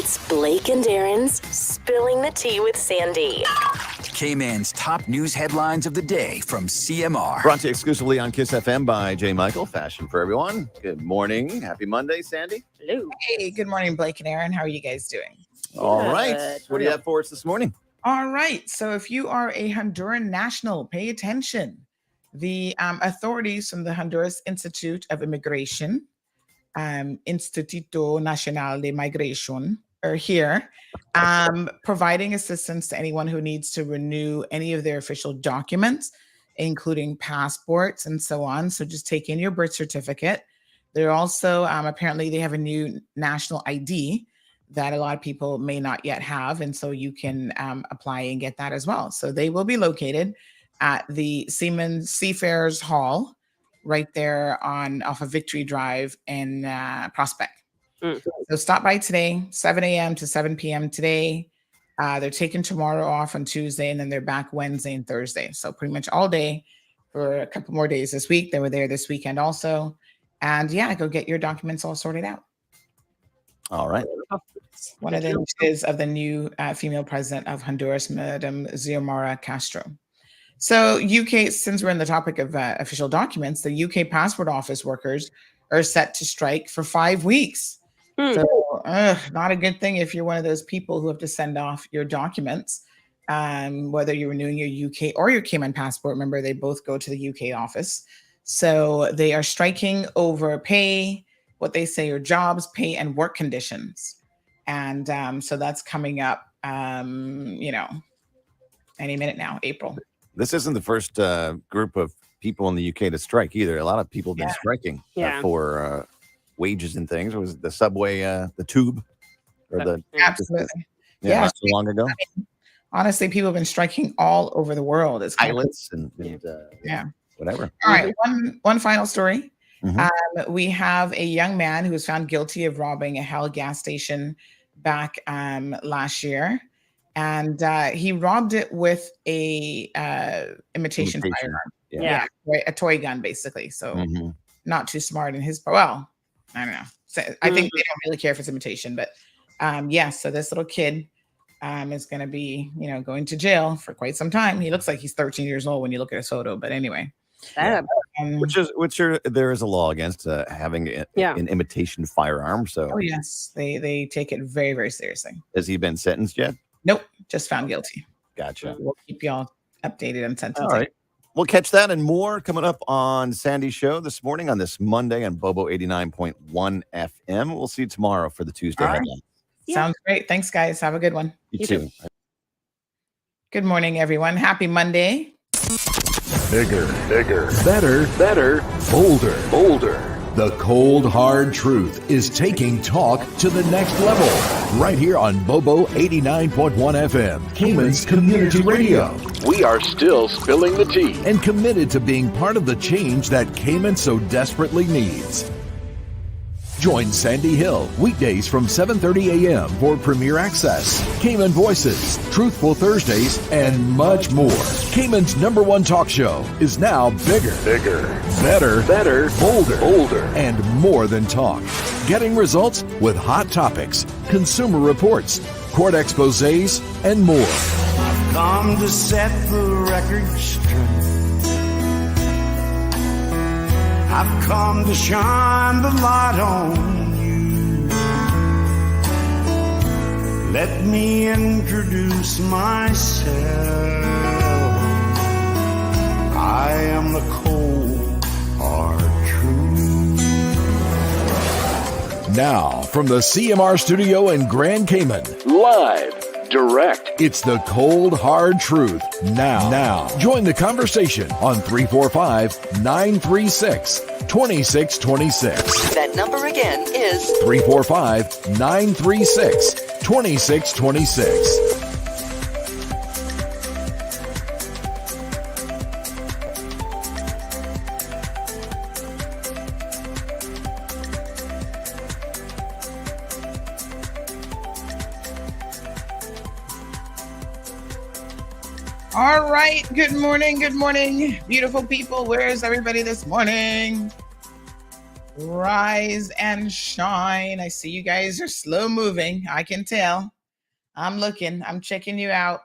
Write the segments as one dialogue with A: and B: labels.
A: It's Blake and Aaron's Spilling the Tea with Sandy.
B: Cayman's top news headlines of the day from CMR.
C: Brought to you exclusively on Kiss FM by J. Michael, Fashion for Everyone. Good morning. Happy Monday, Sandy.
D: Hello. Hey, good morning, Blake and Aaron. How are you guys doing?
C: All right. What do you have for us this morning?
D: All right. So if you are a Honduran national, pay attention. The authorities from the Honduras Institute of Immigration, Instituto Nacional de Migración, are here providing assistance to anyone who needs to renew any of their official documents, including passports and so on. So just take in your birth certificate. They're also, apparently they have a new national ID that a lot of people may not yet have. And so you can apply and get that as well. So they will be located at the Seafarers Hall right there off of Victory Drive in Prospect. So stop by today, 7 a.m. to 7 p.m. today. They're taking tomorrow off on Tuesday, and then they're back Wednesday and Thursday. So pretty much all day for a couple more days this week. They were there this weekend also. And yeah, go get your documents all sorted out.
C: All right.
D: One of them is of the new female president of Honduras, Madam Xiomara Castro. So UK, since we're in the topic of official documents, the UK Passport Office workers are set to strike for 5 weeks. So not a good thing if you're one of those people who have to send off your documents, whether you're renewing your UK or your Cayman passport. Remember, they both go to the UK office. So they are striking over pay, what they say are jobs, pay, and work conditions. And so that's coming up, any minute now, April.
C: This isn't the first group of people in the UK to strike either. A lot of people have been striking for wages and things. Was it the subway, the tube?
D: Absolutely.
C: Not so long ago.
D: I mean, honestly, people have been striking all over the world. It's
C: pilots and whatever.
D: All right, one final story. We have a young man who was found guilty of robbing a Hell gas station back last year, and he robbed it with a imitation firearm. A toy gun, basically. So not too smart in his. Well, I don't know. So I think they don't really care if it's imitation, but so this little kid is going to be, going to jail for quite some time. He looks like he's 13 years old when you look at his photo, but anyway.
C: There is a law against having an imitation firearm. So
D: yes, they take it very, very seriously.
C: Has he been sentenced yet?
D: Nope, just found guilty.
C: Gotcha.
D: We'll keep y'all updated on sentencing.
C: All right. We'll catch that and more coming up on Sandy's show this morning on this Monday on Bobo 89.1 FM. We'll see you tomorrow for the Tuesday headline.
D: Sounds great. Thanks, guys. Have a good one.
C: You too.
D: Good morning, everyone. Happy Monday.
E: Bigger, better, bolder. The cold, hard truth is taking talk to the next level. Right here on Bobo 89.1 FM, Cayman's community radio.
F: We are still spilling the tea.
E: And committed to being part of the change that Cayman so desperately needs. Join Sandy Hill weekdays from 7:30 a.m. for Premier Access, Cayman Voices, Truthful Thursdays, and much more. Cayman's #1 talk show is now bigger, better, bolder, and more than talk. Getting results with hot topics, consumer reports, court exposés, and more.
G: I've come to set the record straight. I've come to shine the light on you. Let me introduce myself. I am the cold, hard truth.
E: Now, from the CMR studio in Grand Cayman.
F: Live. Direct.
E: It's the cold, hard truth. Now. Join the conversation on 345-936-2626.
A: That number again is
E: 345-936-2626.
D: All right. Good morning, beautiful people. Where is everybody this morning? Rise and shine. I see you guys are slow moving. I can tell. I'm looking. I'm checking you out.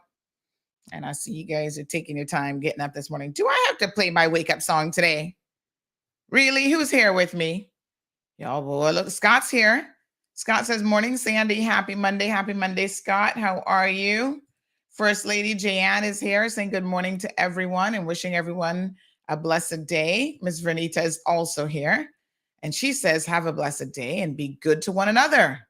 D: And I see you guys are taking your time getting up this morning. Do I have to play my wake up song today? Really? Who's here with me? Y'all, boy, look, Scott's here. Scott says, morning, Sandy. Happy Monday. Happy Monday, Scott. How are you? First Lady Jayanne is here saying good morning to everyone and wishing everyone a blessed day. Miss Vernita is also here. And she says, have a blessed day and be good to one another.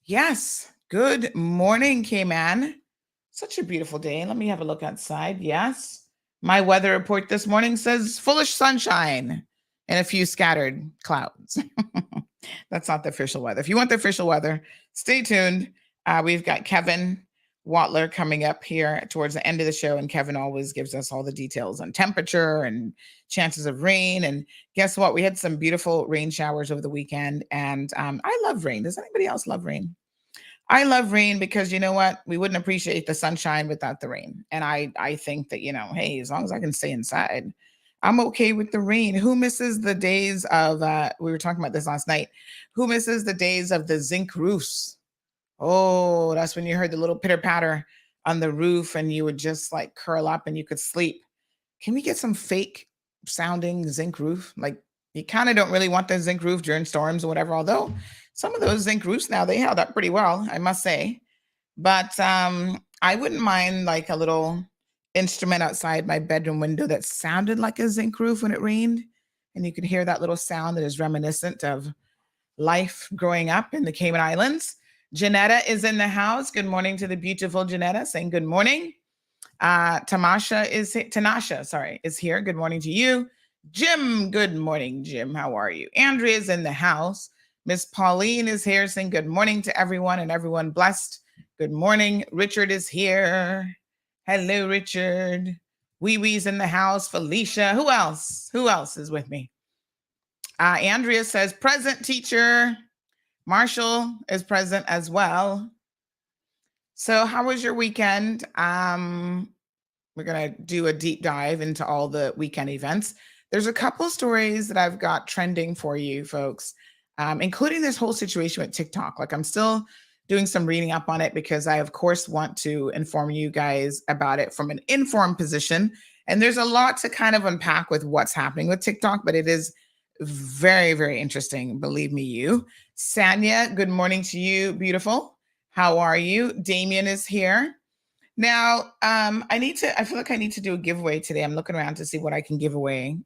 D: Yes. Good morning, Cayman. Such a beautiful day. Let me have a look outside. Yes. My weather report this morning says foolish sunshine and a few scattered clouds. That's not the official weather. If you want the official weather, stay tuned. We've got Kevin Watler coming up here towards the end of the show, and Kevin always gives us all the details on temperature and chances of rain. And guess what? We had some beautiful rain showers over the weekend, and I love rain. Does anybody else love rain? I love rain because you know what? We wouldn't appreciate the sunshine without the rain. And I think that, hey, as long as I can stay inside, I'm okay with the rain. Who misses the days of, we were talking about this last night. Who misses the days of the zinc roofs? Oh, that's when you heard the little pitter patter on the roof and you would just like curl up and you could sleep. Can we get some fake sounding zinc roof? Like you kind of don't really want the zinc roof during storms or whatever, although some of those zinc roofs now, they held up pretty well, I must say. But I wouldn't mind like a little instrument outside my bedroom window that sounded like a zinc roof when it rained. And you could hear that little sound that is reminiscent of life growing up in the Cayman Islands. Janetta is in the house. Good morning to the beautiful Janetta, saying good morning. Tanasha is here. Good morning to you. Jim, good morning, Jim. How are you? Andrea is in the house. Miss Pauline is here saying good morning to everyone and everyone blessed. Good morning. Richard is here. Hello, Richard. Wee Wee's in the house. Felicia. Who else? Who else is with me? Andrea says present, teacher. Marshall is present as well. So how was your weekend? We're going to do a deep dive into all the weekend events. There's a couple stories that I've got trending for you folks, including this whole situation with TikTok. Like I'm still doing some reading up on it because I, of course, want to inform you guys about it from an informed position. And there's a lot to kind of unpack with what's happening with TikTok, but it is very, very interesting. Believe me, you. Sanya, good morning to you. Beautiful. How are you? Damien is here. Now, I feel like I need to do a giveaway today. I'm looking around to see what I can give away.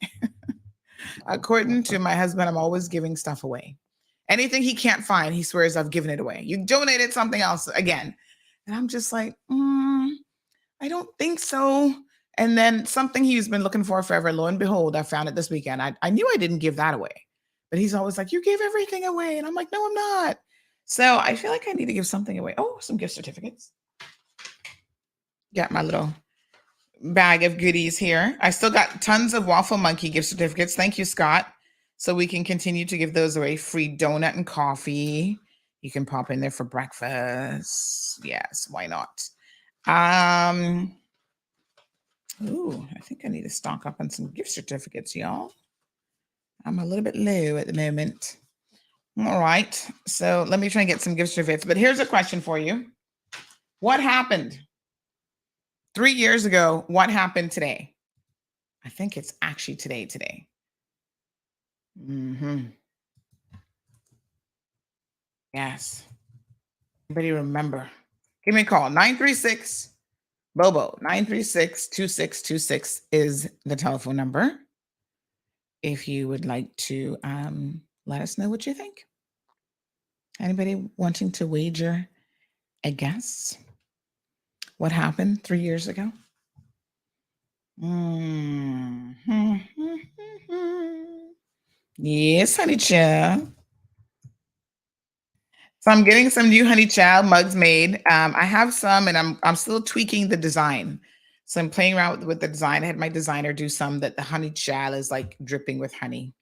D: According to my husband, I'm always giving stuff away. Anything he can't find, he swears I've given it away. You donated something else again. And I'm just like, I don't think so. And then something he's been looking for forever, lo and behold, I found it this weekend. I knew I didn't give that away. But he's always like, you gave everything away. And I'm like, no, I'm not. So I feel like I need to give something away. Oh, some gift certificates. Got my little bag of goodies here. I still got tons of Waffle Monkey gift certificates. Thank you, Scott. So we can continue to give those away. Free donut and coffee. You can pop in there for breakfast. Yes, why not? Ooh, I think I need to stock up on some gift certificates, y'all. I'm a little bit low at the moment. All right. So let me try and get some gift certificates. But here's a question for you. What happened 3 years ago? What happened today? I think it's actually today. Yes. Anybody remember? Give me a call. 936 Bobo. 936-2626 is the telephone number. If you would like to let us know what you think. Anybody wanting to wager a guess? What happened 3 years ago? Yes, honey child. So I'm getting some new honey child mugs made. I have some, and I'm still tweaking the design. So I'm playing around with the design. I had my designer do some that the honey child is like dripping with honey.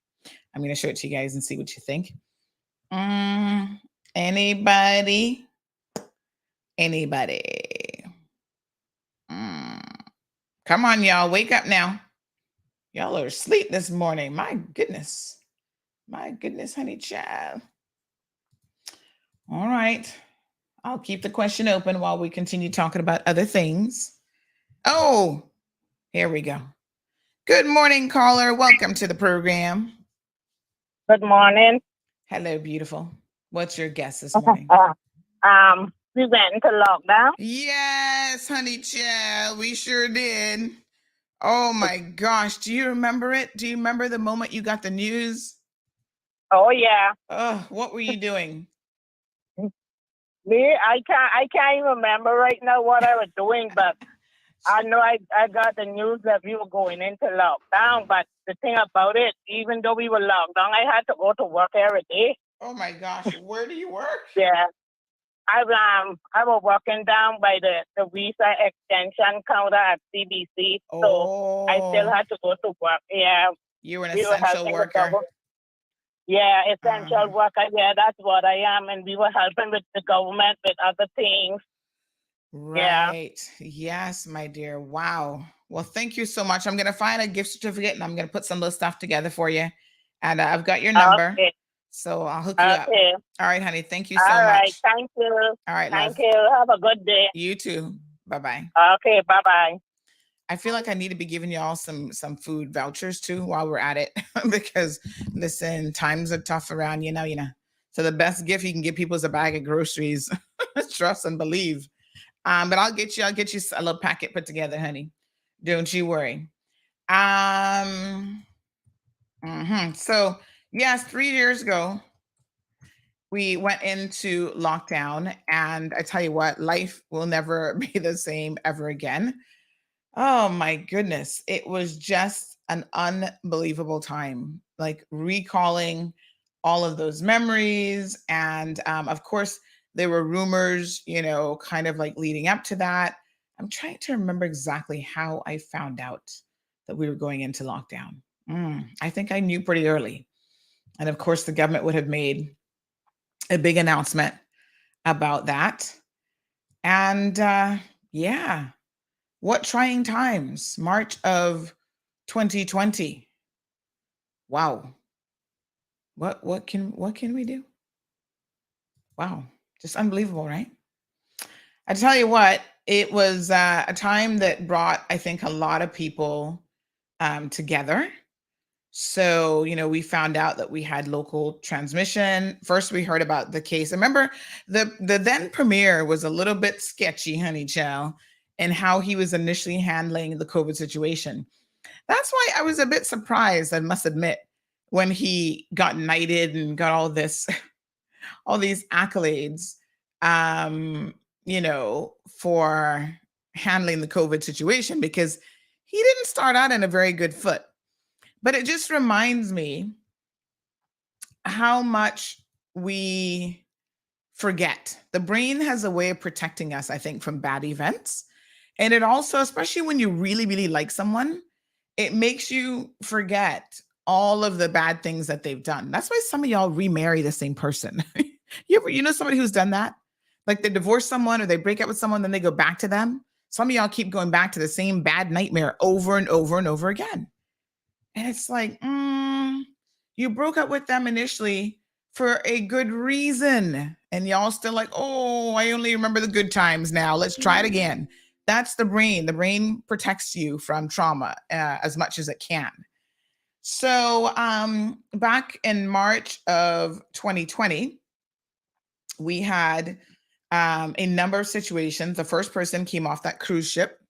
D: I'm going to show it to you guys and see what you think. Anybody? Come on, y'all. Wake up now. Y'all are asleep this morning. My goodness. My goodness, honey child. All right. I'll keep the question open while we continue talking about other things. Oh, here we go. Good morning, caller. Welcome to the program.
H: Good morning.
D: Hello, beautiful. What's your guess this morning?
H: We went into lockdown.
D: Yes, honey child, we sure did. Oh my gosh, do you remember it? Do you remember the moment you got the news?
H: Oh yeah.
D: What were you doing?
H: I can't even remember right now what I was doing, but I know I got the news that we were going into lockdown. But the thing about it, even though we were locked down, I had to go to work every day.
D: Oh my gosh, where do you work?
H: Yeah. I was working down by the visa extension counter at CBC. So I still had to go to work. Yeah.
D: You were an essential worker.
H: Yeah, essential worker. Yeah, that's what I am. And we were helping with the government with other things.
D: Right. Yeah. Yes, my dear. Wow. Well, thank you so much. I'm going to find a gift certificate and I'm going to put some little stuff together for you. And I've got your number.
H: Okay.
D: So I'll hook you up. All right, honey. Thank you so much.
H: All right. Thank you.
D: All right,
H: Thank you. Have a good day.
D: You too. Bye-bye.
H: Okay. Bye-bye.
D: I feel like I need to be giving y'all some food vouchers too while we're at it because listen, times are tough around, you know. So the best gift you can give people is a bag of groceries. Trust and believe. But I'll get you a little packet put together, honey. Don't you worry. So yes, 3 years ago, we went into lockdown, and I tell you what, life will never be the same ever again. Oh my goodness. It was just an unbelievable time, like recalling all of those memories. And of course, there were rumors, kind of like leading up to that. I'm trying to remember exactly how I found out that we were going into lockdown. I think I knew pretty early. And of course, the government would have made a big announcement about that. And yeah. What trying times? March of 2020. Wow. What can we do? Wow. Just unbelievable, right? I tell you what, it was a time that brought, I think, a lot of people together. So, we found out that we had local transmission. First, we heard about the case. I remember the then premier was a little bit sketchy, honey child, and how he was initially handling the COVID situation. That's why I was a bit surprised, I must admit, when he got knighted and got all these accolades, for handling the COVID situation, because he didn't start out in a very good foot. But it just reminds me how much we forget. The brain has a way of protecting us, I think, from bad events. And it also, especially when you really, really like someone, it makes you forget all of the bad things that they've done. That's why some of y'all remarry the same person. You know somebody who's done that? Like they divorce someone or they break up with someone, then they go back to them. Some of y'all keep going back to the same bad nightmare over and over and over again. And it's like, you broke up with them initially for a good reason. And y'all still like, oh, I only remember the good times now. Let's try it again. That's the brain. The brain protects you from trauma as much as it can. So back in March of 2020, we had a number of situations. The first person came off that cruise ship.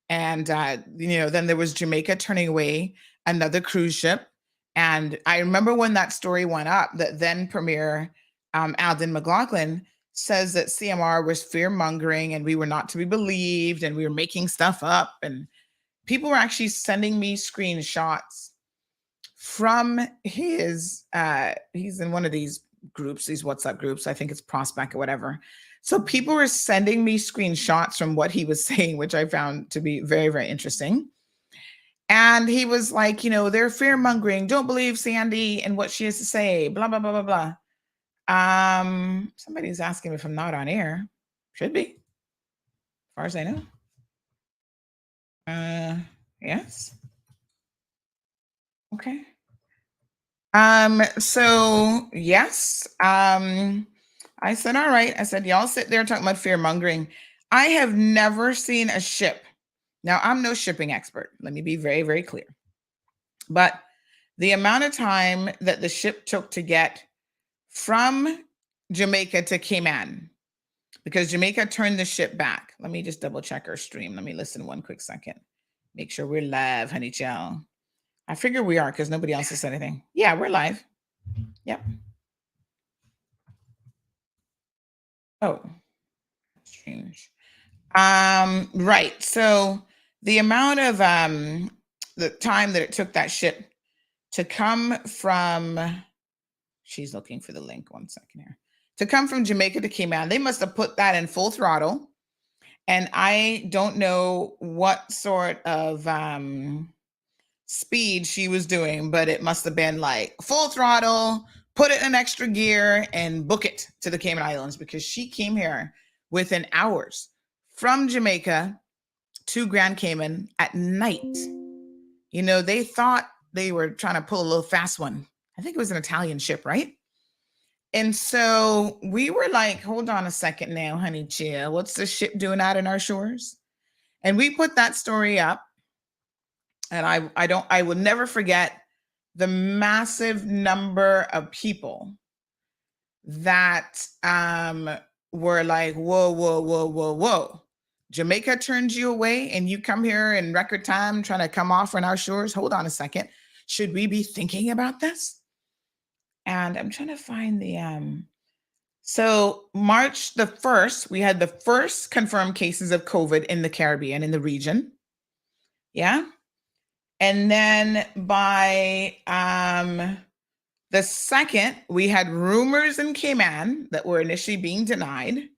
D: And, then there was Jamaica turning away another cruise ship. And I remember when that story went up, that then Premier Alden McLaughlin says that CMR was fear-mongering and we were not to be believed and we were making stuff up. And people were actually sending me screenshots from his, he's in one of these groups, these WhatsApp groups, I think it's Prospect or whatever. So people were sending me screenshots from what he was saying, which I found to be very, very interesting. And he was like, they're fear mongering. Don't believe Sandy and what she has to say, blah, blah, blah, blah, blah. Somebody's asking me if I'm not on air. Should be, as far as I know. Yes. Okay. So yes, I said, all right. I said, y'all sit there talking about fear mongering. I have never seen a ship. Now, I'm no shipping expert. Let me be very, very clear. But the amount of time that the ship took to get from Jamaica to Cayman, because Jamaica turned the ship back. Let me just double check our stream. Let me listen one quick second. Make sure we're live, honey child. I figure we are because nobody else has said anything. Yeah, we're live. Yep. Oh, strange. Right. So the amount of the time that it took that ship to come from, she's looking for the link. One second here. To come from Jamaica to Cayman, they must have put that in full throttle. And I don't know what sort of speed she was doing, but it must have been like full throttle, put it in extra gear and book it to the Cayman Islands, because she came here within hours from Jamaica to Grand Cayman at night. You know, they thought they were trying to pull a little fast one. I think it was an Italian ship, right? And so we were like, hold on a second now, honey chill. What's the ship doing out in our shores? And we put that story up. And I will never forget the massive number of people that were like, whoa, whoa, whoa, whoa, whoa. Jamaica turns you away and you come here in record time trying to come off on our shores. Hold on a second. Should we be thinking about this? And I'm trying to find the so March the 1st, we had the first confirmed cases of COVID in the Caribbean, in the region. Yeah. And then by the 2nd, we had rumors in Cayman that were initially being denied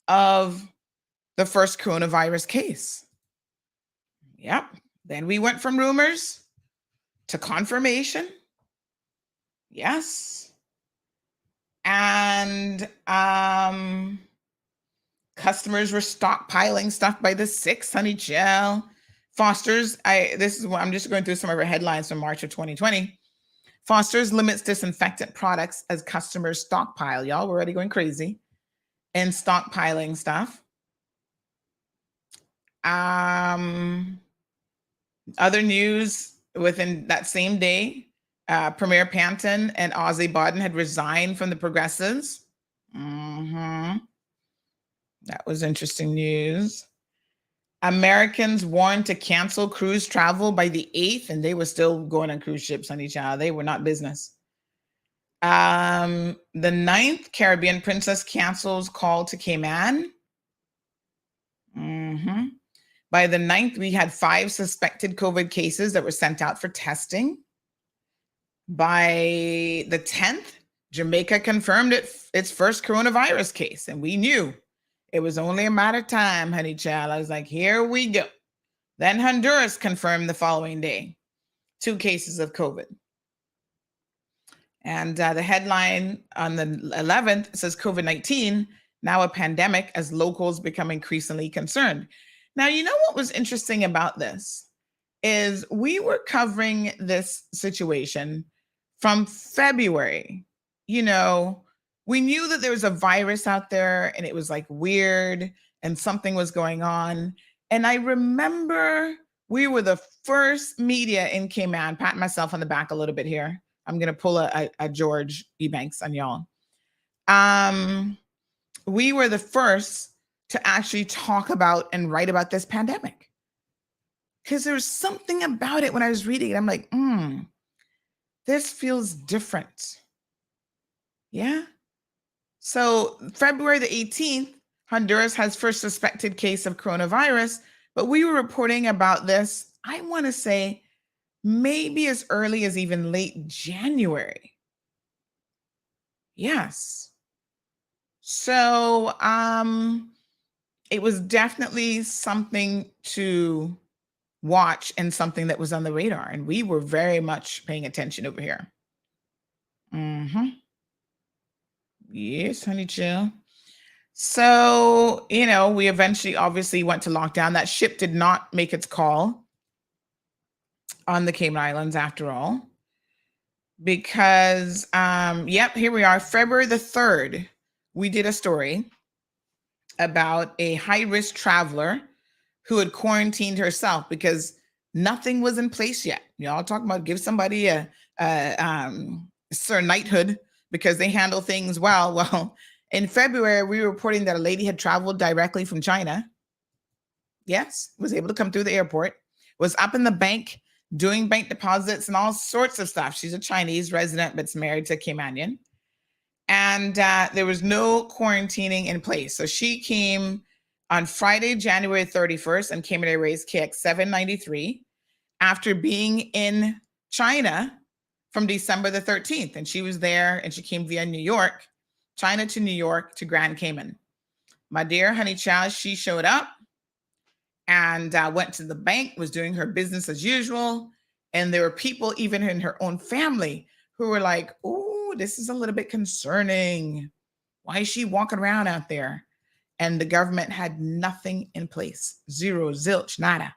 D: of the first coronavirus case. Yep. Then we went from rumors to confirmation. Yes. And customers were stockpiling stuff by the 6th, honey chill. Foster's, I'm just going through some of our headlines from March of 2020. Foster's limits disinfectant products as customers stockpile. Y'all were already going crazy and stockpiling stuff. Other news within that same day, Premier Panton and Ozzy Bodden had resigned from the Progressives. That was interesting news. Americans warned to cancel cruise travel by the 8th, and they were still going on cruise ships on each other. They were not business. The 9th, Caribbean princess cancels call to Cayman. By the 9th, we had 5 suspected COVID cases that were sent out for testing. By the 10th, Jamaica confirmed its first coronavirus case, and we knew it was only a matter of time, honey child. I was like, here we go. Then Honduras confirmed the following day 2 cases of COVID. And the headline on the 11th says COVID-19, now a pandemic as locals become increasingly concerned. Now, you know what was interesting about this is we were covering this situation from February. You know, we knew that there was a virus out there and it was like weird and something was going on. And I remember we were the first media in Cayman, patting myself on the back a little bit here. I'm going to pull a George Ebanks on y'all. We were the first to actually talk about and write about this pandemic. Because there was something about it when I was reading it. I'm like, this feels different. Yeah. So February the 18th, Honduras has first suspected case of coronavirus, but we were reporting about this, I want to say, maybe as early as even late January. Yes. So it was definitely something to watch and something that was on the radar. And we were very much paying attention over here. Yes, honey chill. So, you know, we eventually obviously went to lockdown. That ship did not make its call on the Cayman Islands after all. because, yep, here we are. February the 3rd, we did a story about a high-risk traveler who had quarantined herself because nothing was in place yet. Y'all talking about give somebody a Sir Knighthood because they handle things well. Well, in February, we were reporting that a lady had traveled directly from China. Yes, was able to come through the airport, was up in the bank doing bank deposits and all sorts of stuff. She's a Chinese resident, but's married to a Caymanian. And there was no quarantining in place. So she came on Friday, January 31st, and Cayman Airways KX 793 after being in China from December the 13th. And she was there and she came via New York, China to New York to Grand Cayman. My dear honey child, she showed up and went to the bank, was doing her business as usual. And there were people even in her own family who were like, oh, this is a little bit concerning. Why is she walking around out there? And the government had nothing in place. Zero, zilch, nada.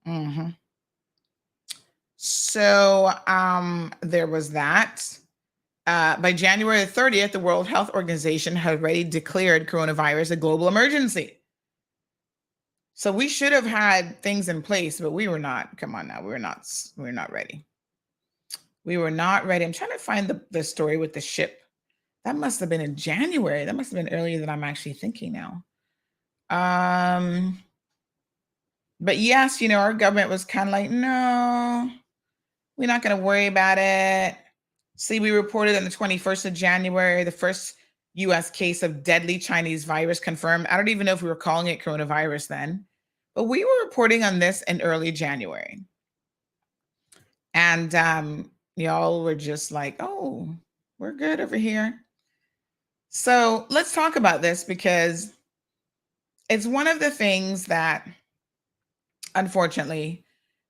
D: Mm-hmm. So there was that. By January 30th, the World Health Organization had already declared coronavirus a global emergency. So we should have had things in place, but we were not. Come on now, we're not ready. We were not ready. I'm trying to find the story with the ship. That must have been in January. That must have been earlier than I'm actually thinking now. But yes, you know, our government was kind of like, no, we're not going to worry about it. See, we reported on the 21st of January, the first U.S. case of deadly Chinese virus confirmed. I don't even know if we were calling it coronavirus then, but we were reporting on this in early January. And y'all were just like, oh, we're good over here. So let's talk about this because it's one of the things that, unfortunately,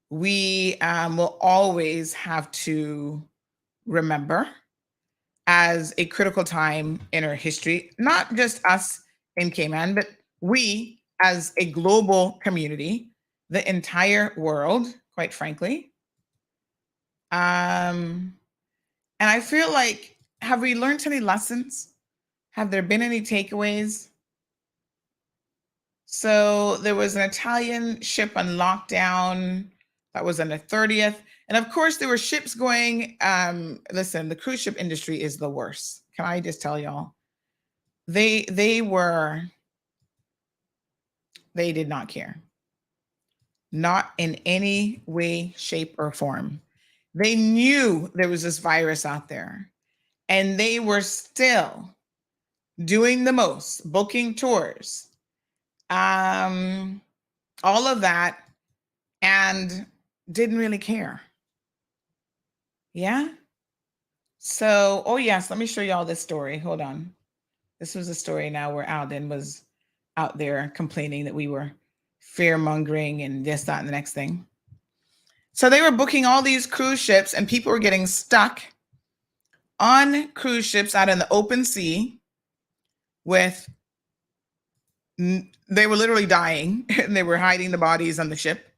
D: we will always have to remember as a critical time in our history, not just us in Cayman, but we as a global community, the entire world, quite frankly. And I feel like, have we learned any lessons? Have there been any takeaways? So there was an Italian ship on lockdown. That was on the 30th. And of course, there were ships going, listen, the cruise ship industry is the worst. Can I just tell y'all? They did not care. Not in any way, shape, or form. They knew there was this virus out there. And they were still doing the most, booking tours, all of that, and didn't really care. Yeah. So, oh yes, let me show y'all this story. Hold on. This was a story now where Alden was out there complaining that we were fear-mongering and this, that, and the next thing. So they were booking all these cruise ships and people were getting stuck on cruise ships out in the open sea with, they were literally dying and they were hiding the bodies on the ship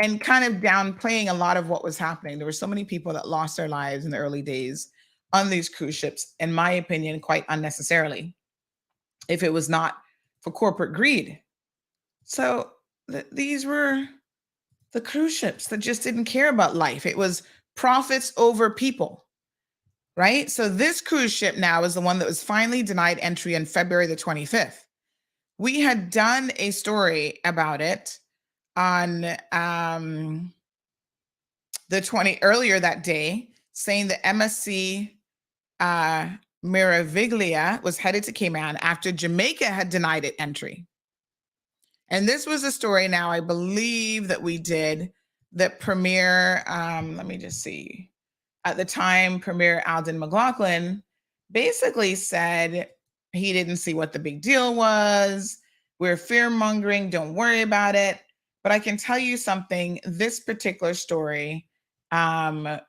D: and kind of downplaying a lot of what was happening. There were so many people that lost their lives in the early days on these cruise ships, in my opinion, quite unnecessarily, if it was not for corporate greed. So these were the cruise ships that just didn't care about life. It was profits over people, right? So this cruise ship now is the one that was finally denied entry on February the 25th. We had done a story about it on earlier that day, saying that MSC Meraviglia was headed to Cayman after Jamaica had denied it entry. And this was a story now, I believe, that we did that Premier, let me just see. At the time, Premier Alden McLaughlin basically said he didn't see what the big deal was. We're fear-mongering, don't worry about it. But I can tell you something, this particular story went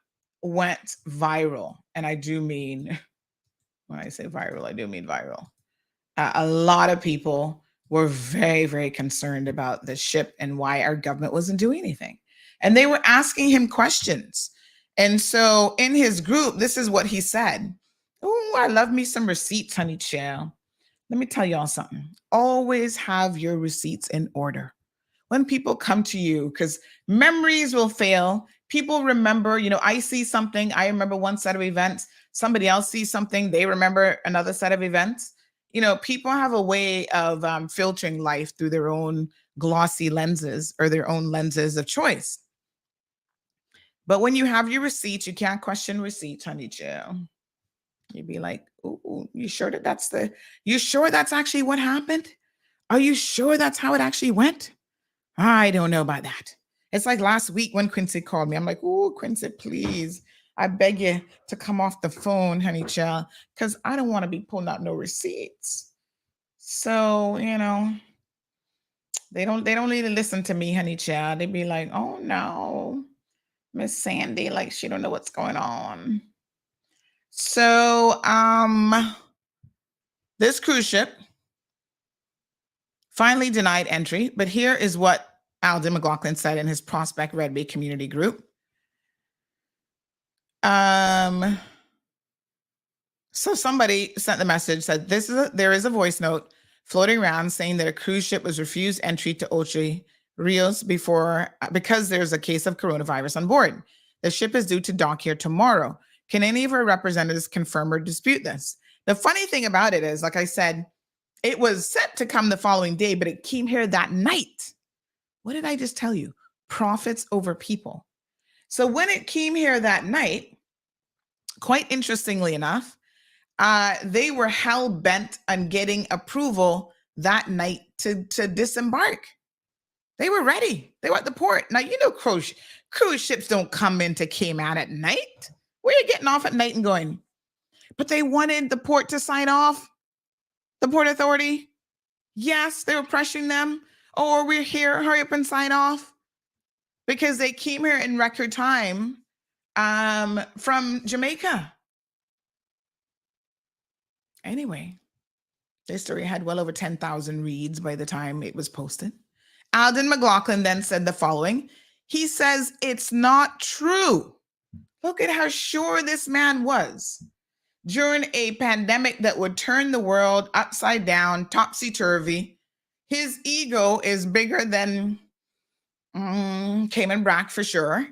D: viral. And I do mean, when I say viral, I do mean viral. A lot of people were very, very concerned about the ship and why our government wasn't doing anything. And they were asking him questions. And so in his group, this is what he said. Oh, I love me some receipts, honey child. Let me tell y'all something. Always have your receipts in order. When people come to you, because memories will fail. People remember, I see something, I remember one set of events. Somebody else sees something, they remember another set of events. People have a way of filtering life through their own glossy lenses or their own lenses of choice. But when you have your receipts, you can't question receipts, honey chill. You'd be like, "Ooh, you sure that's actually what happened? Are you sure that's how it actually went? I don't know about that." It's like last week when Quincy called me. I'm like, "Oh, Quincy, please, I beg you to come off the phone, honey child, because I don't want to be pulling out no receipts." So, they don't really listen to me, honey child. They be like, "Oh no, Miss Sandy, like she don't know what's going on." So, this cruise ship finally denied entry, but here is what Alden McLaughlin said in his Prospect Red Bay community group. So somebody sent the message, said there is a voice note floating around saying that a cruise ship was refused entry to Ocho Rios because there's a case of coronavirus on board. The ship is due to dock here tomorrow. Can any of our representatives confirm or dispute this? The funny thing about it is, like I said, it was set to come the following day, but it came here that night. What did I just tell you? Profits over people. So when it came here that night, quite interestingly enough, they were hell-bent on getting approval that night to disembark. They were ready. They were at the port. Now, cruise ships don't come into Cayman at night. Where are you getting off at night and going? But they wanted the port to sign off, the Port Authority. Yes, they were pressuring them. "Oh, we're here. Hurry up and sign off." Because they came here in record time from Jamaica. Anyway, this story had well over 10,000 reads by the time it was posted. Alden McLaughlin then said the following. He says, "It's not true." Look at how sure this man was. During a pandemic that would turn the world upside down, topsy-turvy, his ego is bigger than Cayman Brack for sure.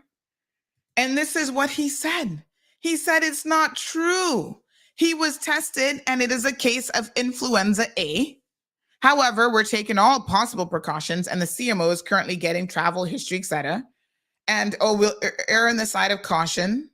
D: And this is what he said. He said it's not true. He was tested and it is a case of influenza A. However, we're taking all possible precautions and the CMO is currently getting travel history, etc. And we'll err on the side of caution.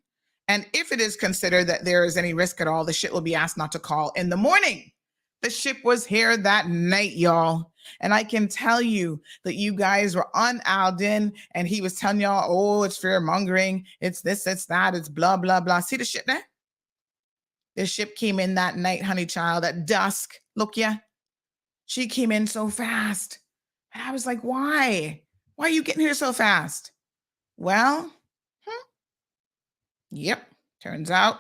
D: And if it is considered that there is any risk at all, the ship will be asked not to call in the morning. The ship was here that night, y'all. And I can tell you that you guys were on Alden and he was telling y'all, "Oh, it's fear mongering. It's this, it's that, it's blah, blah, blah." See the ship there? The ship came in that night, honey child, at dusk. Look, yeah. She came in so fast. And I was like, why? Why are you getting here so fast? Well, yep. Turns out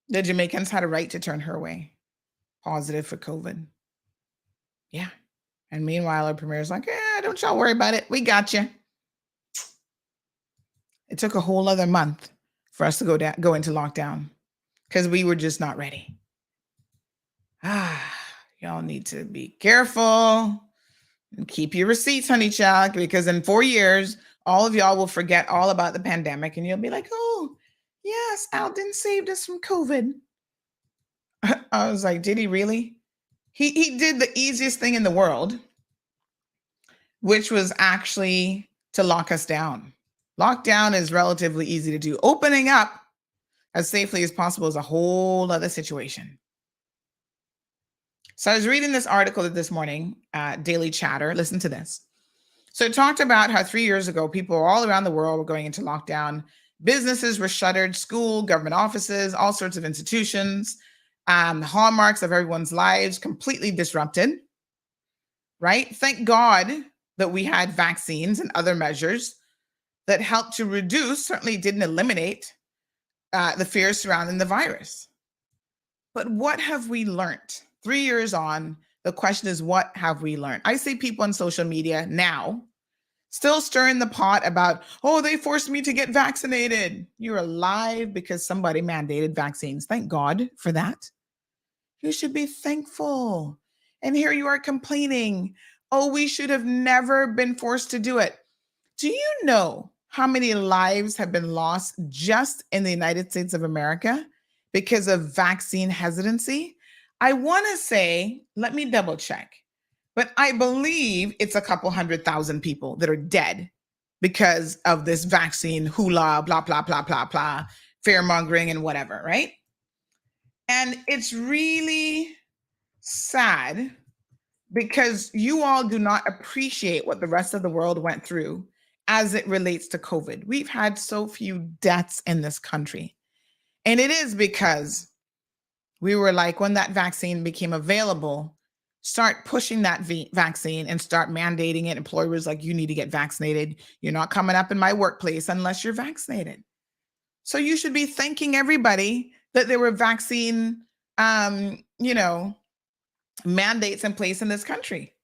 D: the Jamaicans had a right to turn her away. Positive for COVID. Yeah. And meanwhile, our premier's like, don't y'all worry about it. We got you. It took a whole other month for us to go into lockdown because we were just not ready. Y'all need to be careful and keep your receipts, honey child, because in 4 years, all of y'all will forget all about the pandemic and you'll be like, "Oh, yes, Alden saved us from COVID." I was like, did he really? He did the easiest thing in the world, which was actually to lock us down. Lockdown is relatively easy to do. Opening up as safely as possible is a whole other situation. So I was reading this article this morning, Daily Chatter. Listen to this. So it talked about how 3 years ago, people all around the world were going into lockdown. Businesses were shuttered, school, government offices, all sorts of institutions. Hallmarks of everyone's lives completely disrupted, right? Thank God that we had vaccines and other measures that helped to reduce, certainly didn't eliminate, the fears surrounding the virus. But what have we learned? 3 years on, the question is, what have we learned? I see people on social media now Still stirring the pot about, oh, they forced me to get vaccinated. You're alive because somebody mandated vaccines. Thank God for that. You should be thankful. And here you are complaining, oh, we should have never been forced to do it. Do you know how many lives have been lost just in the United States of America because of vaccine hesitancy? I want to say, let me double check, but I believe it's a couple 100,000 people that are dead because of this vaccine hula, blah, blah, blah, blah, blah, fear mongering and whatever, right? And it's really sad because you all do not appreciate what the rest of the world went through as it relates to COVID. We've had so few deaths in this country. And it is because we were like, when that vaccine became available, start pushing that vaccine and start mandating it. Employers like, you need to get vaccinated. You're not coming up in my workplace unless you're vaccinated. So you should be thanking everybody that there were vaccine, mandates in place in this country.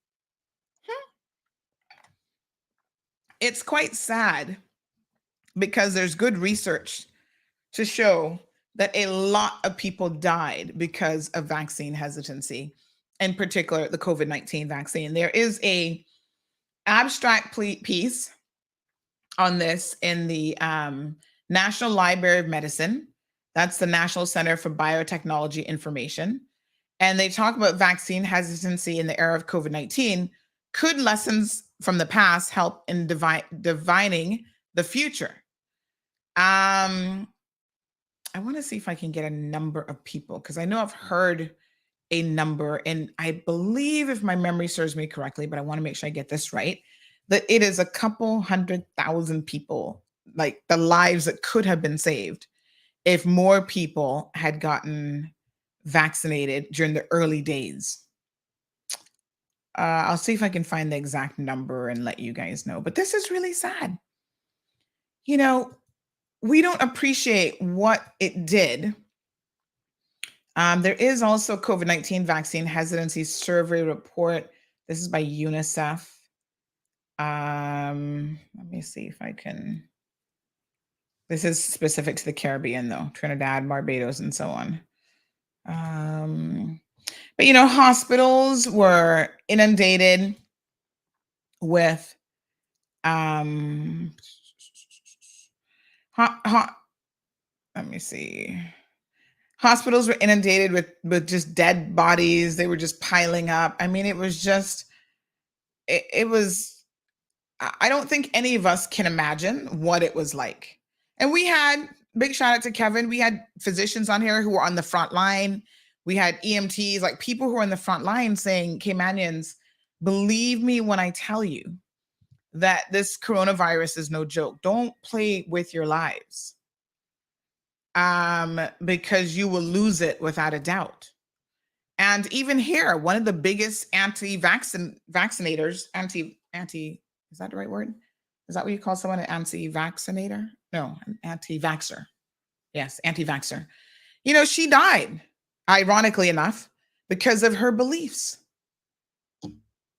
D: It's quite sad because there's good research to show that a lot of people died because of vaccine hesitancy, in particular the COVID-19 vaccine. There is a abstract piece on this in the National Library of Medicine. That's the National Center for Biotechnology Information. And they talk about vaccine hesitancy in the era of COVID-19. Could lessons from the past help in divining the future? I want to see if I can get a number of people, because I know I've heard a number, and I believe, if my memory serves me correctly, but I want to make sure I get this right, that it is a couple 100,000 people, like the lives that could have been saved if more people had gotten vaccinated during the early days. I'll see if I can find the exact number and let you guys know. But this is really sad. You know, we don't appreciate what it did. There is also COVID-19 vaccine hesitancy survey report. This is by UNICEF. Let me see if I can. This is specific to the Caribbean, though, Trinidad, Barbados, and so on. But, hospitals were inundated with let me see. Hospitals were inundated with just dead bodies. They were just piling up. I mean, it was just, it was, I don't think any of us can imagine what it was like. And we had, big shout out to Kevin, we had physicians on here who were on the front line. We had EMTs, like people who are in the front line saying, Caymanians, believe me when I tell you that this coronavirus is no joke. Don't play with your lives, because you will lose it without a doubt. And even here, one of the biggest anti-vaccinators, is that the right word? Is that what you call someone, an anti-vaccinator? No, an anti-vaxxer. Yes, anti-vaxxer. She died, ironically enough, because of her beliefs.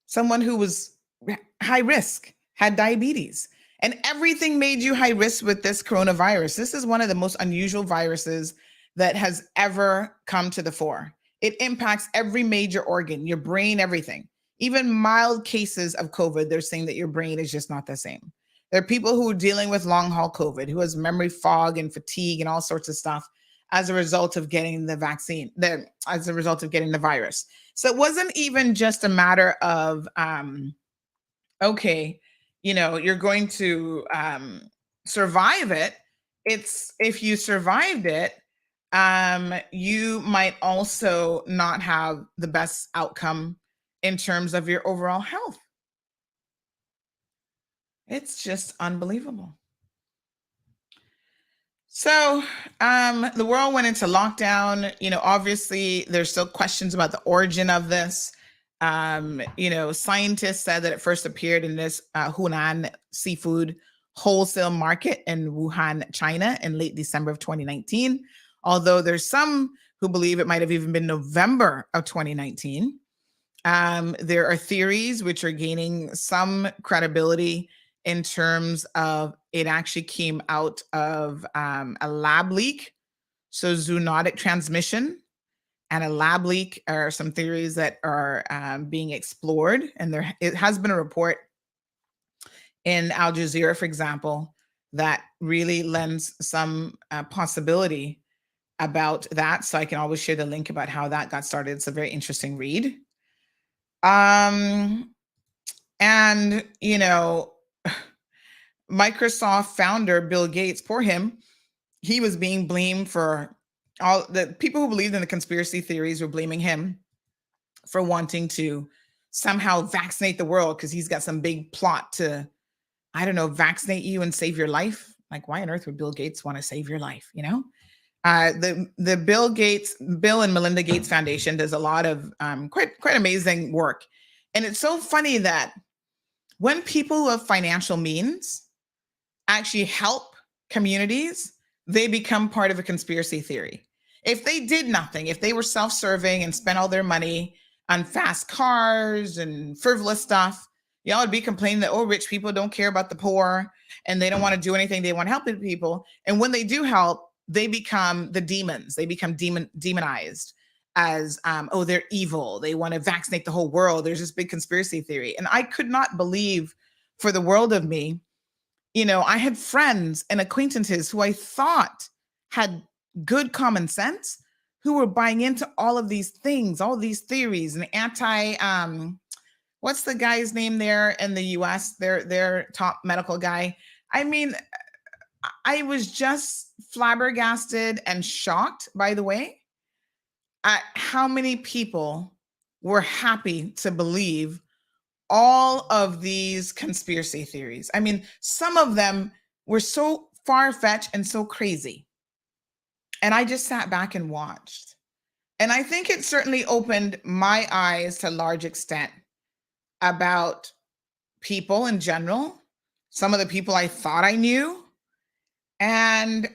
D: Someone who was high risk, had diabetes, and everything made you high risk with this coronavirus. This is one of the most unusual viruses that has ever come to the fore. It impacts every major organ, your brain, everything. Even mild cases of COVID, they're saying that your brain is just not the same. There are people who are dealing with long haul COVID, who has memory fog and fatigue and all sorts of stuff as a result of getting the vaccine, as a result of getting the virus. So it wasn't even just a matter of, okay, you're going to survive it. It's, if you survived it, you might also not have the best outcome in terms of your overall health. It's just unbelievable. So the world went into lockdown. Obviously, there's still questions about the origin of this. Scientists said that it first appeared in this Hunan seafood wholesale market in Wuhan, China, in late December of 2019. Although there's some who believe it might have even been November of 2019. There are theories which are gaining some credibility in terms of it actually came out of a lab leak. So zoonotic transmission and a lab leak are some theories that are being explored. And it has been a report in Al Jazeera, for example, that really lends some possibility about that. So I can always share the link about how that got started. It's a very interesting read. And, you know, Microsoft founder Bill Gates, poor him, he was being blamed for all the people who believed in the conspiracy theories were blaming him for wanting to somehow vaccinate the world because he's got some big plot to, I don't know, vaccinate you and save your life. Like, why on earth would Bill Gates want to save your life? You know, the Bill and Melinda Gates Foundation does a lot of quite amazing work. And it's so funny that when people who have financial means actually help communities, they become part of a conspiracy theory. If they did nothing, if they were self-serving and spent all their money on fast cars and frivolous stuff, y'all would be complaining that, oh, rich people don't care about the poor and they don't want to do anything. They want to help people. And when they do help, they become the demons. They become demonized as, oh, they're evil. They want to vaccinate the whole world. There's this big conspiracy theory. And I could not believe for the world of me, you know, I had friends and acquaintances who I thought had good common sense, who were buying into all of these things, all these theories, and what's the guy's name there in the US, their top medical guy. I mean, I was just flabbergasted and shocked, by the way, at how many people were happy to believe all of these conspiracy theories. I mean, some of them were so far-fetched and so crazy. And I just sat back and watched. And I think it certainly opened my eyes to a large extent about people in general, some of the people I thought I knew, and,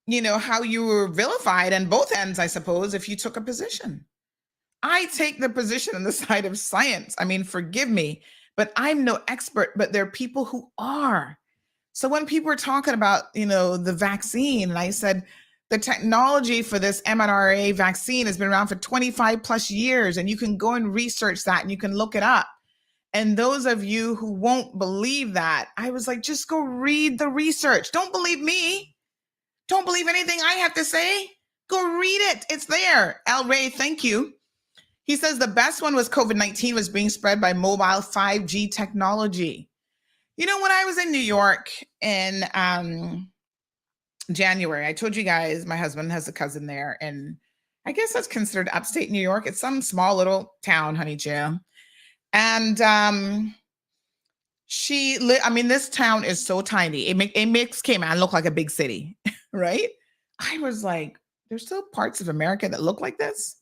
D: you know, how you were vilified on both ends, I suppose, if you took a position. I take the position on the side of science. I mean, forgive me, but I'm no expert, but there are people who are. So when people were talking about, you know, the vaccine, and I said, the technology for this mRNA vaccine has been around for 25 plus years, and you can go and research that and you can look it up. And those of you who won't believe that, I was like, just go read the research. Don't believe me. Don't believe anything I have to say. Go read it. It's there. Al Ray, thank you. He says the best one was COVID-19 was being spread by mobile 5G technology. You know, when I was in New York in January, I told you guys my husband has a cousin there, and I guess that's considered upstate New York. It's some small little town, honey jam. And this town is so tiny. It makes Cayman look like a big city, right? I was like, there's still parts of America that look like this.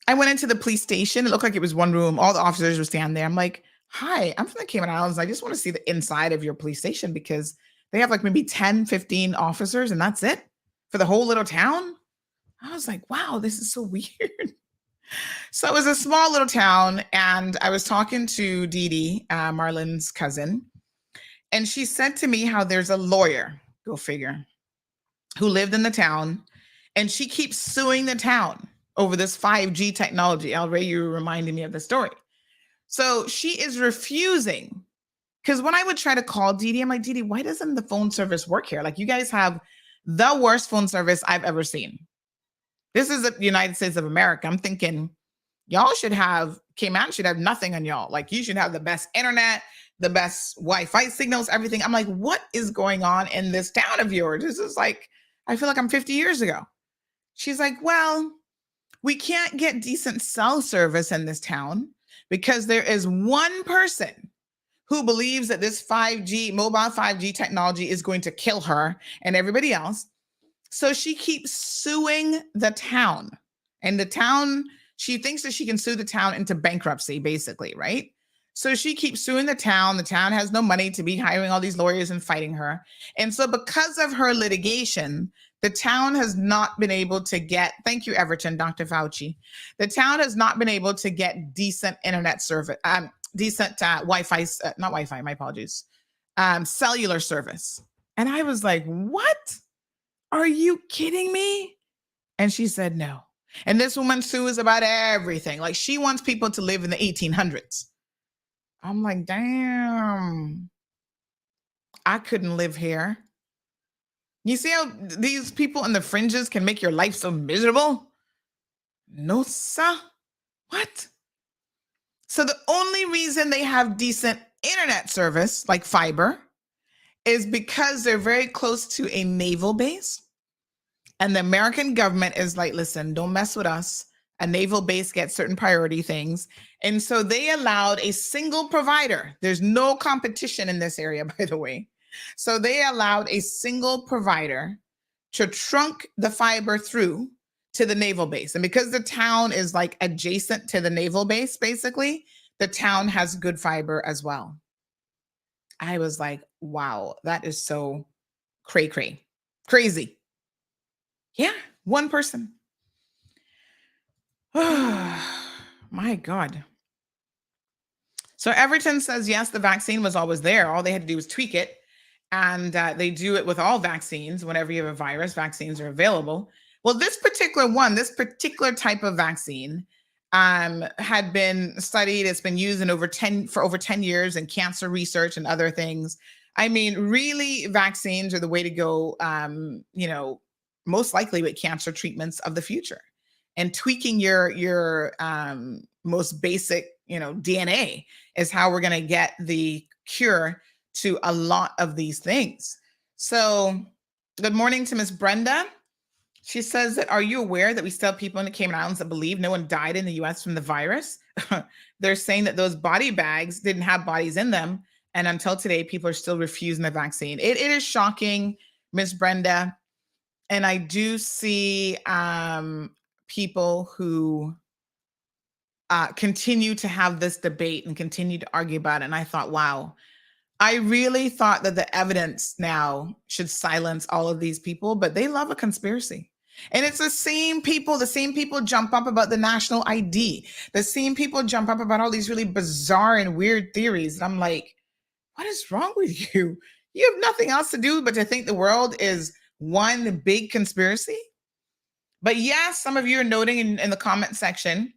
D: I went into the police station. It looked like it was one room. All the officers were standing there. I'm like, hi, I'm from the Cayman Islands. I just want to see the inside of your police station because they have like maybe 10, 15 officers and that's it for the whole little town. I was like, wow, this is so weird. So it was a small little town, and I was talking to Dee Dee, Marlon's cousin, and she said to me how there's a lawyer, go figure, who lived in the town, and she keeps suing the town over this 5G technology. Al Ray, you reminded me of the story. So she is refusing, because when I would try to call Dee Dee, I'm like, Dee Dee, why doesn't the phone service work here? Like, you guys have the worst phone service I've ever seen. This is the United States of America. I'm thinking y'all should have, Cayman should have nothing on y'all. Like, you should have the best internet, the best Wi-Fi signals, everything. I'm like, what is going on in this town of yours? This is like, I feel like I'm 50 years ago. She's like, well, we can't get decent cell service in this town because there is one person who believes that this 5G, mobile 5G technology is going to kill her and everybody else. So she keeps suing the town, and the town, she thinks that she can sue the town into bankruptcy, basically, right? So she keeps suing the town. The town has no money to be hiring all these lawyers and fighting her. And so because of her litigation, the town has not been able to get, thank you, Everton, Dr. Fauci. The town has not been able to get decent internet service, Wi-Fi, not Wi-Fi, my apologies, cellular service. And I was like, what? Are you kidding me? And she said, no. And this woman sues about everything. Like she wants people to live in the 1800s. I'm like, damn, I couldn't live here. You see how these people in the fringes can make your life so miserable? No, sir. What? So the only reason they have decent internet service, like fiber, is because they're very close to a naval base. And the American government is like, listen, don't mess with us. A naval base gets certain priority things. And so they allowed a single provider. There's no competition in this area, by the way. So they allowed a single provider to trunk the fiber through to the naval base. And because the town is like adjacent to the naval base, basically, the town has good fiber as well. I was like, wow, that is so crazy. Yeah, one person. Oh, my God. So Everton says, yes, the vaccine was always there. All they had to do was tweak it. And they do it with all vaccines. Whenever you have a virus, vaccines are available. Well, this particular type of vaccine had been studied. It's been used for over 10 years in cancer research and other things. I mean, really, vaccines are the way to go, most likely with cancer treatments of the future. And tweaking your most basic, DNA is how we're going to get the cure to a lot of these things. So good morning to Miss Brenda. She says that, are you aware that we still have people in the Cayman Islands that believe no one died in the US from the virus? They're saying that those body bags didn't have bodies in them. And until today, people are still refusing the vaccine. It is shocking, Miss Brenda. And I do see people who continue to have this debate and continue to argue about it. And I thought, wow, I really thought that the evidence now should silence all of these people, but they love a conspiracy. And it's the same people jump up about the national ID. The same people jump up about all these really bizarre and weird theories. And I'm like, what is wrong with you? You have nothing else to do but to think the world is one big conspiracy. But yes, some of you are noting in the comment section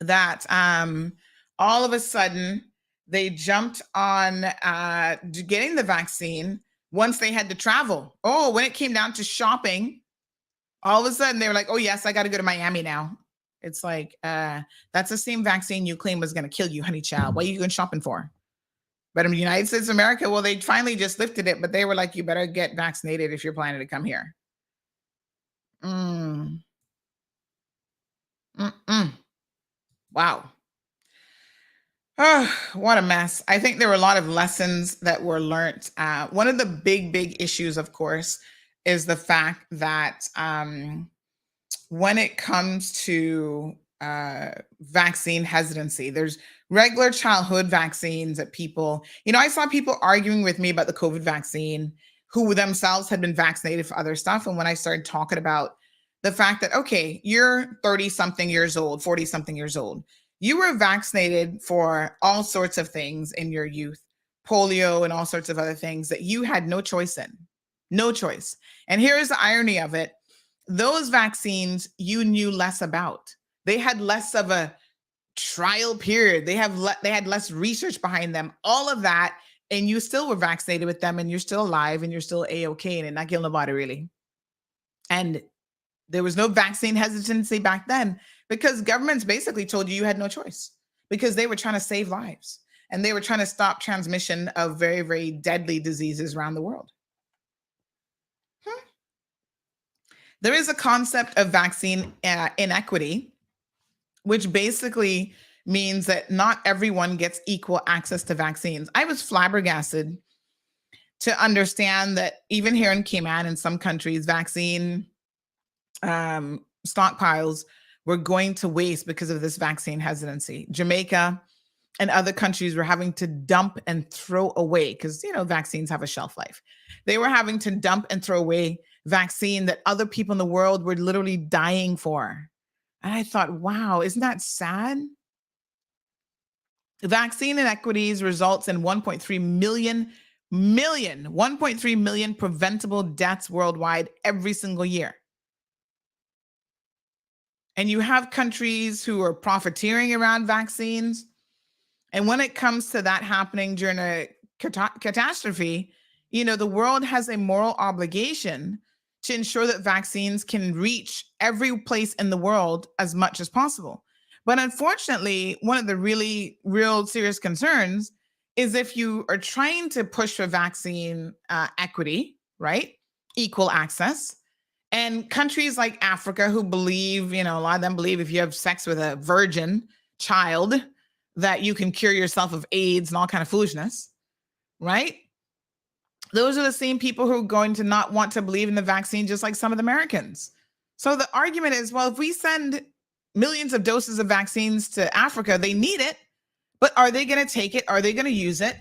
D: that all of a sudden they jumped on getting the vaccine once they had to travel. Oh, when it came down to shopping, all of a sudden they were like, oh yes, I got to go to Miami now. It's like, that's the same vaccine you claim was going to kill you, honey child. What are you going shopping for? But in the United States of America, well, they finally just lifted it, but they were like, you better get vaccinated if you're planning to come here. Wow. Oh, what a mess. I think there were a lot of lessons that were learned. One of the big issues, of course, is the fact that when it comes to vaccine hesitancy, there's regular childhood vaccines that people, I saw people arguing with me about the COVID vaccine who themselves had been vaccinated for other stuff. And when I started talking about the fact that, okay, you're 30-something years old, 40-something years old, you were vaccinated for all sorts of things in your youth, polio and all sorts of other things that you had no choice in. No choice. And here's the irony of it. Those vaccines you knew less about. They had less of a trial period. They had less research behind them, all of that. And you still were vaccinated with them and you're still alive and you're still A-okay and not killing nobody really. And there was no vaccine hesitancy back then because governments basically told you had no choice because they were trying to save lives and they were trying to stop transmission of very, very deadly diseases around the world. There is a concept of vaccine inequity, which basically means that not everyone gets equal access to vaccines. I was flabbergasted to understand that even here in Cayman, in some countries, vaccine stockpiles were going to waste because of this vaccine hesitancy. Jamaica and other countries were having to dump and throw away because, vaccines have a shelf life. They were having to dump and throw away vaccine that other people in the world were literally dying for. And I thought, wow, isn't that sad? Vaccine inequities results in 1.3 million preventable deaths worldwide every single year. And you have countries who are profiteering around vaccines. And when it comes to that happening during a catastrophe, the world has a moral obligation to ensure that vaccines can reach every place in the world as much as possible. But unfortunately, one of the really real serious concerns is if you are trying to push for vaccine equity, right? Equal access. And countries like Africa who believe, a lot of them believe if you have sex with a virgin child, that you can cure yourself of AIDS and all kind of foolishness, right? Those are the same people who are going to not want to believe in the vaccine, just like some of the Americans. So the argument is, well, if we send millions of doses of vaccines to Africa, they need it, but are they going to take it? Are they going to use it?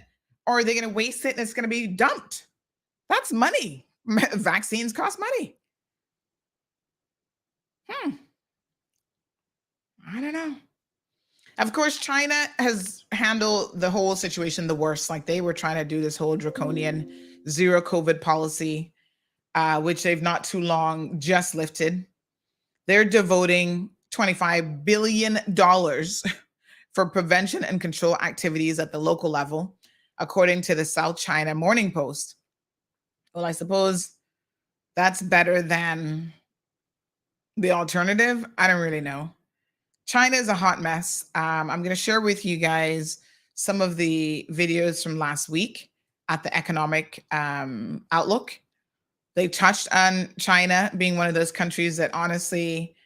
D: Or are they going to waste it and it's going to be dumped? That's money. Vaccines cost money. I don't know. Of course, China has handled the whole situation the worst. Like they were trying to do this whole draconian zero COVID policy, which they've not too long just lifted. They're devoting $25 billion for prevention and control activities at the local level, according to the South China Morning Post. Well, I suppose that's better than the alternative. I don't really know. China is a hot mess. I'm going to share with you guys some of the videos from last week at the Economic Outlook. They touched on China being one of those countries that honestly,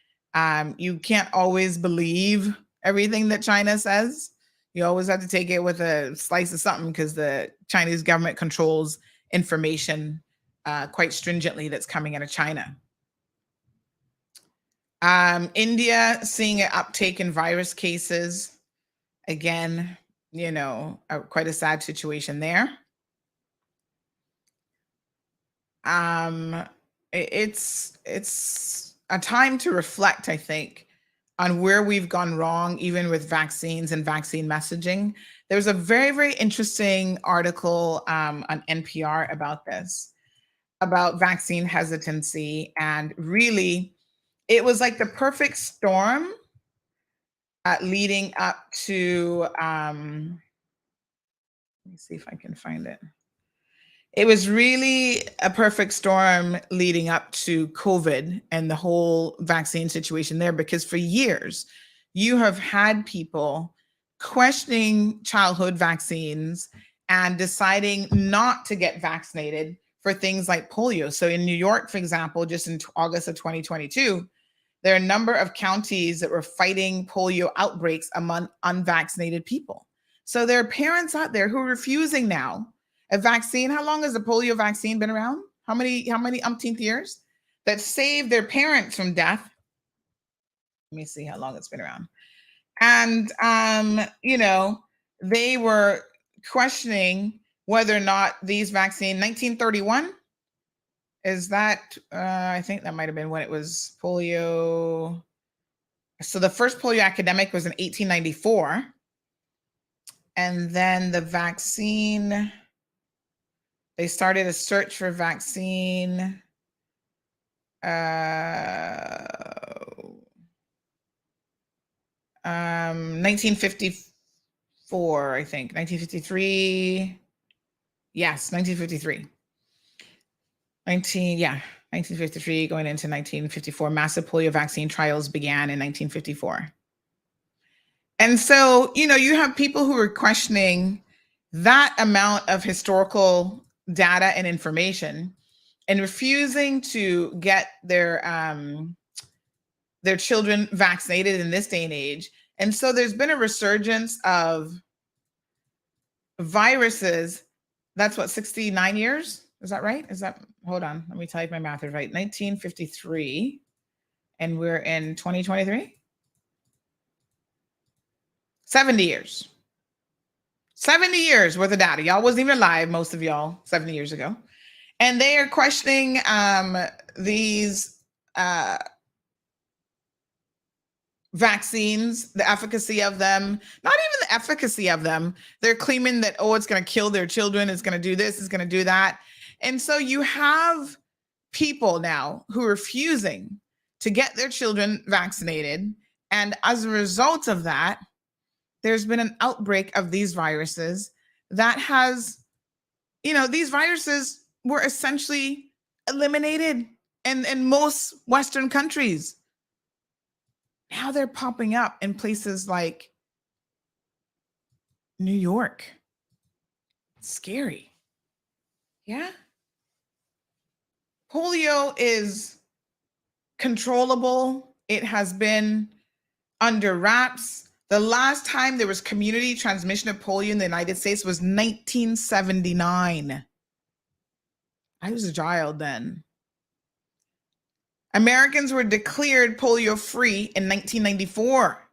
D: you can't always believe everything that China says. You always have to take it with a slice of something because the Chinese government controls information quite stringently that's coming out of China. India seeing an uptake in virus cases. Again, quite a sad situation there. It's a time to reflect, I think, on where we've gone wrong, even with vaccines and vaccine messaging. There's a very, very interesting article on NPR about this, about vaccine hesitancy, and really, it was like the perfect storm leading up to, let me see if I can find it. It was really a perfect storm leading up to COVID and the whole vaccine situation there, because for years, you have had people questioning childhood vaccines and deciding not to get vaccinated for things like polio. So in New York, for example, just in August of 2022, there are a number of counties that were fighting polio outbreaks among unvaccinated people. So there are parents out there who are refusing now a vaccine. How long has the polio vaccine been around? How many umpteenth years? That saved their parents from death. Let me see how long it's been around. And, they were questioning whether or not these vaccines, 1931, is that, I think that might have been when it was polio. So the first polio epidemic was in 1894. And then the vaccine, they started a search for vaccine. 1954, I think. 1953. Yes, 1953. 1953 going into 1954. Massive polio vaccine trials began in 1954. And so, you have people who are questioning that amount of historical data and information and refusing to get their children vaccinated in this day and age. And so there's been a resurgence of viruses. That's what, 69 years? Is that right? Hold on, let me tell you if my math is right. 1953, and we're in 2023? 70 years. 70 years worth of data. Y'all wasn't even alive, most of y'all, 70 years ago. And they are questioning these vaccines, the efficacy of them, not even the efficacy of them. They're claiming that, oh, it's going to kill their children. It's going to do this. It's going to do that. And so you have people now who are refusing to get their children vaccinated. And as a result of that, there's been an outbreak of these viruses that has, these viruses were essentially eliminated in most Western countries. Now they're popping up in places like New York. It's scary. Yeah. Polio is controllable. It has been under wraps. The last time there was community transmission of polio in the United States was 1979. I was a child then. Americans were declared polio-free in 1994.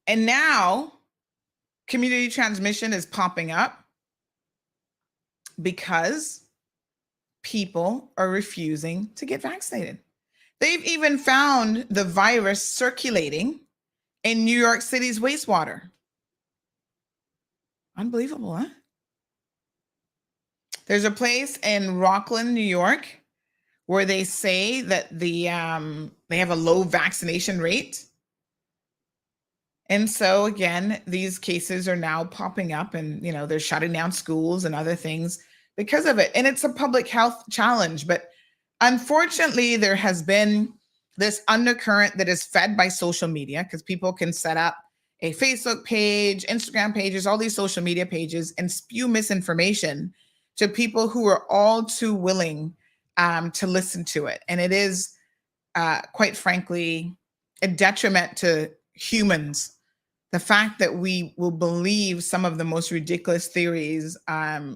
D: And now community transmission is popping up because people are refusing to get vaccinated. They've even found the virus circulating in New York City's wastewater. Unbelievable, huh? There's a place in Rockland, New York, where they say that they have a low vaccination rate. And so again, these cases are now popping up, and they're shutting down schools and other things because of it. And it's a public health challenge. But unfortunately, there has been this undercurrent that is fed by social media, because people can set up a Facebook page, Instagram pages, all these social media pages, and spew misinformation to people who are all too willing to listen to it. And it is, quite frankly, a detriment to humans. The fact that we will believe some of the most ridiculous theories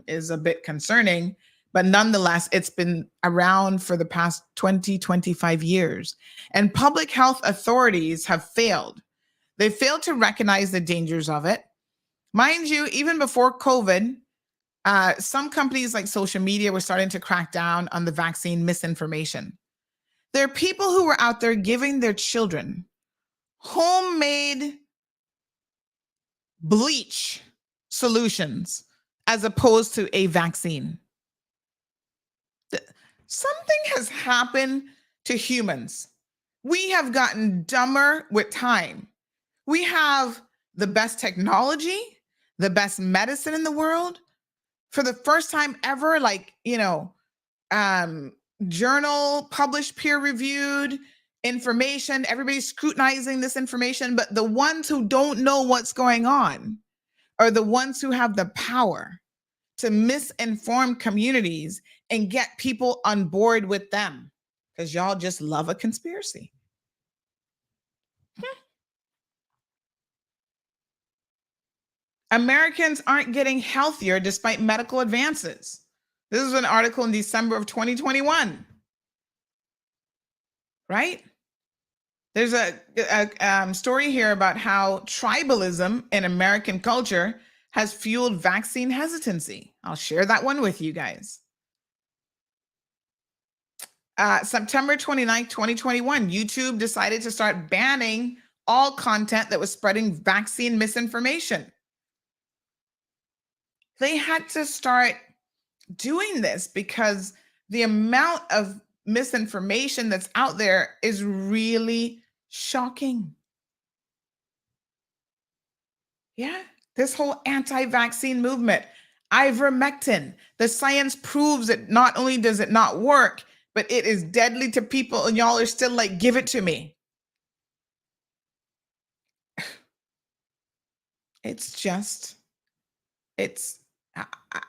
D: is a bit concerning, but nonetheless, it's been around for the past 20, 25 years. And public health authorities have failed. They failed to recognize the dangers of it. Mind you, even before COVID, some companies like social media were starting to crack down on the vaccine misinformation. There are people who were out there giving their children homemade bleach solutions as opposed to a vaccine. Something has happened to humans. We have gotten dumber with time. We have the best technology, the best medicine in the world. For the first time ever, journal published, peer-reviewed information. Everybody's scrutinizing this information, but the ones who don't know what's going on are the ones who have the power to misinform communities and get people on board with them, because y'all just love a conspiracy. Americans aren't getting healthier despite medical advances. This is an article in December of 2021, right? There's a story here about how tribalism in American culture has fueled vaccine hesitancy. I'll share that one with you guys. September 29th, 2021, YouTube decided to start banning all content that was spreading vaccine misinformation. They had to start doing this because the amount of misinformation that's out there is really shocking. Yeah, this whole anti-vaccine movement, ivermectin, the science proves that not only does it not work, but it is deadly to people, and y'all are still like, give it to me.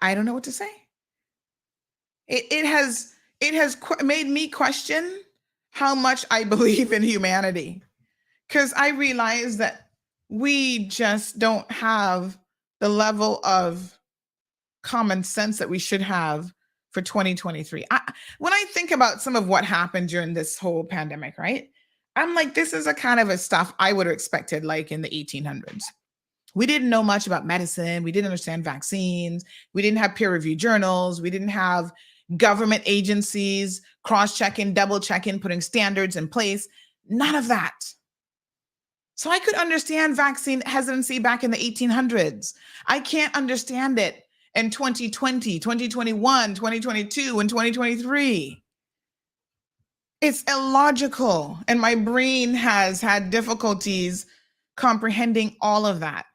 D: I don't know what to say. It has made me question how much I believe in humanity, because I realize that we just don't have the level of common sense that we should have for 2023. When I think about some of what happened during this whole pandemic, right? I'm like, this is a kind of a stuff I would have expected like in the 1800s. We didn't know much about medicine. We didn't understand vaccines. We didn't have peer-reviewed journals. We didn't have government agencies, cross-checking, double-checking, putting standards in place. None of that. So I could understand vaccine hesitancy back in the 1800s. I can't understand it in 2020, 2021, 2022, and 2023. It's illogical. And my brain has had difficulties comprehending all of that.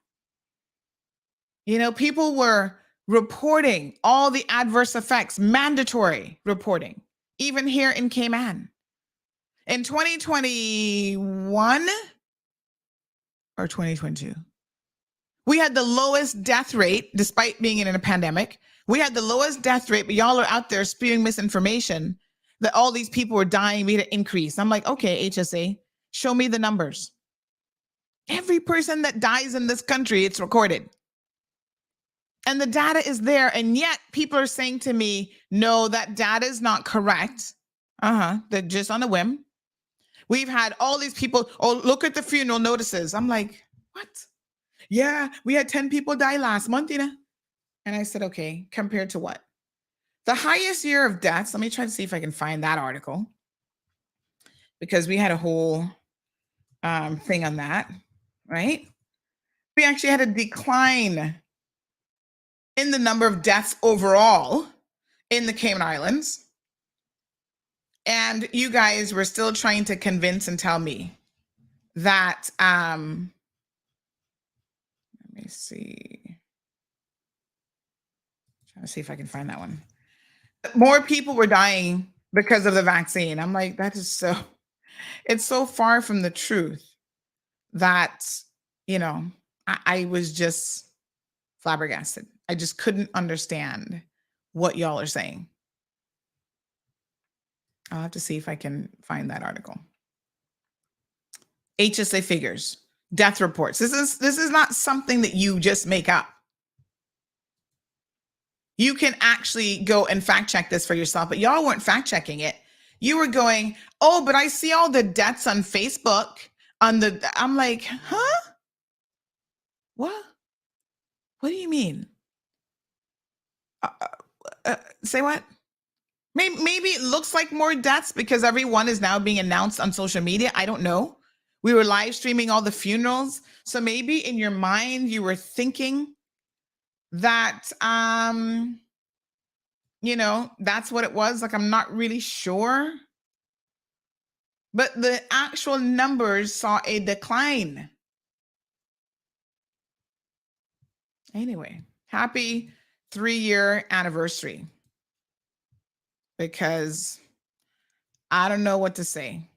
D: You know, people were reporting all the adverse effects, mandatory reporting, even here in Cayman. In 2021 or 2022, we had the lowest death rate, despite being in a pandemic. We had the lowest death rate, but y'all are out there spewing misinformation that all these people were dying, we had an increase. I'm like, okay, HSA, show me the numbers. Every person that dies in this country, it's recorded. And the data is there. And yet people are saying to me, no, that data is not correct. They're just on a whim. We've had all these people, oh, look at the funeral notices. I'm like, what? Yeah, we had 10 people die last month, you know? And I said, okay, compared to what? The highest year of deaths, let me try to see if I can find that article, because we had a whole thing on that, right? We actually had a decline in the number of deaths overall in the Cayman Islands. And you guys were still trying to convince and tell me that, let me see. Trying to see if I can find that one. More people were dying because of the vaccine. I'm like, that is so, it's so far from the truth that, you know, I was just flabbergasted. I just couldn't understand what y'all are saying. I'll have to see if I can find that article. HSA figures, death reports. This is not something that you just make up. You can actually go and fact check this for yourself, but y'all weren't fact checking it. You were going, oh, but I see all the deaths on Facebook I'm like, huh? What? What do you mean? Say what? Maybe it looks like more deaths because everyone is now being announced on social media. I don't know. We were live streaming all the funerals. So maybe in your mind, you were thinking that, you know, that's what it was. Like, I'm not really sure. But the actual numbers saw a decline. Anyway, happy 3-year anniversary. Because I don't know what to say.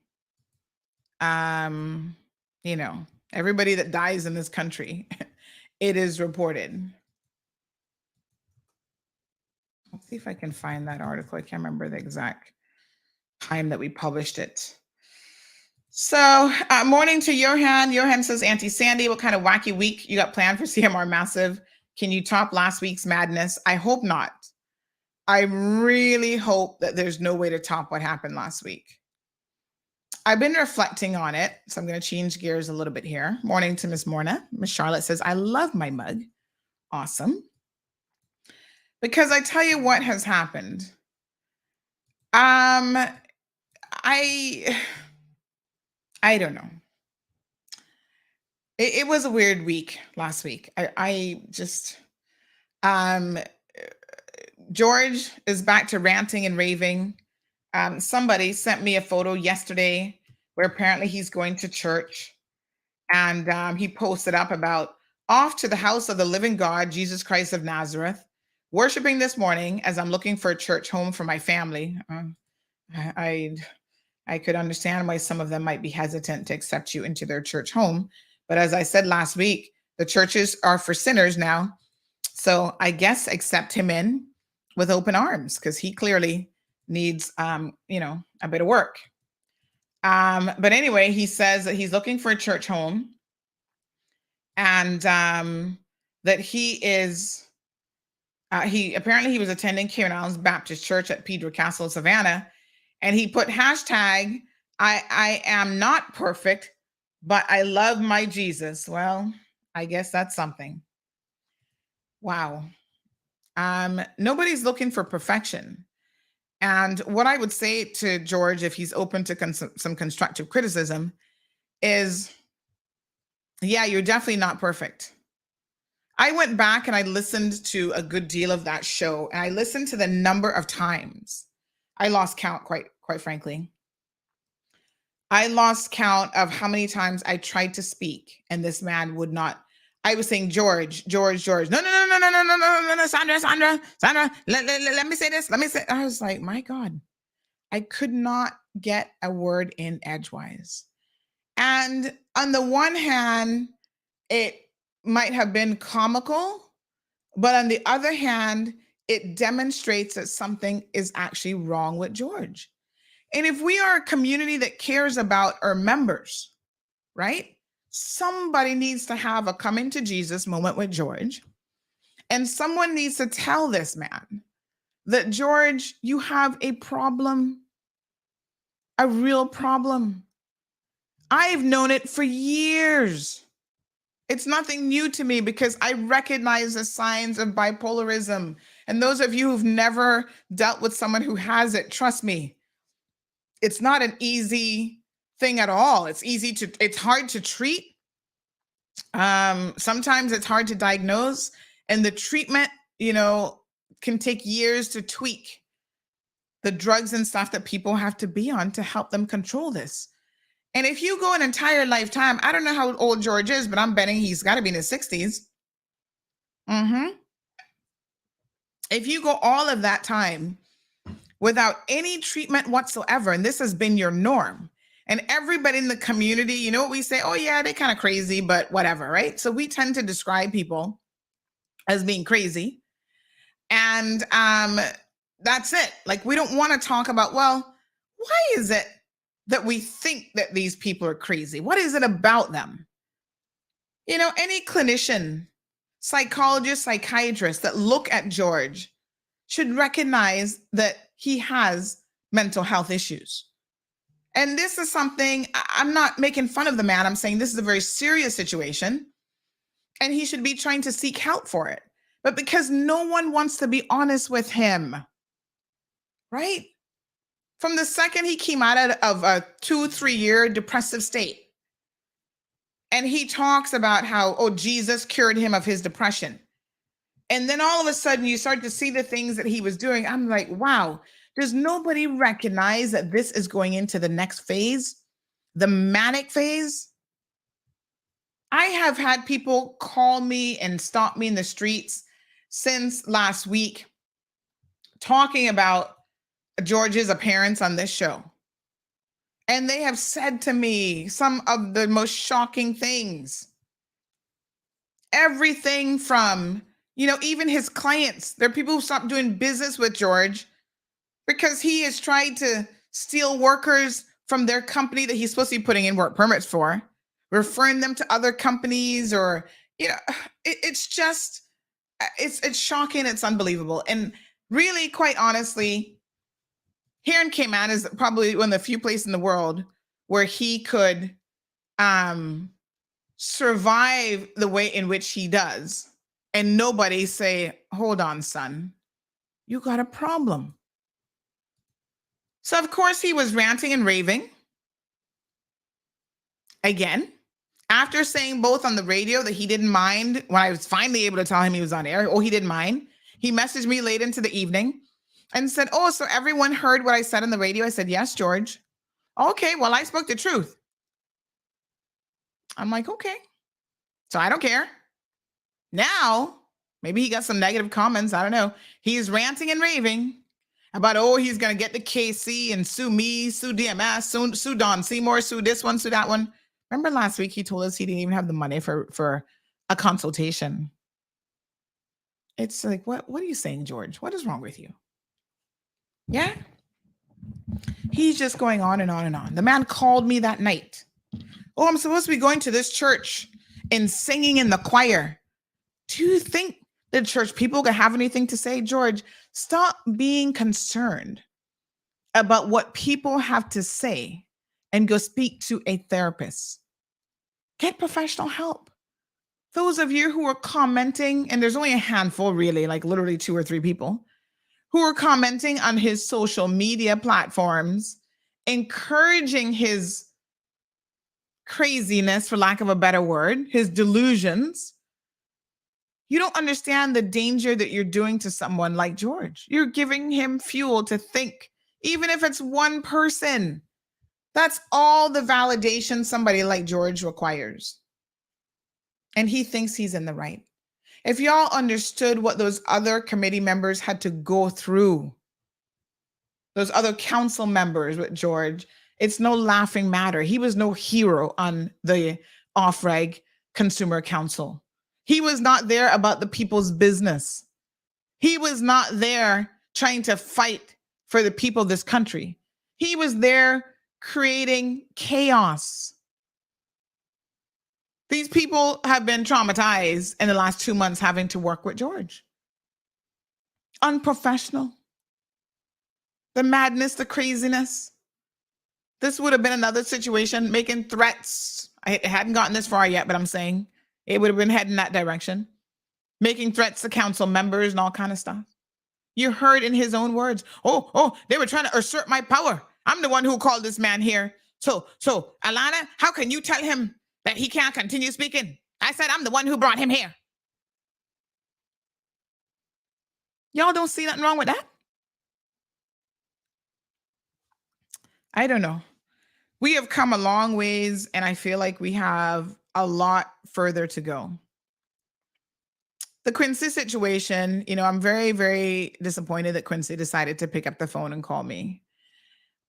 D: You know, everybody that dies in this country, it is reported. Let's see if I can find that article. I can't remember the exact time that we published it. So, morning to Johan. Johan says, Auntie Sandy, what kind of wacky week you got planned for CMR Massive? Can you top last week's madness? I hope not. I really hope that there's no way to top what happened last week. I've been reflecting on it, so I'm going to change gears a little bit here. Morning to Miss Morna. Miss Charlotte says, I love my mug. Awesome. Because I tell you what has happened. I don't know. It was a weird week last week. I just, George is back to ranting and raving. Somebody sent me a photo yesterday where apparently he's going to church, and he posted up about off to the house of the living God, Jesus Christ of Nazareth, worshiping this morning as I'm looking for a church home for my family. I could understand why some of them might be hesitant to accept you into their church home. But as I said last week, the churches are for sinners now. So I guess accept him in with open arms, because he clearly needs, you know, a bit of work. But anyway, he says that he's looking for a church home, and that he is, apparently he was attending Cayman Islands Baptist Church at Pedro Castle, Savannah, and he put hashtag, I am not perfect, but I love my Jesus. Well, I guess that's something. Wow. Nobody's looking for perfection. And what I would say to George, if he's open to some constructive criticism, is, yeah, you're definitely not perfect. I went back and I listened to a good deal of that show, and I listened to the number of times. I lost count, quite frankly. I lost count of how many times I tried to speak, and this man would not. I was saying, George. No, Sandra. Let me say this. I was like, my God, I could not get a word in edgewise. And on the one hand, it might have been comical, but on the other hand, it demonstrates that something is actually wrong with George. And if we are a community that cares about our members, right? Somebody needs to have a come into Jesus moment with George. And someone needs to tell this man that, George, you have a problem, a real problem. I've known it for years. It's nothing new to me because I recognize the signs of bipolarism. And those of you who've never dealt with someone who has it, trust me, it's not an easy thing at all. It's hard to treat. Sometimes it's hard to diagnose, and the treatment, can take years to tweak the drugs and stuff that people have to be on to help them control this. And if you go an entire lifetime, I don't know how old George is, but I'm betting he's got to be in his 60s. If you go all of that time without any treatment whatsoever, and this has been your norm, and everybody in the community, you know what we say? Oh yeah, they're kind of crazy, but whatever, right? So we tend to describe people as being crazy. And that's it. Like, we don't want to talk about, well, why is it that we think that these people are crazy? What is it about them? Any clinician, psychologist, psychiatrist that look at George should recognize that he has mental health issues. And this is something, I'm not making fun of the man. I'm saying this is a very serious situation, and he should be trying to seek help for it. But because no one wants to be honest with him, right? From the second he came out of a 2-3 year depressive state, and he talks about how, Jesus cured him of his depression. And then all of a sudden you start to see the things that he was doing. I'm like, wow, does nobody recognize that this is going into the next phase, the manic phase? I have had people call me and stop me in the streets since last week talking about George's appearance on this show. And they have said to me some of the most shocking things. Everything from, even his clients. There are people who stopped doing business with George because he has tried to steal workers from their company that he's supposed to be putting in work permits for, referring them to other companies, or, it's just, it's shocking. It's unbelievable. And really, quite honestly, here in Cayman is probably one of the few places in the world where he could survive the way in which he does, and nobody say, hold on, son, you got a problem. So, of course, he was ranting and raving. Again, after saying both on the radio that he didn't mind, when I was finally able to tell him he was on air, he didn't mind. He messaged me late into the evening and said, so everyone heard what I said on the radio? I said, yes, George. Okay, well, I spoke the truth. I'm like, okay. So I don't care. Now, maybe he got some negative comments. I don't know. He's ranting and raving about, he's going to get the KC and sue me, sue DMS, sue Don Seymour, sue this one, sue that one. Remember last week he told us he didn't even have the money for a consultation. It's like, what are you saying, George? What is wrong with you? Yeah. He's just going on and on and on. The man called me that night. I'm supposed to be going to this church and singing in the choir. Do you think the church people could have anything to say? George, stop being concerned about what people have to say and go speak to a therapist. Get professional help. Those of you who are commenting, and there's only a handful really, like literally 2 or 3 people, who were commenting on his social media platforms, encouraging his craziness, for lack of a better word, his delusions. You don't understand the danger that you're doing to someone like George. You're giving him fuel to think, even if it's one person. That's all the validation somebody like George requires. And he thinks he's in the right. If y'all understood what those other committee members had to go through, those other council members with George, it's no laughing matter. He was no hero on the off-reg Consumer Council. He was not there about the people's business. He was not there trying to fight for the people of this country. He was there creating chaos. These people have been traumatized in the last 2 months having to work with George. Unprofessional. The madness, the craziness. This would have been another situation, making threats. I hadn't gotten this far yet, but I'm saying it would have been heading that direction. Making threats to council members and all kind of stuff. You heard in his own words, they were trying to assert my power. I'm the one who called this man here. So, Alana, how can you tell him that he can't continue speaking? I said, I'm the one who brought him here. Y'all don't see nothing wrong with that? I don't know. We have come a long ways, and I feel like we have a lot further to go. The Quincy situation, I'm very, very disappointed that Quincy decided to pick up the phone and call me.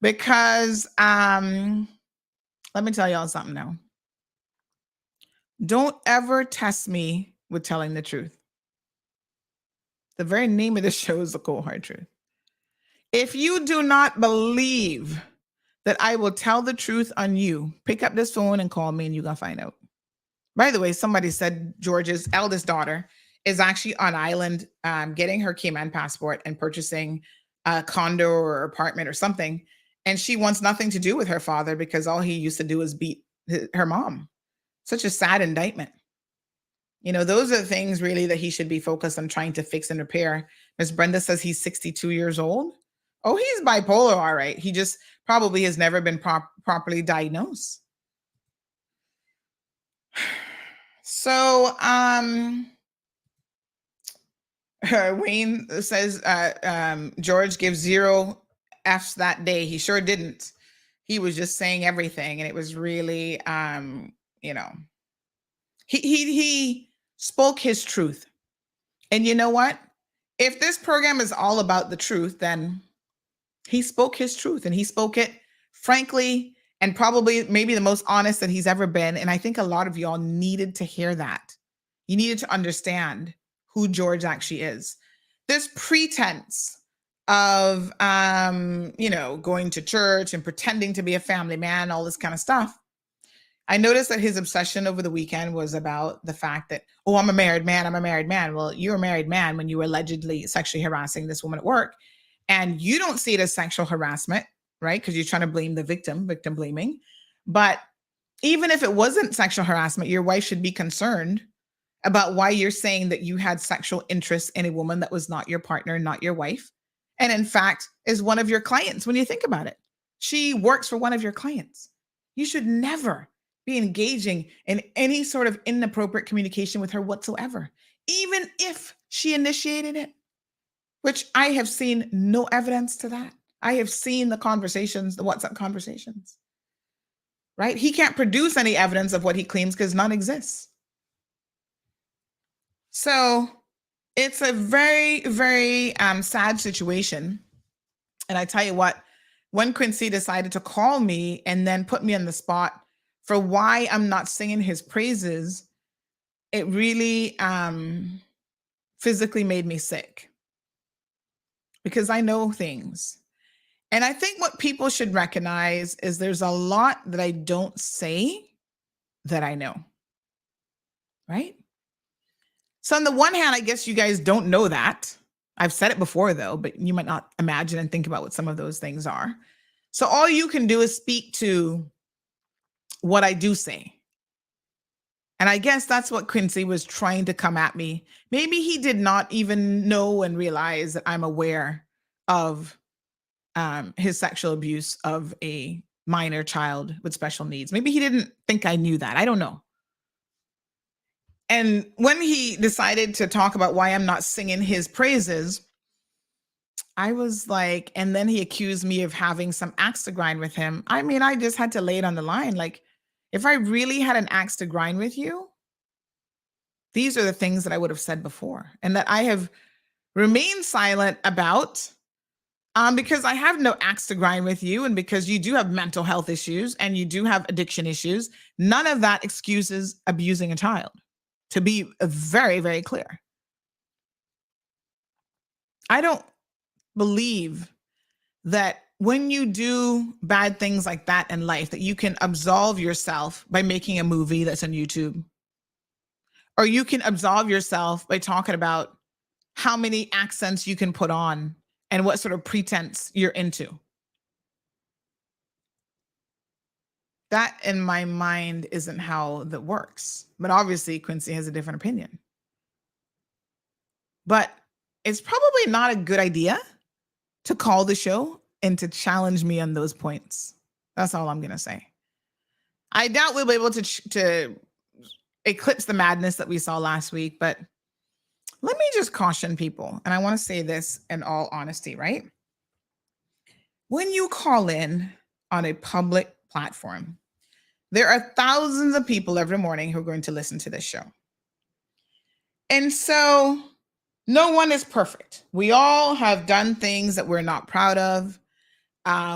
D: Because let me tell y'all something now. Don't ever test me with telling the truth. The very name of the show is The Cold Hard Truth. If you do not believe that I will tell the truth on you, pick up this phone and call me and you're going to find out. By the way, somebody said George's eldest daughter is actually on island getting her Cayman passport and purchasing a condo or apartment or something. And she wants nothing to do with her father because all he used to do was beat her mom. Such a sad indictment. Those are the things really that he should be focused on trying to fix and repair. Miss Brenda says he's 62 years old. Oh, he's bipolar, all right. He just probably has never been properly diagnosed. So, Wayne says George gives 0 F's that day. He sure didn't. He was just saying everything, and it was really, he spoke his truth. And you know what? If this program is all about the truth, then he spoke his truth, and he spoke it frankly and probably maybe the most honest that he's ever been. And I think a lot of y'all needed to hear that. You needed to understand who George actually is. This pretense of, going to church and pretending to be a family man, all this kind of stuff. I noticed that his obsession over the weekend was about the fact that, I'm a married man. I'm a married man. Well, you're a married man when you were allegedly sexually harassing this woman at work. And you don't see it as sexual harassment, right? Because you're trying to blame the victim blaming. But even if it wasn't sexual harassment, your wife should be concerned about why you're saying that you had sexual interest in a woman that was not your partner, not your wife. And in fact, is one of your clients when you think about it. She works for one of your clients. You should never be engaging in any sort of inappropriate communication with her whatsoever, even if she initiated it, which I have seen no evidence to that. I have seen the conversations, the WhatsApp conversations, right? He can't produce any evidence of what he claims because none exists. So it's a very, very sad situation. And I tell you what, when Quincy decided to call me and then put me on the spot for why I'm not singing his praises, it really physically made me sick because I know things. And I think what people should recognize is there's a lot that I don't say that I know, right? So on the one hand, I guess you guys don't know that. I've said it before though, but you might not imagine and think about what some of those things are. So all you can do is speak to what I do say. And I guess that's what Quincy was trying to come at me. Maybe he did not even know and realize that I'm aware of his sexual abuse of a minor child with special needs. Maybe he didn't think I knew that. I don't know. And when he decided to talk about why I'm not singing his praises, I was like, and then he accused me of having some axe to grind with him. I mean, I just had to lay it on the line. Like, if I really had an axe to grind with you, these are the things that I would have said before and that I have remained silent about because I have no axe to grind with you and because you do have mental health issues and you do have addiction issues. None of that excuses abusing a child, to be very, very clear. I don't believe that when you do bad things like that in life, that you can absolve yourself by making a movie that's on YouTube. Or you can absolve yourself by talking about how many accents you can put on and what sort of pretense you're into. That, in my mind, isn't how that works. But obviously, Quincy has a different opinion. But it's probably not a good idea to call the show and to challenge me on those points. That's all I'm going to say. I doubt we'll be able to eclipse the madness that we saw last week, but let me just caution people, and I want to say this in all honesty, right? When you call in on a public platform, there are thousands of people every morning who are going to listen to this show. And so no one is perfect. We all have done things that we're not proud of,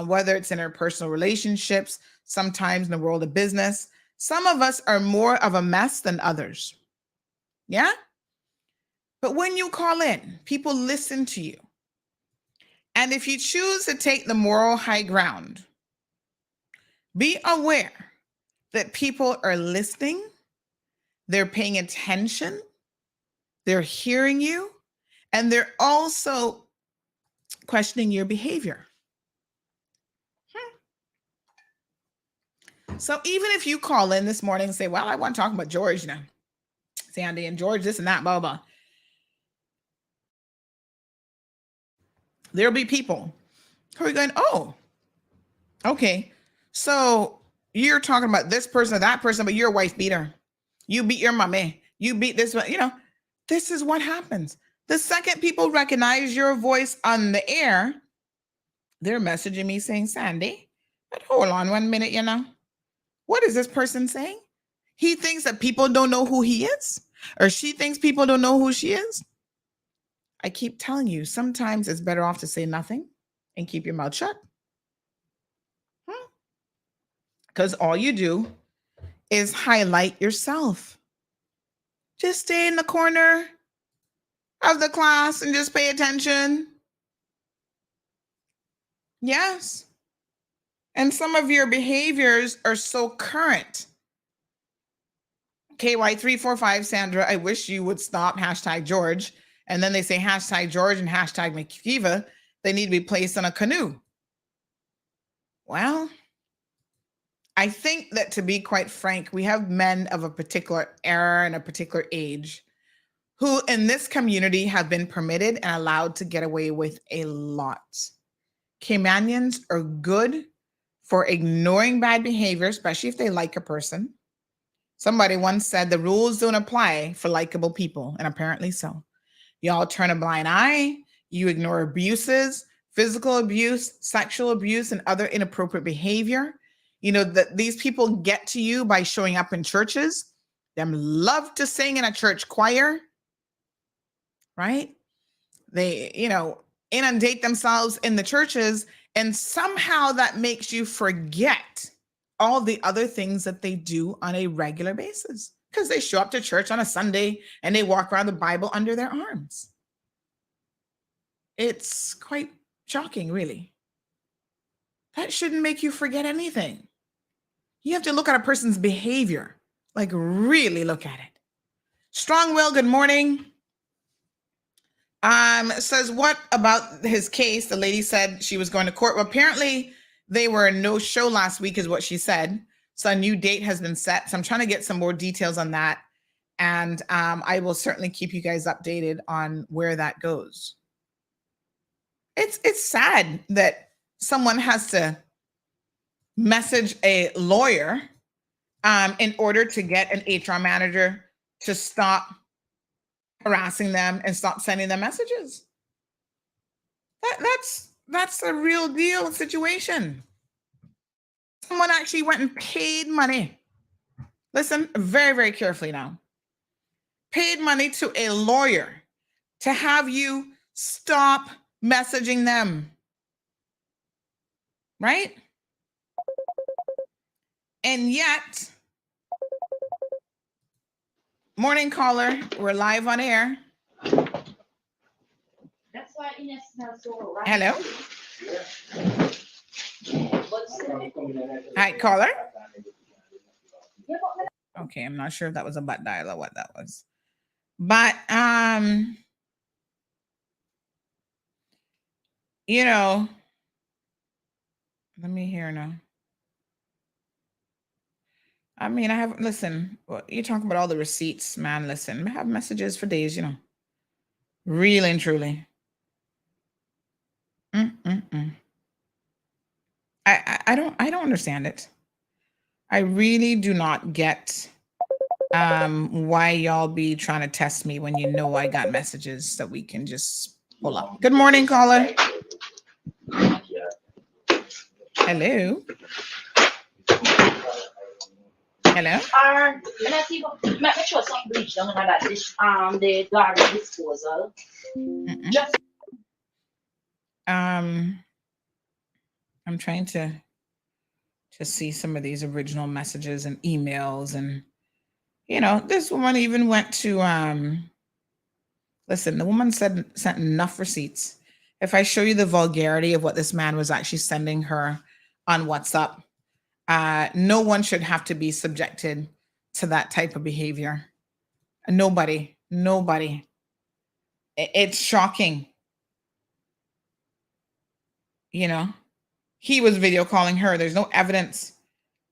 D: whether it's in our personal relationships, sometimes in the world of business. Some of us are more of a mess than others. Yeah? But when you call in, people listen to you. And if you choose to take the moral high ground, be aware that people are listening, they're paying attention, they're hearing you, and they're also questioning your behavior. So even if you call in this morning and say, well, I want to talk about George now, Sandy and George, this and that, blah, blah. There'll be people who are going, oh, okay. So you're talking about this person or that person, but you're a wife beater. You beat your mommy. You beat this one. You know, this is what happens. The second people recognize your voice on the air, they're messaging me saying, Sandy, but hold on 1 minute, you know. What is this person saying? He thinks that people don't know who he is, or she thinks people don't know who she is. I keep telling you, sometimes it's better off to say nothing and keep your mouth shut. Because all you do is highlight yourself. Just stay in the corner of the class and just pay attention. Yes. And some of your behaviors are so current. KY345, Sandra, I wish you would stop #George. And then they say #George and #McKeeva. They need to be placed on a canoe. Well, I think that, to be quite frank, we have men of a particular era and a particular age who in this community have been permitted and allowed to get away with a lot. Caymanians are good for ignoring bad behavior, especially if they like a person. Somebody once said the rules don't apply for likable people, and apparently so. Y'all turn a blind eye, you ignore abuses, physical abuse, sexual abuse, and other inappropriate behavior. You know, that these people get to you by showing up in churches. Them love to sing in a church choir, right? They, you know, inundate themselves in the churches, and somehow that makes you forget all the other things that they do on a regular basis, because they show up to church on a Sunday and they walk around the Bible under their arms. It's quite shocking, really. That shouldn't make you forget anything. You have to look at a person's behavior, like really look at it. Strong Will, good morning. Says, what about his case? The lady said she was going to court. Well, apparently they were no show last week is what she said. So a new date has been set. So I'm trying to get some more details on that. And I will certainly keep you guys updated on where that goes. It's sad that someone has to message a lawyer in order to get an HR manager to stop harassing them and stop sending them messages. That's a real deal situation. Someone actually went and paid money. Listen very, very carefully now. Paid money to a lawyer to have you stop messaging them. Right? And yet, morning caller, we're live on air. Hello? Hi, caller. Okay, I'm not sure if that was a butt dial or what that was. But you know, let me hear now. I mean, listen, you're talking about all the receipts, man. Listen, I have messages for days, really and truly. I don't understand it. I really do not get why y'all be trying to test me when you know I got messages that we can just pull up. Good morning, caller. Hello. Hello.
I: The garbage disposal.
D: I'm trying to see some of these original messages and emails, and this woman even went to listen, the woman sent enough receipts. If I show you the vulgarity of what this man was actually sending her on WhatsApp, no one should have to be subjected to that type of behavior. Nobody. It's shocking. He was video calling her. There's no evidence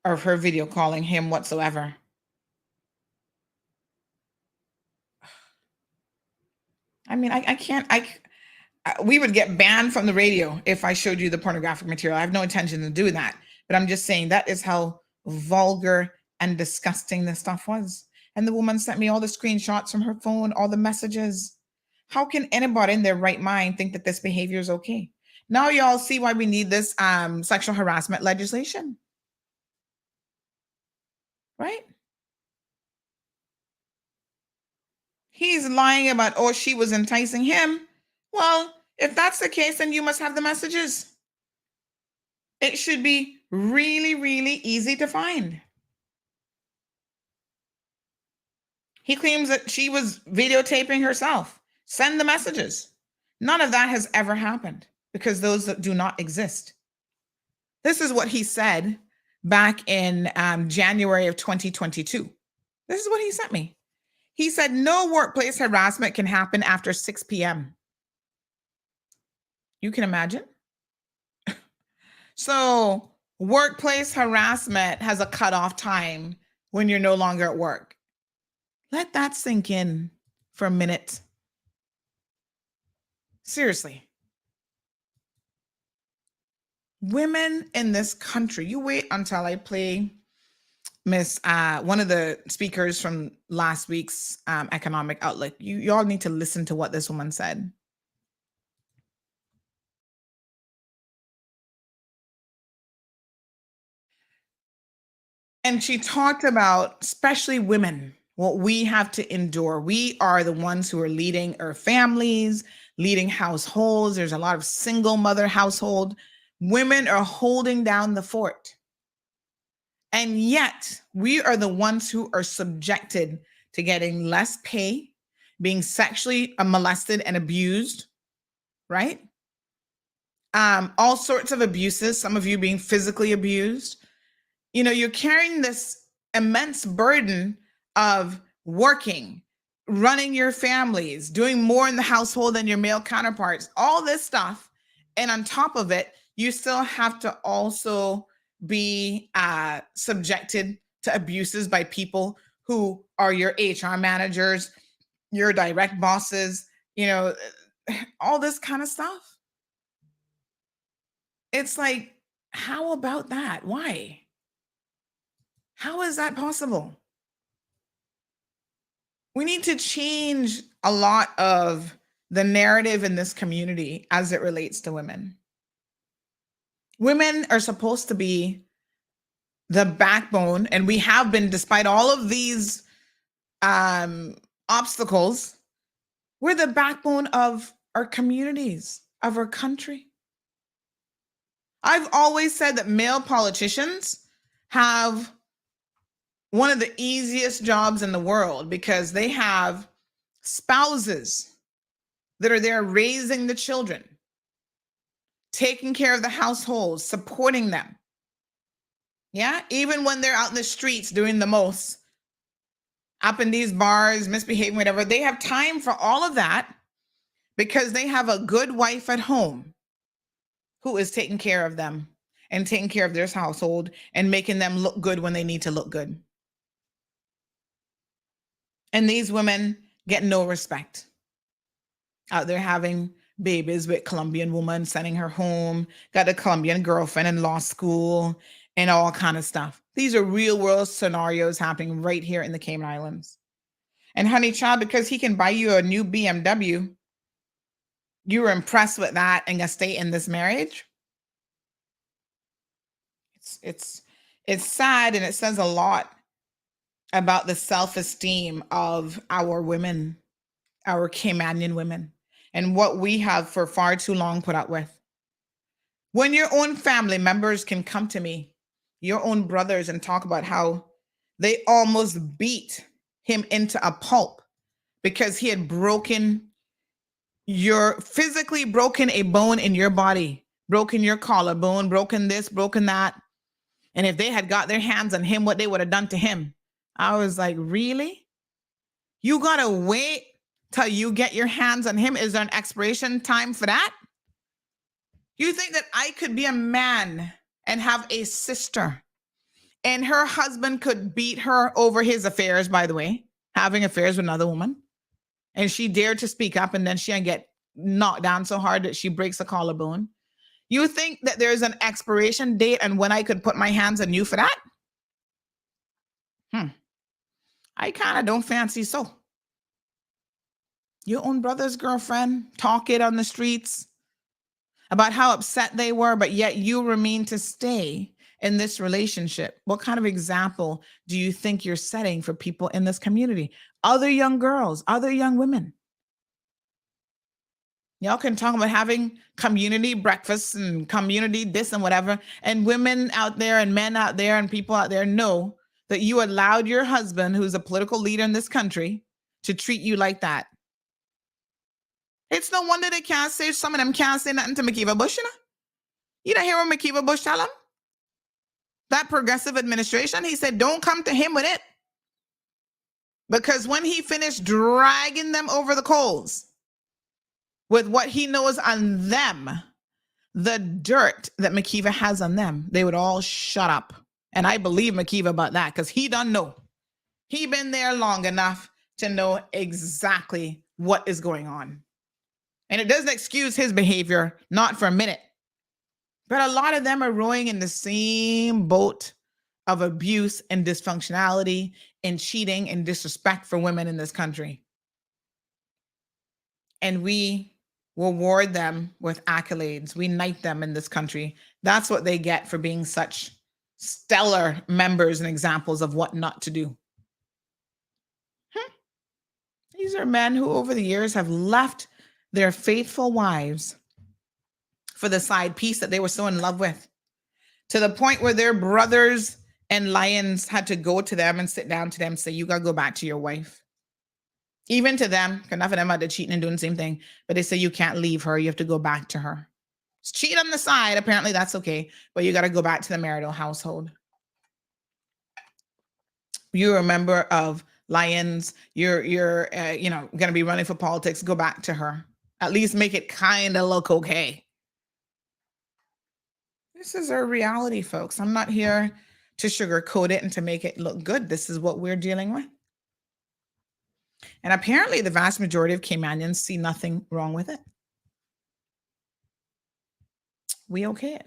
D: of her video calling him whatsoever. I mean, I can't, we would get banned from the radio if I showed you the pornographic material. I have no intention of doing that, but I'm just saying that is how vulgar and disgusting this stuff was. And the woman sent me all the screenshots from her phone, all the messages. How can anybody in their right mind think that this behavior is okay? Now y'all see why we need this sexual harassment legislation, right? He's lying about, oh, she was enticing him. Well, if that's the case, then you must have the messages. It should be really, really easy to find. He claims that she was videotaping herself. Send the messages. None of that has ever happened because those do not exist. This is what he said back in January of 2022. This is what he sent me. He said, no workplace harassment can happen after 6 p.m. You can imagine? So workplace harassment has a cutoff time when you're no longer at work. Let that sink in for a minute. Seriously. Women in this country, you wait until I play one of the speakers from last week's economic outlook. You all need to listen to what this woman said. And she talked about, especially women, what we have to endure. We are the ones who are leading our families, leading households. There's a lot of single mother household. Women are holding down the fort. And yet we are the ones who are subjected to getting less pay, being sexually molested and abused, right? All sorts of abuses, some of you being physically abused. You're carrying this immense burden of working, running your families, doing more in the household than your male counterparts, all this stuff. And on top of it, you still have to also be subjected to abuses by people who are your HR managers, your direct bosses, all this kind of stuff. It's like, how about that? Why? How is that possible? We need to change a lot of the narrative in this community as it relates to women. Women are supposed to be the backbone, and we have been, despite all of these obstacles, we're the backbone of our communities, of our country. I've always said that male politicians have one of the easiest jobs in the world because they have spouses that are there raising the children, taking care of the household, supporting them. Yeah, even when they're out in the streets doing the most, up in these bars, misbehaving, whatever, they have time for all of that because they have a good wife at home who is taking care of them and taking care of their household and making them look good when they need to look good. And these women get no respect. Out there having babies with Colombian woman, sending her home, got a Colombian girlfriend in law school, and all kind of stuff. These are real world scenarios happening right here in the Cayman Islands. And honey child, because he can buy you a new BMW, you were impressed with that and gonna stay in this marriage? It's sad, and it says a lot about the self-esteem of our women, our Caymanian women, and what we have for far too long put up with. When your own family members can come to me, your own brothers, and talk about how they almost beat him into a pulp because he had physically broken a bone in your body, broken your collarbone, broken this, broken that. And if they had got their hands on him, what they would have done to him. I was like, really? You gotta wait till you get your hands on him? Is there an expiration time for that? You think that I could be a man and have a sister and her husband could beat her over his affairs, by the way, having affairs with another woman, and she dared to speak up, and then she get knocked down so hard that she breaks a collarbone? You think that there's an expiration date and when I could put my hands on you for that? I kind of don't fancy so. Your own brother's girlfriend talk it on the streets about how upset they were, but yet you remain to stay in this relationship. What kind of example do you think you're setting for people in this community? Other young girls, other young women. Y'all can talk about having community breakfasts and community this and whatever. And women out there and men out there and people out there know that you allowed your husband, who's a political leader in this country, to treat you like that. It's no wonder they can't say, some of them can't say nothing to McKeever Bush, you know? You don't hear what McKeever Bush tell him? That progressive administration, he said, don't come to him with it. Because when he finished dragging them over the coals with what he knows on them, the dirt that McKeever has on them, they would all shut up. And I believe McKeever about that because he doesn't know. He been there long enough to know exactly what is going on. And it doesn't excuse his behavior, not for a minute. But a lot of them are rowing in the same boat of abuse and dysfunctionality and cheating and disrespect for women in this country. And we reward them with accolades. We knight them in this country. That's what they get for being such stellar members and examples of what not to do. These are men who over the years have left their faithful wives for the side piece that they were so in love with, to the point where their brothers and lions had to go to them and sit down to them and say, you got to go back to your wife. Even to them, because enough of them are cheating and doing the same thing, but they say you can't leave her. You have to go back to her. Cheat on the side, apparently that's okay, but you got to go back to the marital household. You're a member of Lions. You're going to be running for politics. Go back to her. At least make it kind of look okay. This is our reality, folks. I'm not here to sugarcoat it and to make it look good. This is what we're dealing with. And apparently the vast majority of Caymanians see nothing wrong with it. We okay it.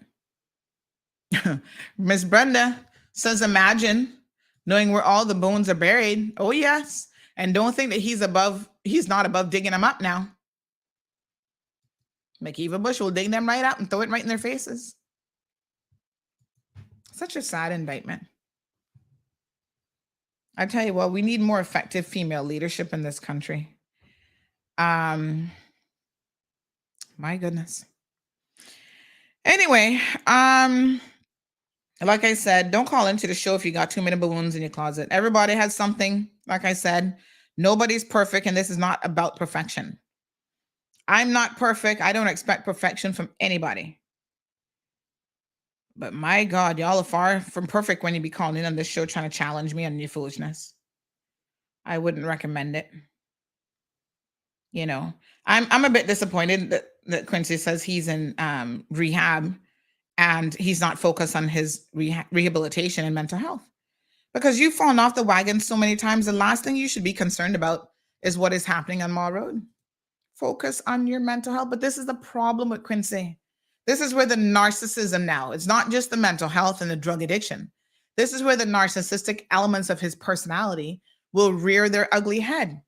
D: Miss Brenda says, imagine knowing where all the bones are buried. Oh, yes. And don't think that he's not above digging them up now. McKeeva Bush will dig them right up and throw it right in their faces. Such a sad indictment. I tell you what, we need more effective female leadership in this country. My goodness. Anyway, like I said, don't call into the show if you got too many balloons in your closet. Everybody has something. Like I said, nobody's perfect, and this is not about perfection. I'm not perfect. I don't expect perfection from anybody. But my God, y'all are far from perfect when you be calling in on this show trying to challenge me on your foolishness. I wouldn't recommend it. You know, I'm a bit disappointed that Quincy says he's in rehab and he's not focused on his rehabilitation and mental health. Because you've fallen off the wagon so many times, the last thing you should be concerned about is what is happening on Mall Road. Focus on your mental health. But this is the problem with Quincy. This is where the narcissism now, it's not just the mental health and the drug addiction. This is where the narcissistic elements of his personality will rear their ugly head.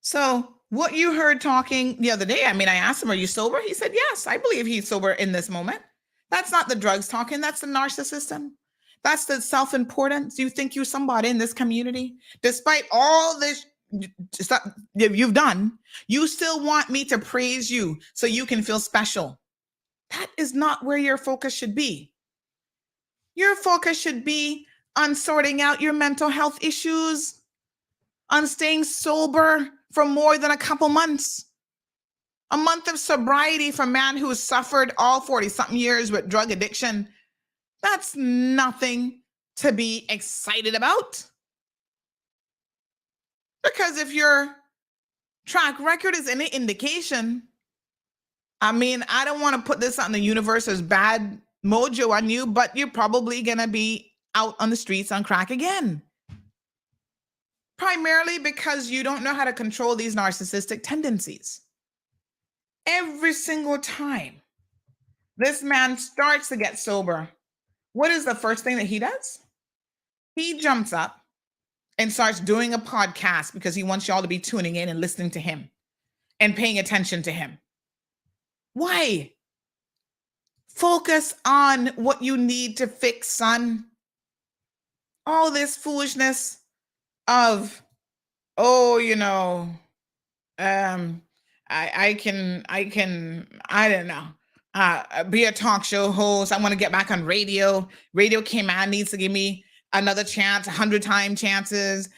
D: So what you heard talking the other day, I mean, I asked him, are you sober? He said, yes, I believe he's sober in this moment. That's not the drugs talking. That's the narcissism. That's the self-importance. You think you're somebody in this community. Despite all this stuff you've done, you still want me to praise you so you can feel special. That is not where your focus should be. Your focus should be on sorting out your mental health issues, on staying sober for more than a couple months. A month of sobriety for a man who has suffered all 40-something years with drug addiction. That's nothing to be excited about. Because if your track record is any indication, I mean, I don't want to put this on the universe as bad mojo on you, but you're probably going to be out on the streets on crack again. Primarily because you don't know how to control these narcissistic tendencies. Every single time this man starts to get sober, what is the first thing that he does? He jumps up and starts doing a podcast because he wants y'all to be tuning in and listening to him and paying attention to him. Why? Focus on what you need to fix, son. All this foolishness of, oh, you know, I don't know, be a talk show host. I want to get back on radio. Radio Cayman needs to give me another chance, 100-time chances.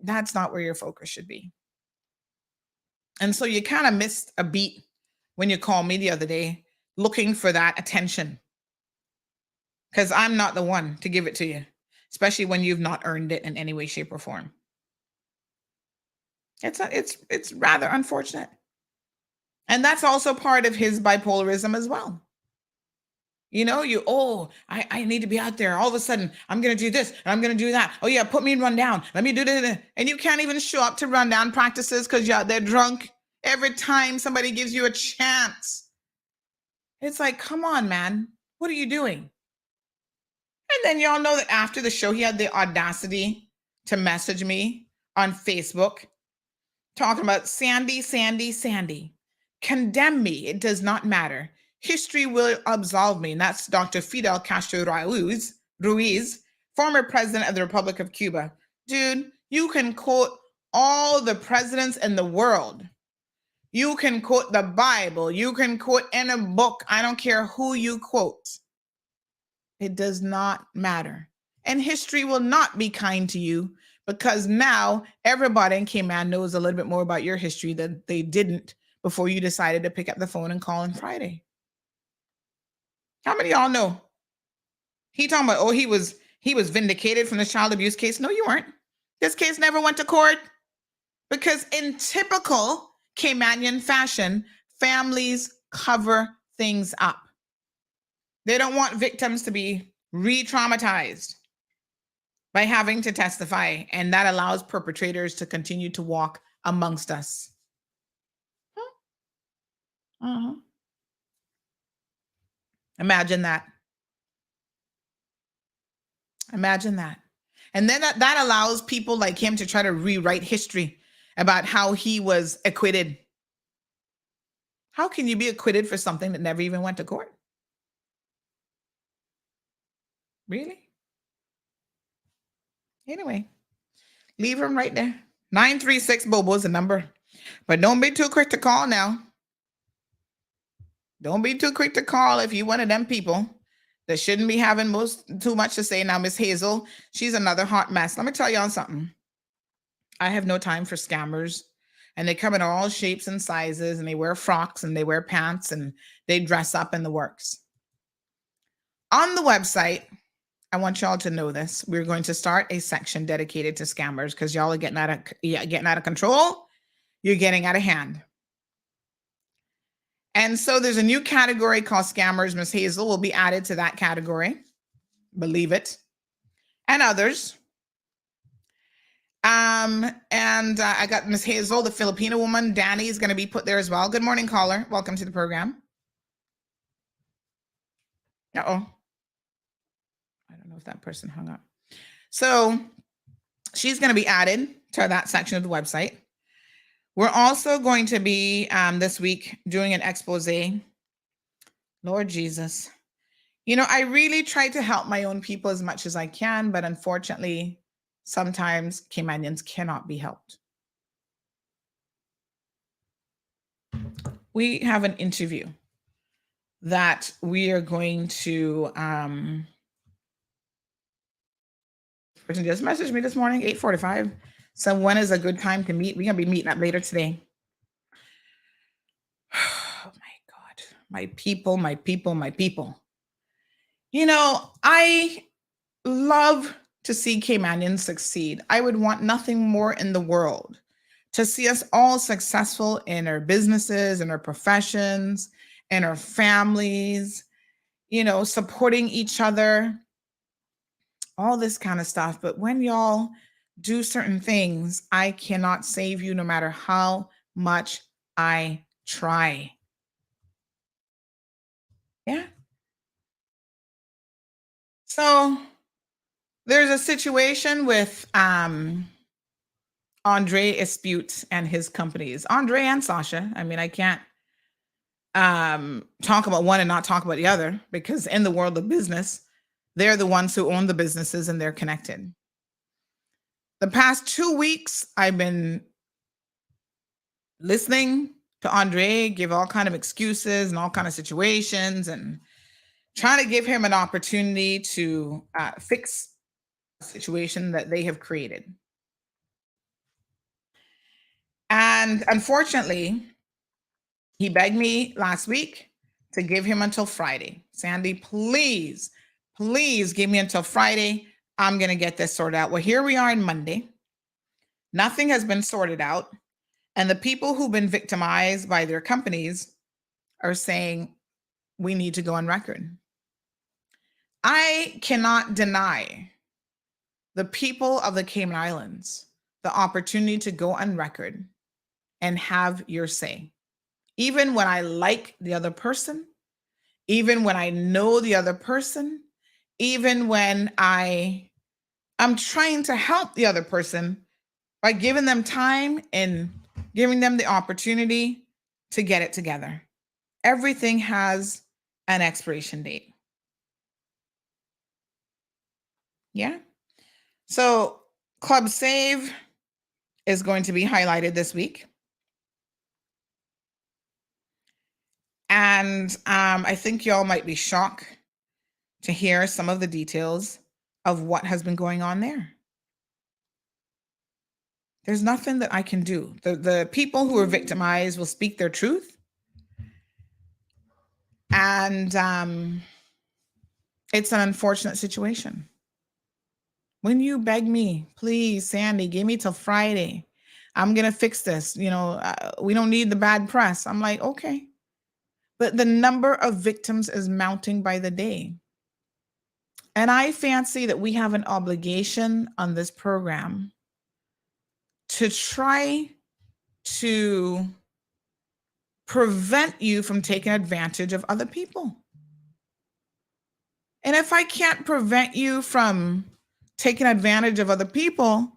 D: That's not where your focus should be. And so you kind of missed a beat when you called me the other day looking for that attention. Because I'm not the one to give it to you, especially when you've not earned it in any way, shape, or form. It's rather unfortunate. And that's also part of his bipolarism as well. You know, I need to be out there. All of a sudden, I'm going to do this and I'm going to do that. Oh, yeah, put me in rundown. Let me do this. And you can't even show up to rundown practices because you're out there drunk every time somebody gives you a chance. It's like, come on, man. What are you doing? And then y'all know that after the show, he had the audacity to message me on Facebook talking about Sandy. Condemn me. It does not matter. History will absolve me. And that's Dr. Fidel Castro Ruiz, former president of the Republic of Cuba. Dude, you can quote all the presidents in the world. You can quote the Bible. You can quote any book. I don't care who you quote. It does not matter. And history will not be kind to you because now everybody in Cayman knows a little bit more about your history than they didn't before you decided to pick up the phone and call on Friday. How many of y'all know? He talking about, he was vindicated from the child abuse case. No, you weren't. This case never went to court because in typical Caymanian fashion, families cover things up. They don't want victims to be re-traumatized by having to testify, and that allows perpetrators to continue to walk amongst us. Imagine that. Imagine that. And then that allows people like him to try to rewrite history about how he was acquitted. How can you be acquitted for something that never even went to court? Really? Anyway, leave him right there. 936 Bobo is the number. But don't be too quick to call now. Don't be too quick to call if you one of them people that shouldn't be having too much to say. Now, Miss Hazel, she's another hot mess. Let me tell y'all something. I have no time for scammers. And they come in all shapes and sizes, and they wear frocks and they wear pants and they dress up in the works. On the website, I want y'all to know this. We're going to start a section dedicated to scammers because y'all are getting out of control. You're getting out of hand. And so there's a new category called scammers. Miss Hazel will be added to that category. Believe it. And others. I got Miss Hazel, the Filipino woman. Danny is going to be put there as well. Good morning, caller. Welcome to the program. Uh-oh. I don't know if that person hung up. So she's going to be added to that section of the website. We're also going to be this week doing an expose. Lord Jesus. You know, I really try to help my own people as much as I can, but unfortunately, sometimes Caymanians cannot be helped. We have an interview that we are going to person just messaged me this morning, 8:45. So when is a good time to meet? We're gonna be meeting up later today. Oh my God, my people, my people, my people. You know, I love to see Caymanians succeed. I would want nothing more in the world to see us all successful in our businesses, in our professions, in our families, you know, supporting each other, all this kind of stuff. But when y'all do certain things, I cannot save you no matter how much I try. Yeah. So there's a situation with Andre Espute and his companies, Andre and Sasha. I mean, I can't talk about one and not talk about the other, because in the world of business, they're the ones who own the businesses and they're connected. The past 2 weeks, I've been listening to Andre give all kind of excuses and all kind of situations and trying to give him an opportunity to fix a situation that they have created. And unfortunately, he begged me last week to give him until Friday. Sandy, please give me until Friday. I'm going to get this sorted out. Well, here we are on Monday. Nothing has been sorted out. And the people who've been victimized by their companies are saying, we need to go on record. I cannot deny the people of the Cayman Islands the opportunity to go on record and have your say. Even when I like the other person, even when I know the other person, even when I'm trying to help the other person by giving them time and giving them the opportunity to get it together. Everything has an expiration date. Yeah. So Club Save is going to be highlighted this week. And I think y'all might be shocked to hear some of the details of what has been going on there. There's nothing that I can do. The people who are victimized will speak their truth. And it's an unfortunate situation. When you beg me, please, Sandy, give me till Friday. I'm going to fix this. You know, we don't need the bad press. I'm like, okay. But the number of victims is mounting by the day. And I fancy that we have an obligation on this program to try to prevent you from taking advantage of other people. And if I can't prevent you from taking advantage of other people,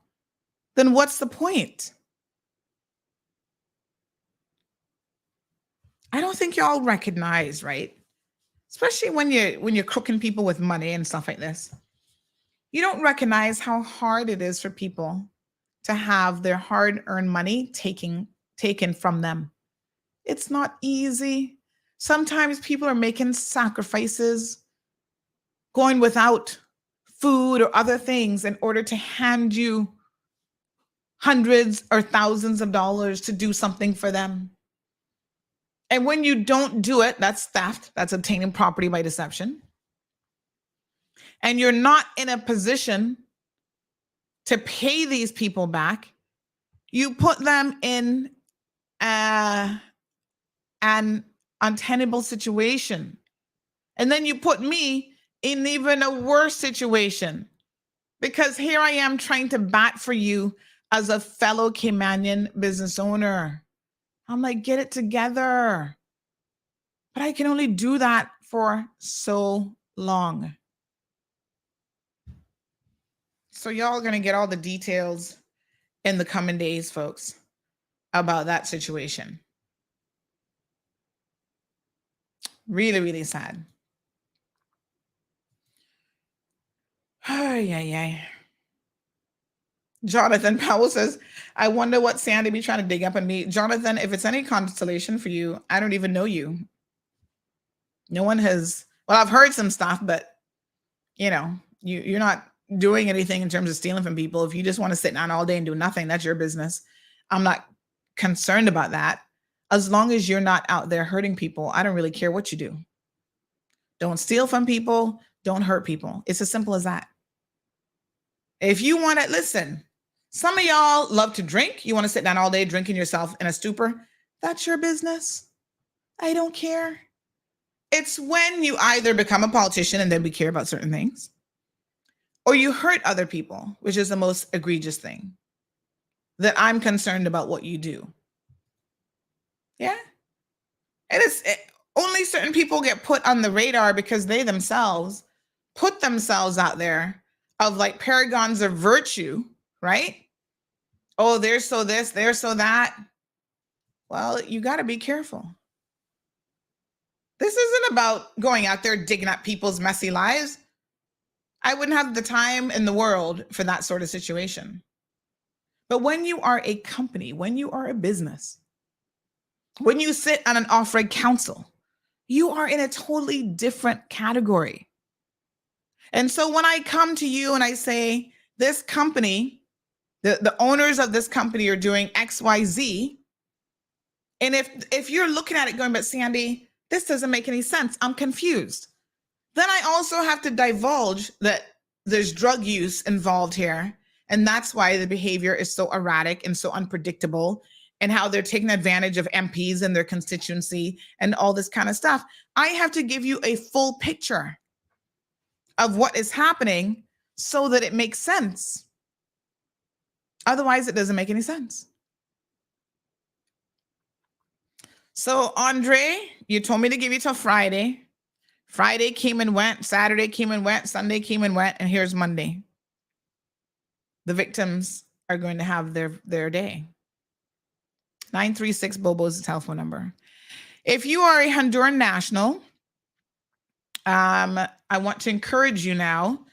D: then what's the point? I don't think y'all recognize, right? Especially when you're crooking people with money and stuff like this. You don't recognize how hard it is for people to have their hard-earned money taken from them. It's not easy. Sometimes people are making sacrifices, going without food or other things in order to hand you hundreds or thousands of dollars to do something for them. And when you don't do it, that's theft. That's obtaining property by deception. And you're not in a position to pay these people back. You put them in an untenable situation. And then you put me in even a worse situation, because here I am trying to bat for you as a fellow Caymanian business owner. I'm like, get it together. But I can only do that for so long. So y'all are going to get all the details in the coming days, folks, about that situation. Really, really sad. Ay. Jonathan Powell says, I wonder what Sandy be trying to dig up on me. Jonathan, if it's any consolation for you, I don't even know you. No one has, well, I've heard some stuff, but you're not doing anything in terms of stealing from people. If you just want to sit down all day and do nothing, that's your business. I'm not concerned about that. As long as you're not out there hurting people, I don't really care what you do. Don't steal from people. Don't hurt people. It's as simple as that. If you want to, listen, some of y'all love to drink. You want to sit down all day drinking yourself in a stupor. That's your business. I don't care. It's when you either become a politician and then we care about certain things, or you hurt other people, which is the most egregious thing, that I'm concerned about what you do. Yeah. And only certain people get put on the radar because they themselves put themselves out there of like paragons of virtue, right? Oh, they're so this, they're so that. Well, you got to be careful. This isn't about going out there digging up people's messy lives. I wouldn't have the time in the world for that sort of situation. But when you are a company, when you are a business, when you sit on an off-reg council, you are in a totally different category. And so when I come to you and I say, this company, the owners of this company are doing X, Y, Z. And if you're looking at it going, but Sandy, this doesn't make any sense. I'm confused. Then I also have to divulge that there's drug use involved here. And that's why the behavior is so erratic and so unpredictable, and how they're taking advantage of MPs in their constituency and all this kind of stuff. I have to give you a full picture of what is happening so that it makes sense. Otherwise, it doesn't make any sense. So, Andre, you told me to give you till Friday. Friday came and went. Saturday came and went. Sunday came and went. And here's Monday. The victims are going to have their day. 936 Bobo is the telephone number. If you are a Honduran national, I want to encourage you now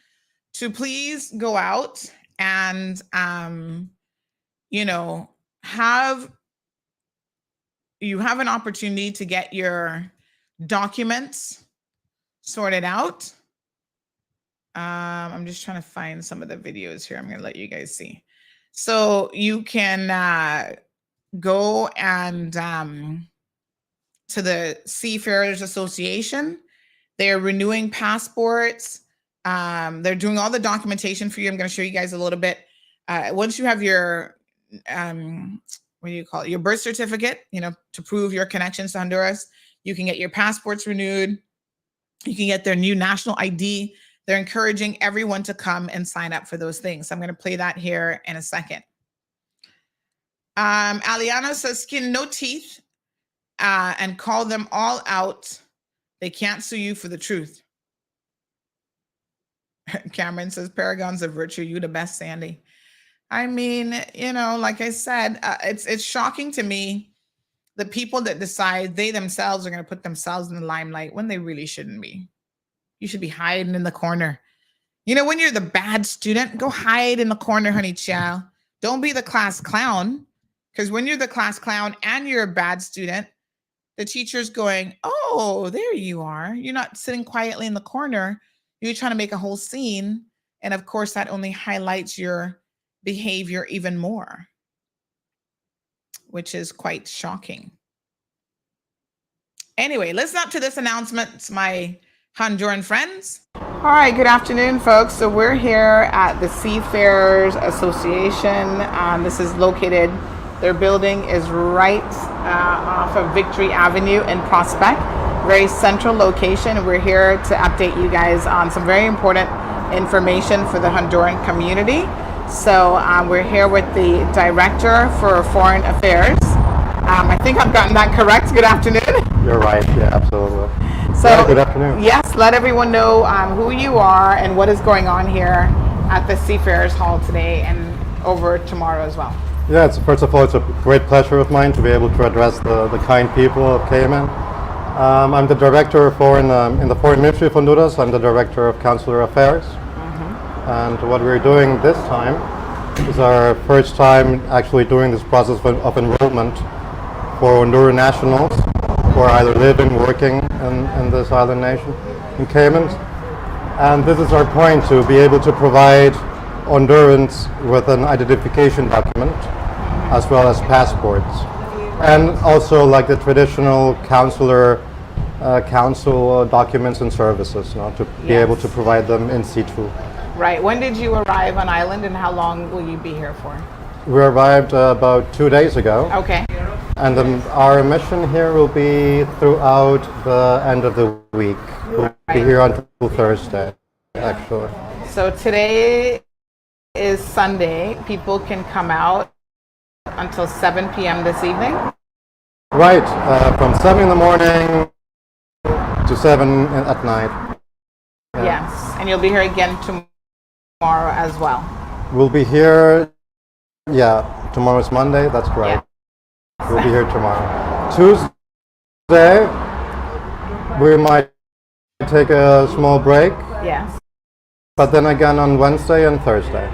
D: to please go out and, you have an opportunity to get your documents sorted out. I'm just trying to find some of the videos here. I'm going to let you guys see. So you can go and to the Seafarers Association. They're renewing passports. They're doing all the documentation for you. I'm going to show you guys a little bit. Once you have your, what do you call it? Your birth certificate, to prove your connections to Honduras, you can get your passports renewed. You can get their new national ID. They're encouraging everyone to come and sign up for those things. So I'm going to play that here in a second. Aliana says, skin no teeth and call them all out. They can't sue you for the truth. Cameron says, paragons of virtue, you the best, Sandy. I mean, like I said, it's shocking to me the people that decide they themselves are going to put themselves in the limelight when they really shouldn't be. You should be hiding in the corner. When you're the bad student, go hide in the corner, honey child. Don't be the class clown, because when you're the class clown and you're a bad student, the teacher's going, oh, there you are. You're not sitting quietly in the corner. You're trying to make a whole scene. And of course, that only highlights your behavior even more, which is quite shocking. Anyway, listen up to this announcement, my Honduran friends. All right, good afternoon, folks. So we're here at the Seafarers Association. This is located, their building is right off of Victory Avenue in Prospect, very central location. We're here to update you guys on some very important information for the Honduran community. So we're here with the Director for Foreign Affairs. I think I've gotten that correct. Good afternoon.
I: You're right. Yeah, absolutely.
D: So,
I: yeah, good afternoon.
D: Yes, let everyone know who you are and what is going on here at the Seafarers Hall today and over tomorrow as well.
I: Yeah, first of all, it's a great pleasure of mine to be able to address the kind people of Cayman. I'm the Director of Foreign in the Foreign Ministry of Honduras. I'm the Director of Consular Affairs. And what we're doing this time is our first time actually doing this process of enrollment for Honduran nationals who are either living, working in this island nation, in Cayman. And this is our point, to be able to provide Hondurans with an identification document as well as passports. And also like the traditional consular council documents and services, to be able to provide them in situ.
D: Right. When did you arrive on island and how long will you be here for?
I: We arrived about 2 days ago.
D: Okay.
I: And our mission here will be throughout the end of the week. We'll be here until Thursday, actually.
D: So today is Sunday. People can come out until 7 p.m. this evening?
I: Right. From 7 in the morning to 7 at night.
D: Yes. And you'll be here again tomorrow as well.
I: We'll be here, tomorrow's Monday, that's correct. Yeah. We'll be here tomorrow. Tuesday, we might take a small break.
D: Yes.
I: But then again on Wednesday and Thursday.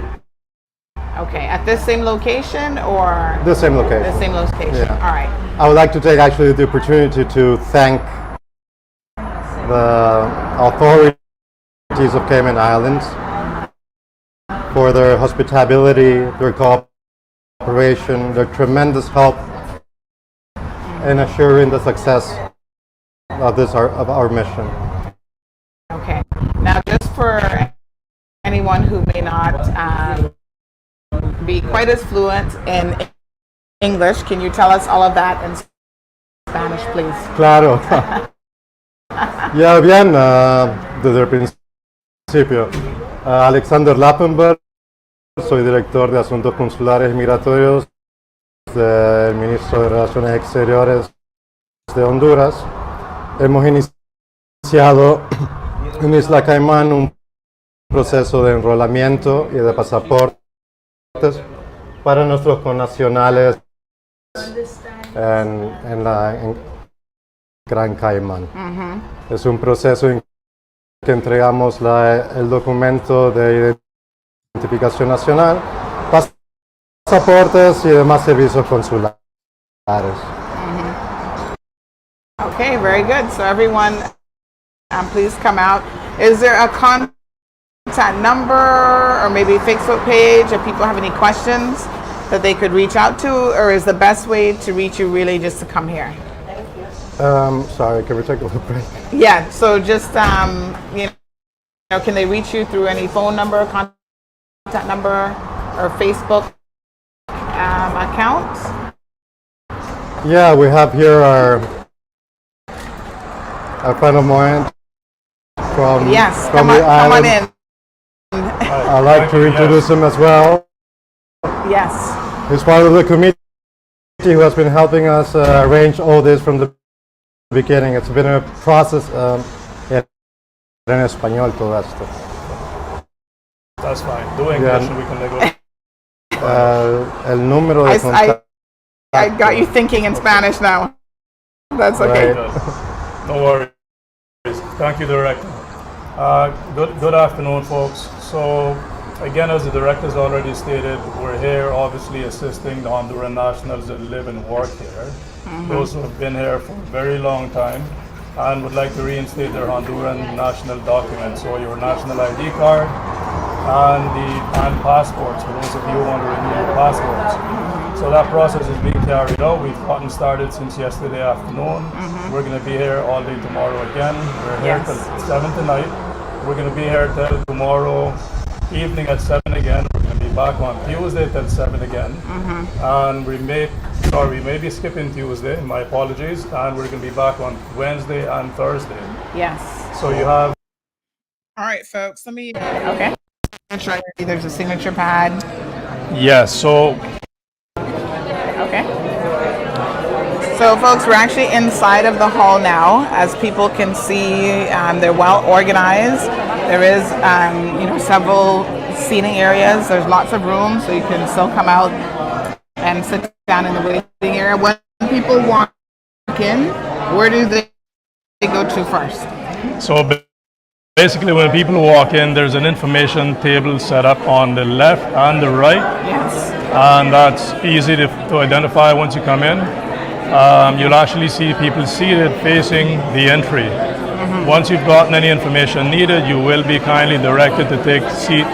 D: Okay, at this same location or?
I: The same location.
D: The same location,
I: yeah.
D: All right.
I: I would like to take actually the opportunity to thank the authorities of Cayman Islands for their hospitality, their cooperation, their tremendous help in assuring the success of our mission.
D: Okay. Now, just for anyone who may not be quite as fluent in English, can you tell us all of that in Spanish, please?
I: Claro. Ya bien, desde el principio. Alexander Lappenberg, soy director de Asuntos Consulares y Migratorios del Ministro de Relaciones Exteriores de Honduras. Hemos iniciado en Isla Cayman un proceso de enrolamiento y de pasaportes para nuestros connacionales en Gran Caimán. Es un proceso en que entregamos el documento de identificación nacional, pasaportes y demás servicios consulares.
D: Okay, very good. So everyone, please come out. Is there a contact number or maybe Facebook page if people have any questions that they could reach out to, or is the best way to reach you really just to come here?
I: Sorry, can we take a little break?
D: Yeah, so just, can they reach you through any phone number, contact number, or Facebook accounts?
I: Yeah, we have here our friend of mine from the island. Come on in. I'd like to introduce him as well.
D: Yes.
I: He's part of the committee who has been helping us arrange all this from the beginning. It's been a process en español todo esto.
J: That's fine. Do English and we can negotiate.
I: El número de contacto.
D: I got you thinking in Spanish now. That's okay.
I: Right.
J: No worries. Thank you, Director. Good afternoon, folks. So, again, as the Director's already stated, we're here obviously assisting the Honduran nationals that live and work here. Those who have been here for a very long time and would like to reinstate their Honduran national documents. So your national ID card and passports, for those of you who want to renew your passports. So that process is being carried out. We've gotten started since yesterday afternoon. We're going to be here all day tomorrow again. We're here till 7 tonight. We're going to be here till tomorrow evening at 7 again. We're going to be back on Tuesday till 7 again. And we may be skipping Tuesday, my apologies. And we're going to be back on Wednesday and Thursday.
D: Yes.
J: So you have...
D: All right, folks, let me, okay. There's a signature pad.
J: Yes, so...
D: Okay. So, folks, we're actually inside of the hall now. As people can see, they're well organized. There is, several seating areas. There's lots of room, so you can still come out and sit down in the waiting area. When people walk in, where do they go to first?
J: So basically, when people walk in, there's an information table set up on the left and the right.
D: Yes.
J: And that's easy to identify once you come in. You'll actually see people seated facing the entry. Once you've gotten any information needed, you will be kindly directed to take a seat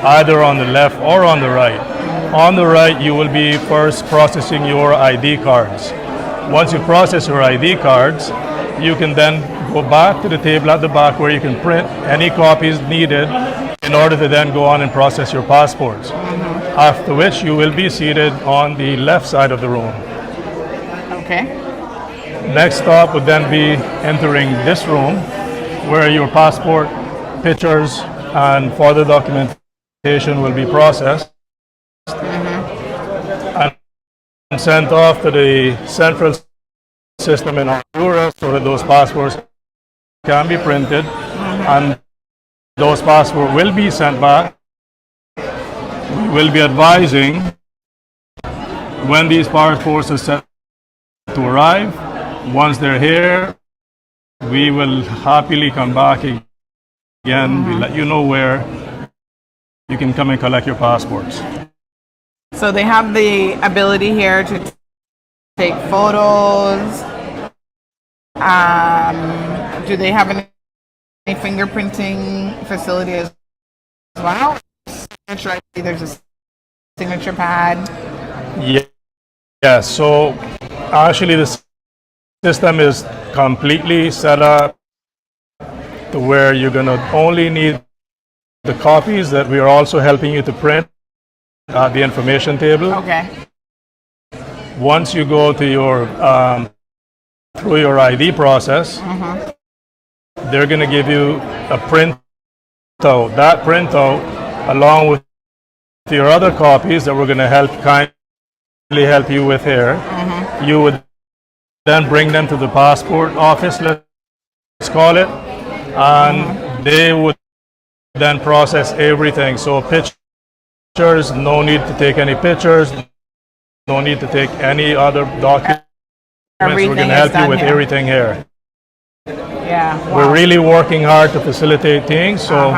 J: either on the left or on the right. On the right, you will be first processing your ID cards. Once you process your ID cards, you can then go back to the table at the back where you can print any copies needed in order to then go on and process your passports. After which you will be seated on the left side of the room.
D: Okay.
J: Next stop would then be entering this room where your passport, pictures, and further documentation will be processed and sent off to the central system in Honduras so that those passports can be printed and those passports will be sent back. We will be advising when these passports are set to arrive. Once they're here, we will happily come back again. We'll let you know where you can come and collect your passports.
D: So they have the ability here to take photos. Do they have any fingerprinting facility as well? There's a signature pad.
J: Yeah, so actually the system is completely set up to where you're going to only need the copies that we are also helping you to print at the information table.
D: Okay.
J: Once you go to your through your ID process, they're going to give you a printout. That printout, along with your other copies that we're going to kindly help you with here, you would then bring them to the passport office, let's call it, and they would then process everything. So pictures, no need to take any pictures, no need to take any other documents. We're going to help you with everything here.
D: Yeah. Wow.
J: We're really working hard to facilitate things, so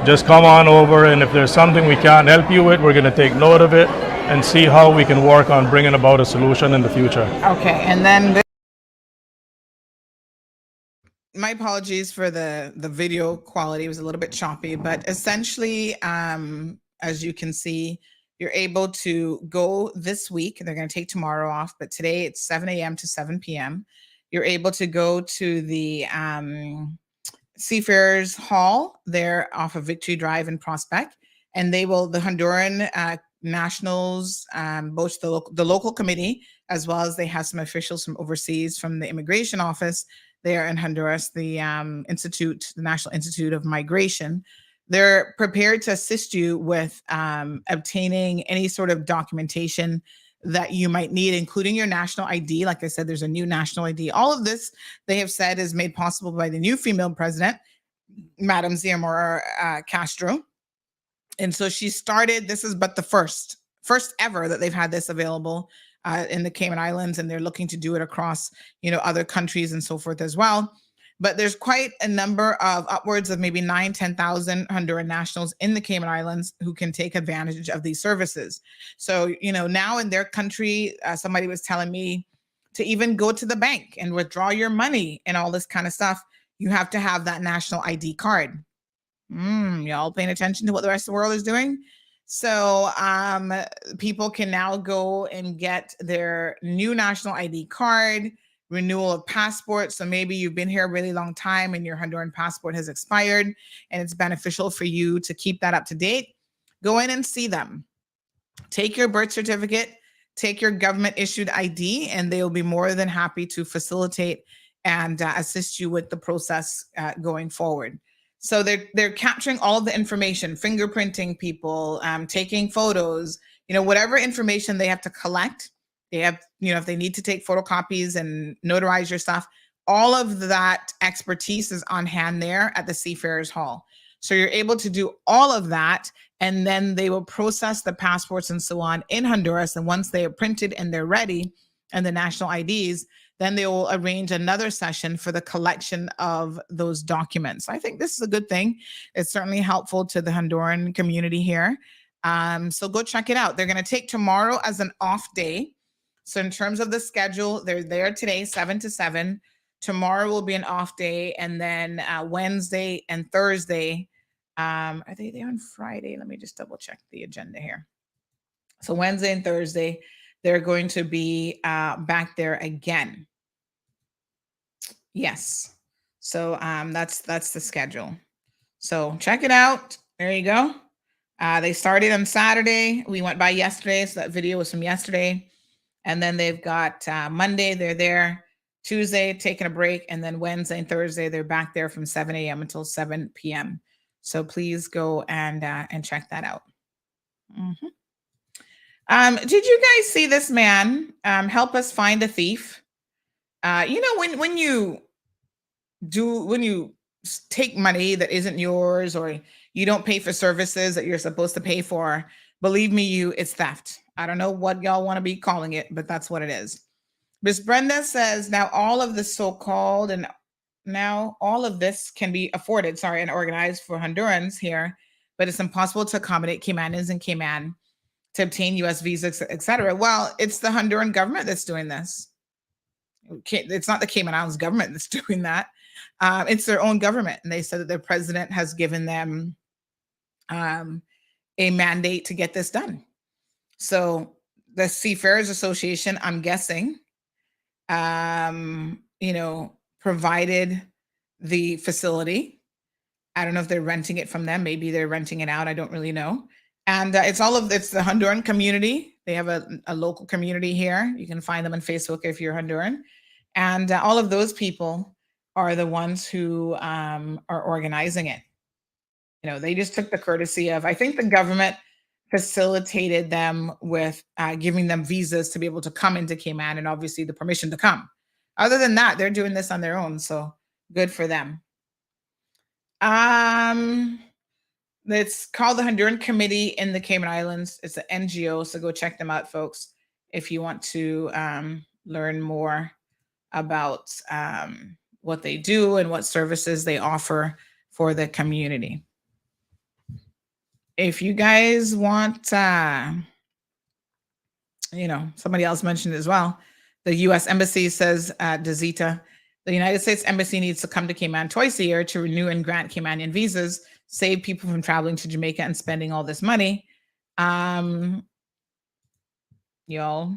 J: just come on over, and if there's something we can't help you with, we're going to take note of it and see how we can work on bringing about a solution in the future.
D: Okay, and then my apologies for the video quality. It was a little bit choppy, but essentially, as you can see, you're able to go this week. They're going to take tomorrow off, but today it's 7 a.m. to 7 p.m. You're able to go to the Seafarers Hall there off of Victory Drive in Prospect, and the Honduran nationals, both the local committee, as well as they have some officials from overseas from the immigration office there in Honduras, the National Institute of Migration. They're prepared to assist you with obtaining any sort of documentation that you might need, including your national ID. Like I said, there's a new national ID. All of this, they have said, is made possible by the new female president, Madam Xiomara Castro. And so she started, this is but the first ever that they've had this available in the Cayman Islands, and they're looking to do it across, other countries and so forth as well. But there's quite a number of upwards of maybe 10,000 Honduran nationals in the Cayman Islands who can take advantage of these services. So, now in their country, somebody was telling me to even go to the bank and withdraw your money and all this kind of stuff, you have to have that national ID card. Y'all paying attention to what the rest of the world is doing? So people can now go and get their new national ID card, renewal of passport. So maybe you've been here a really long time and your Honduran passport has expired and it's beneficial for you to keep that up to date. Go in and see them. Take your birth certificate, take your government issued ID, and they'll be more than happy to facilitate and assist you with the process going forward. So they're capturing all of the information, fingerprinting people, taking photos, whatever information they have to collect. They have, if they need to take photocopies and notarize your stuff, all of that expertise is on hand there at the Seafarers Hall. So you're able to do all of that, and then they will process the passports and so on in Honduras. And once they are printed and they're ready, and the national IDs, then they will arrange another session for the collection of those documents. I think this is a good thing. It's certainly helpful to the Honduran community here. So go check it out. They're going to take tomorrow as an off day. So in terms of the schedule, they're there today, 7 to 7. Tomorrow will be an off day. And then Wednesday and Thursday, are they there on Friday? Let me just double check the agenda here. So Wednesday and Thursday, they're going to be back there again. Yes. So that's the schedule. So check it out. There you go. They started on Saturday. We went by yesterday, so that video was from yesterday. And then they've got Monday, they're there. Tuesday, taking a break. And then Wednesday and Thursday, they're back there from 7 a.m. until 7 p.m. So please go and check that out. Mm-hmm. Did you guys see this man help us find a thief? When you take money that isn't yours, or you don't pay for services that you're supposed to pay for, believe me, it's theft. I don't know what y'all want to be calling it, but that's what it is. Miss Brenda says now all of the so-called and now all of this can be afforded, and organized for Hondurans here, but it's impossible to accommodate Caymanians in Cayman to obtain U.S. visas, etc. Well, it's the Honduran government that's doing this. It's not the Cayman Islands government that's doing that. It's their own government. And they said that their president has given them a mandate to get this done. So the Seafarers Association, I'm guessing, provided the facility. I don't know if they're renting it from them. Maybe they're renting it out. I don't really know. And it's the Honduran community. They have a local community here. You can find them on Facebook if you're Honduran. And all of those people are the ones who are organizing it. They just took the courtesy of, I think the government facilitated them with giving them visas to be able to come into Cayman, and obviously the permission to come. Other than that, they're doing this on their own. So good for them. It's called the Honduran Committee in the Cayman Islands. It's an NGO, so go check them out, folks, if you want to learn more about what they do and what services they offer for the community. If you guys want, somebody else mentioned it as well. The U.S. Embassy says, Dazita, the United States Embassy needs to come to Cayman twice a year to renew and grant Caymanian visas, save people from traveling to Jamaica and spending all this money. Y'all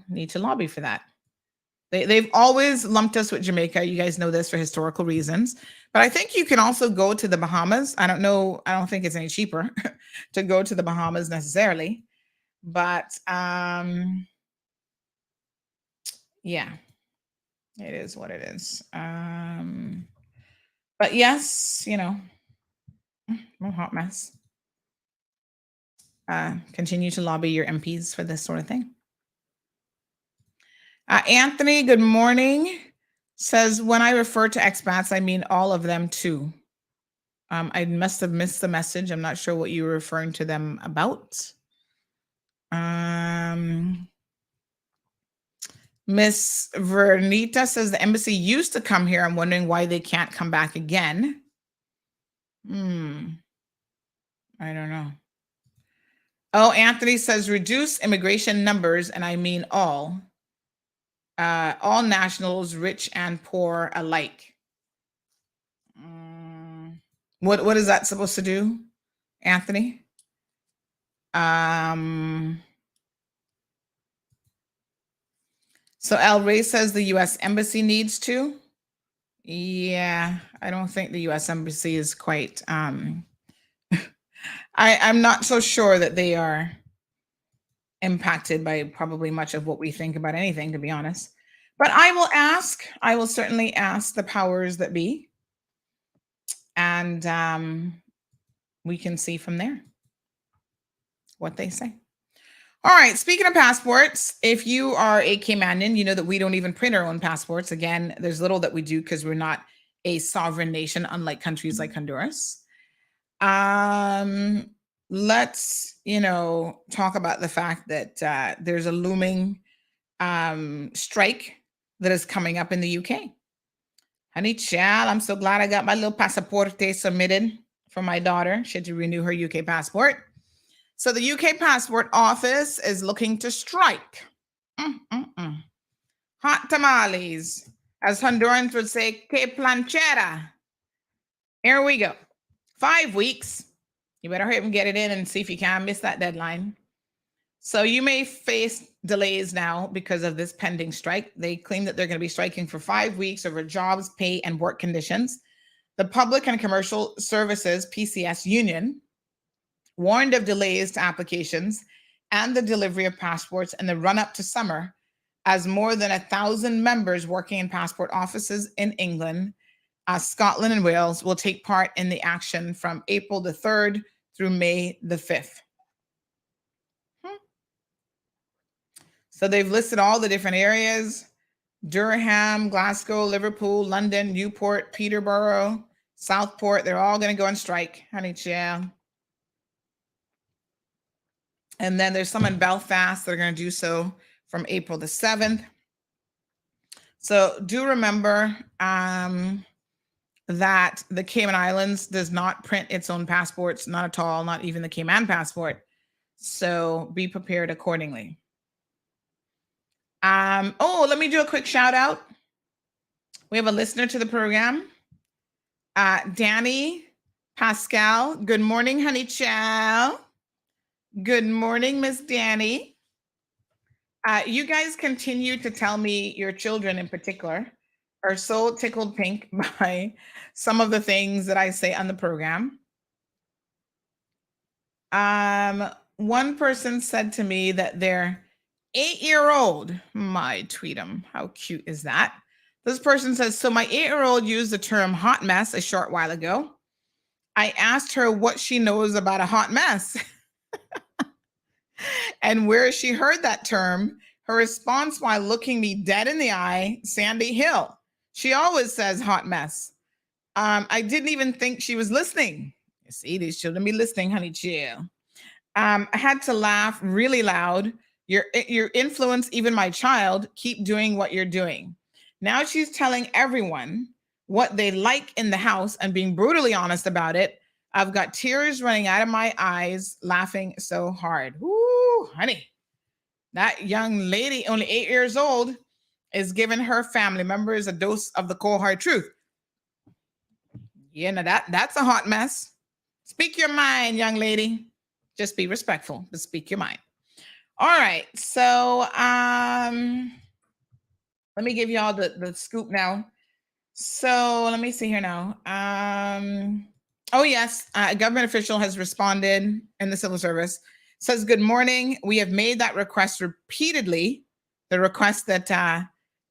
D: need to lobby for that. They've always lumped us with Jamaica. You guys know this for historical reasons. But I think you can also go to the Bahamas. I don't know. I don't think it's any cheaper to go to the Bahamas necessarily. But yeah, it is what it is. But yes, a hot mess. Continue to lobby your MPs for this sort of thing. Anthony, good morning, says, when I refer to expats, I mean all of them too. I must have missed the message. I'm not sure what you were referring to them about. Miss Vernita says the embassy used to come here. I'm wondering why they can't come back again. I don't know. Oh, Anthony says reduce immigration numbers, and I mean all nationals, rich and poor alike. What is that supposed to do, Anthony? So El Rey says the U.S. Embassy needs to. Yeah, I don't think the U.S. Embassy is quite. I'm not so sure that they are impacted by probably much of what we think about anything, to be honest. But I will certainly ask the powers that be. And we can see from there what they say. All right, speaking of passports, if you are a Caymanian, you know that we don't even print our own passports. Again, there's little that we do because we're not a sovereign nation, unlike countries like Honduras. Let's, talk about the fact that there's a looming strike that is coming up in the UK. Honey child, I'm so glad I got my little passaporte submitted for my daughter. She had to renew her UK passport. So the UK passport office is looking to strike. Hot tamales, as Hondurans would say, que planchera. Here we go. 5 weeks. You better hurry up and get it in and see if you can miss that deadline. So you may face delays now because of this pending strike. They claim that they're going to be striking for 5 weeks over jobs, pay, and work conditions. The Public and Commercial Services, PCS Union, warned of delays to applications and the delivery of passports in the run-up to summer, as more than 1,000 members working in passport offices in England, Scotland, and Wales will take part in the action from April the 3rd through May the 5th. So they've listed all the different areas: Durham, Glasgow, Liverpool, London, Newport, Peterborough, Southport. They're all going to go on strike, honey child. And then there's some in Belfast that are going to do so from April the 7th. So do remember that the Cayman Islands does not print its own passports, not at all, not even the Cayman passport. So be prepared accordingly. Let me do a quick shout out. We have a listener to the program, Danny Pascal. Good morning, honey chow. Good morning, Miss Danny. You guys continue to tell me, your children in particular, are so tickled pink by some of the things that I say on the program. One person said to me that their 8-year-old, my tweetum, how cute is that? This person says, so my 8-year-old used the term hot mess a short while ago. I asked her what she knows about a hot mess and where she heard that term. Her response, while looking me dead in the eye, Sandy Hill. She always says hot mess. I didn't even think she was listening. You see, these children be listening, honey chill. I had to laugh really loud. Your influence, even my child, keep doing what you're doing. Now she's telling everyone what they like in the house and being brutally honest about it. I've got tears running out of my eyes, laughing so hard. Woo, honey. That young lady, only 8 years old, is giving her family members a dose of the cold hard truth. Yeah, now that's a hot mess. Speak your mind, young lady. Just be respectful, but speak your mind. All right, so let me give you all the scoop now. So let me see here now. Oh yes, a government official has responded in the civil service. Says, good morning. We have made that request repeatedly. The request that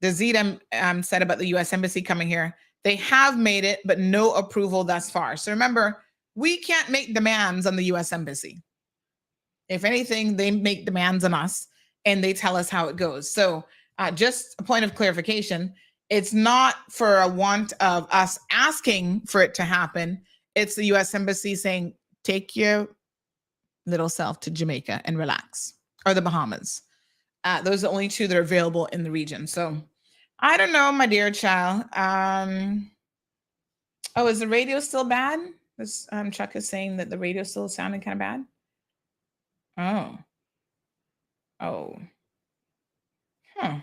D: Dazita said about the U.S. Embassy coming here. They have made it, but no approval thus far. So remember, we can't make demands on the U.S. Embassy. If anything, they make demands on us and they tell us how it goes. So just a point of clarification, it's not for a want of us asking for it to happen. It's the U.S. Embassy saying, take your little self to Jamaica and relax, or the Bahamas. Those are the only two that are available in the region. So I don't know, my dear child. Oh, is the radio still bad? This Chuck is saying that the radio still sounding kind of bad. Oh. Huh.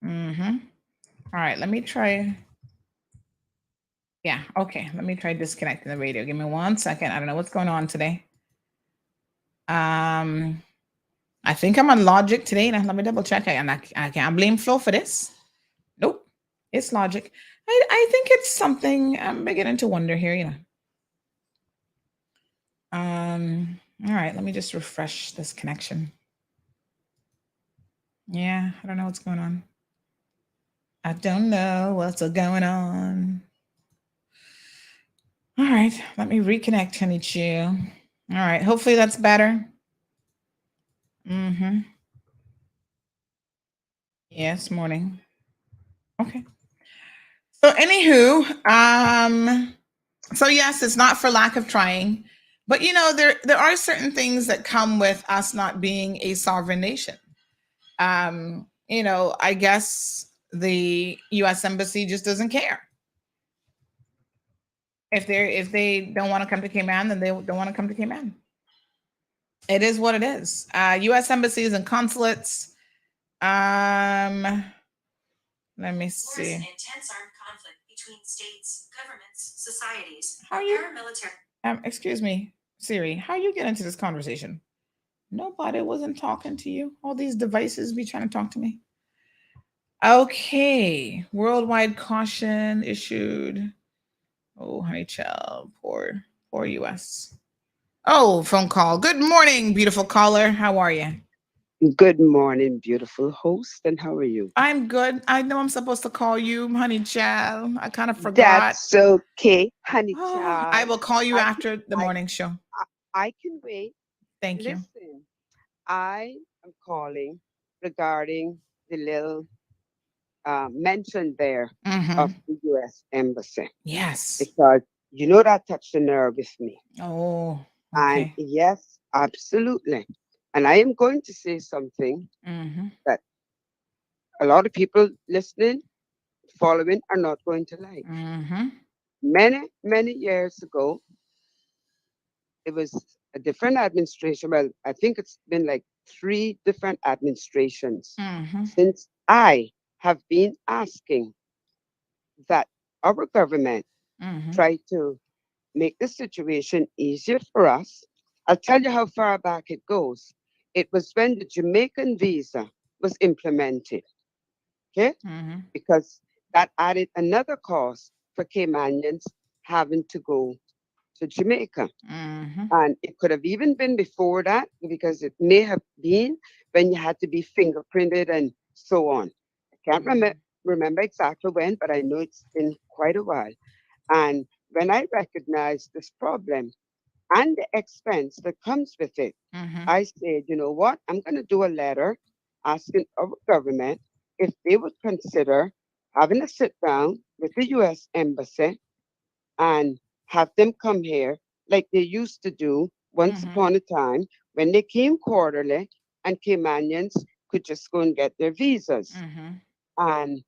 D: All right, let me try. Yeah, okay. Let me try disconnecting the radio. Give me 1 second. I don't know what's going on today. I think I'm on Logic today. Now let me double check. I can't blame Flo for this. Nope, it's Logic. I think it's something. I'm beginning to wonder here. You know. All right. Let me just refresh this connection. Yeah, I don't know what's going on. I don't know what's going on. All right, let me reconnect, honey chew. All right, hopefully that's better. Yes, morning. Okay. So anywho, so yes, it's not for lack of trying, but you know, there are certain things that come with us not being a sovereign nation. You know, I guess the U.S. Embassy just doesn't care. If they don't want to come to Cayman, then they don't want to come to Cayman. It is what it is. U.S. embassies and consulates. Let me see.
K: Intense armed conflict between states, governments, societies,
D: How you?
K: Paramilitary.
D: Excuse me, Siri. How you get into this conversation? Nobody wasn't talking to you. All these devices be trying to talk to me. Okay. Worldwide caution issued. Oh, honey child. Poor U.S. Oh, phone call. Good morning, beautiful caller. How are you?
L: Good morning, beautiful host. And how are you?
D: I'm good. I know I'm supposed to call you, honey child. I kind of forgot.
L: That's okay, honey child.
D: I will call you after the morning show.
L: I can wait.
D: Thank you.
L: Listen, I am calling regarding the little mention there of the U.S. Embassy.
D: Yes.
L: Because you know that touched the nerve with me.
D: Oh, okay.
L: And yes, absolutely. And I am going to say something that a lot of people listening, following, are not going to like. Many years ago, it was a different administration. Well, I think it's been like 3 different administrations since I have been asking that our government try to make the situation easier for us. I'll tell you how far back it goes. It was when the Jamaican visa was implemented, okay? Because that added another cost for Caymanians having to go to Jamaica. And it could have even been before that, because it may have been when you had to be fingerprinted and so on. I can't remember exactly when, but I know it's been quite a while. And when I recognized this problem and the expense that comes with it, I said, you know what? I'm going to do a letter asking our government if they would consider having a sit down with the U.S. Embassy and have them come here like they used to do once upon a time when they came quarterly and Caymanians could just go and get their visas. And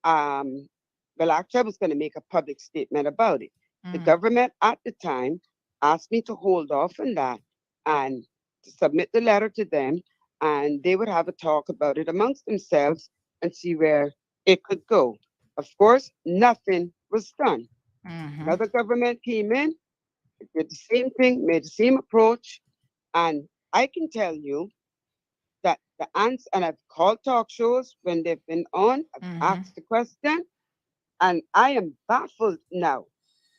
L: well, actually, I was going to make a public statement about it. The government at the time asked me to hold off on that and to submit the letter to them, and they would have a talk about it amongst themselves and see where it could go. Of course, nothing was done. Another government came in, did the same thing, made the same approach, and I can tell you that the answer, and I've called talk shows when they've been on, I've asked the question, and I am baffled now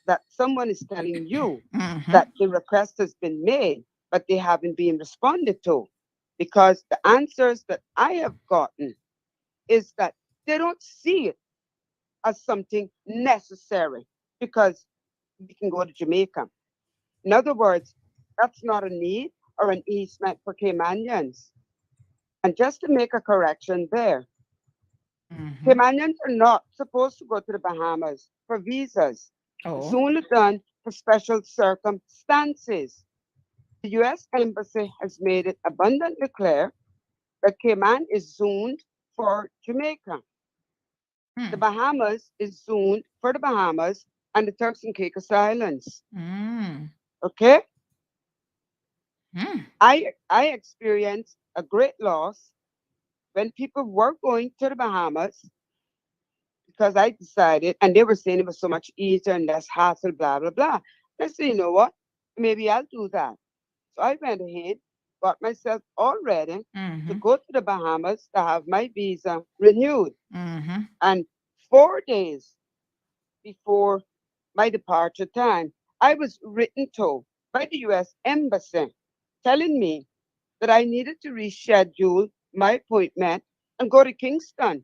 L: that someone is telling you that the request has been made, but they haven't been responded to. Because the answers that I have gotten is that they don't see it as something necessary because we can go to Jamaica. In other words, that's not a need or an easement for Caymanians. And just to make a correction there, Caymanians are not supposed to go to the Bahamas for visas. It's only done for special circumstances. The U.S. Embassy has made it abundantly clear that Cayman is zoned for Jamaica. The Bahamas is zoned for the Bahamas and the Turks and Caicos Islands. Okay? I experienced a great loss when people were going to the Bahamas because I decided, and they were saying it was so much easier and less hassle, blah, blah, blah. I said, you know what? Maybe I'll do that. So I went ahead, got myself all ready to go to the Bahamas to have my visa renewed. And 4 days before my departure time, I was written to by the U.S. Embassy telling me that I needed to reschedule my appointment and go to Kingston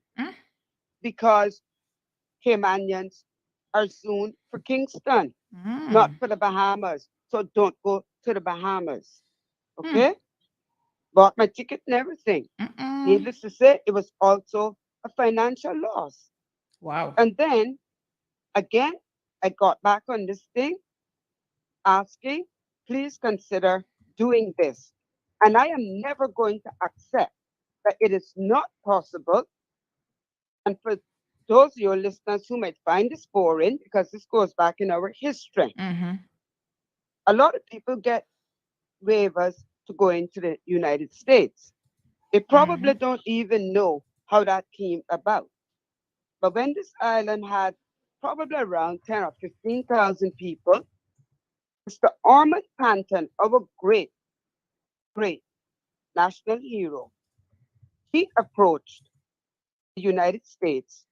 L: because Caymanians are zoned for Kingston, not for the Bahamas. So don't go to the Bahamas. Okay? Bought my ticket and everything. Needless to say, it was also a financial loss.
D: Wow.
L: And then again, I got back on this thing asking, please consider doing this. And I am never going to accept that it is not possible. And for those of your listeners who might find this boring, because this goes back in our history, a lot of people get waivers to go into the United States. They probably don't even know how that came about. But when this island had probably around 10 or 15,000 people, Mr. Ormond Panton, our great, great national hero, he approached the United States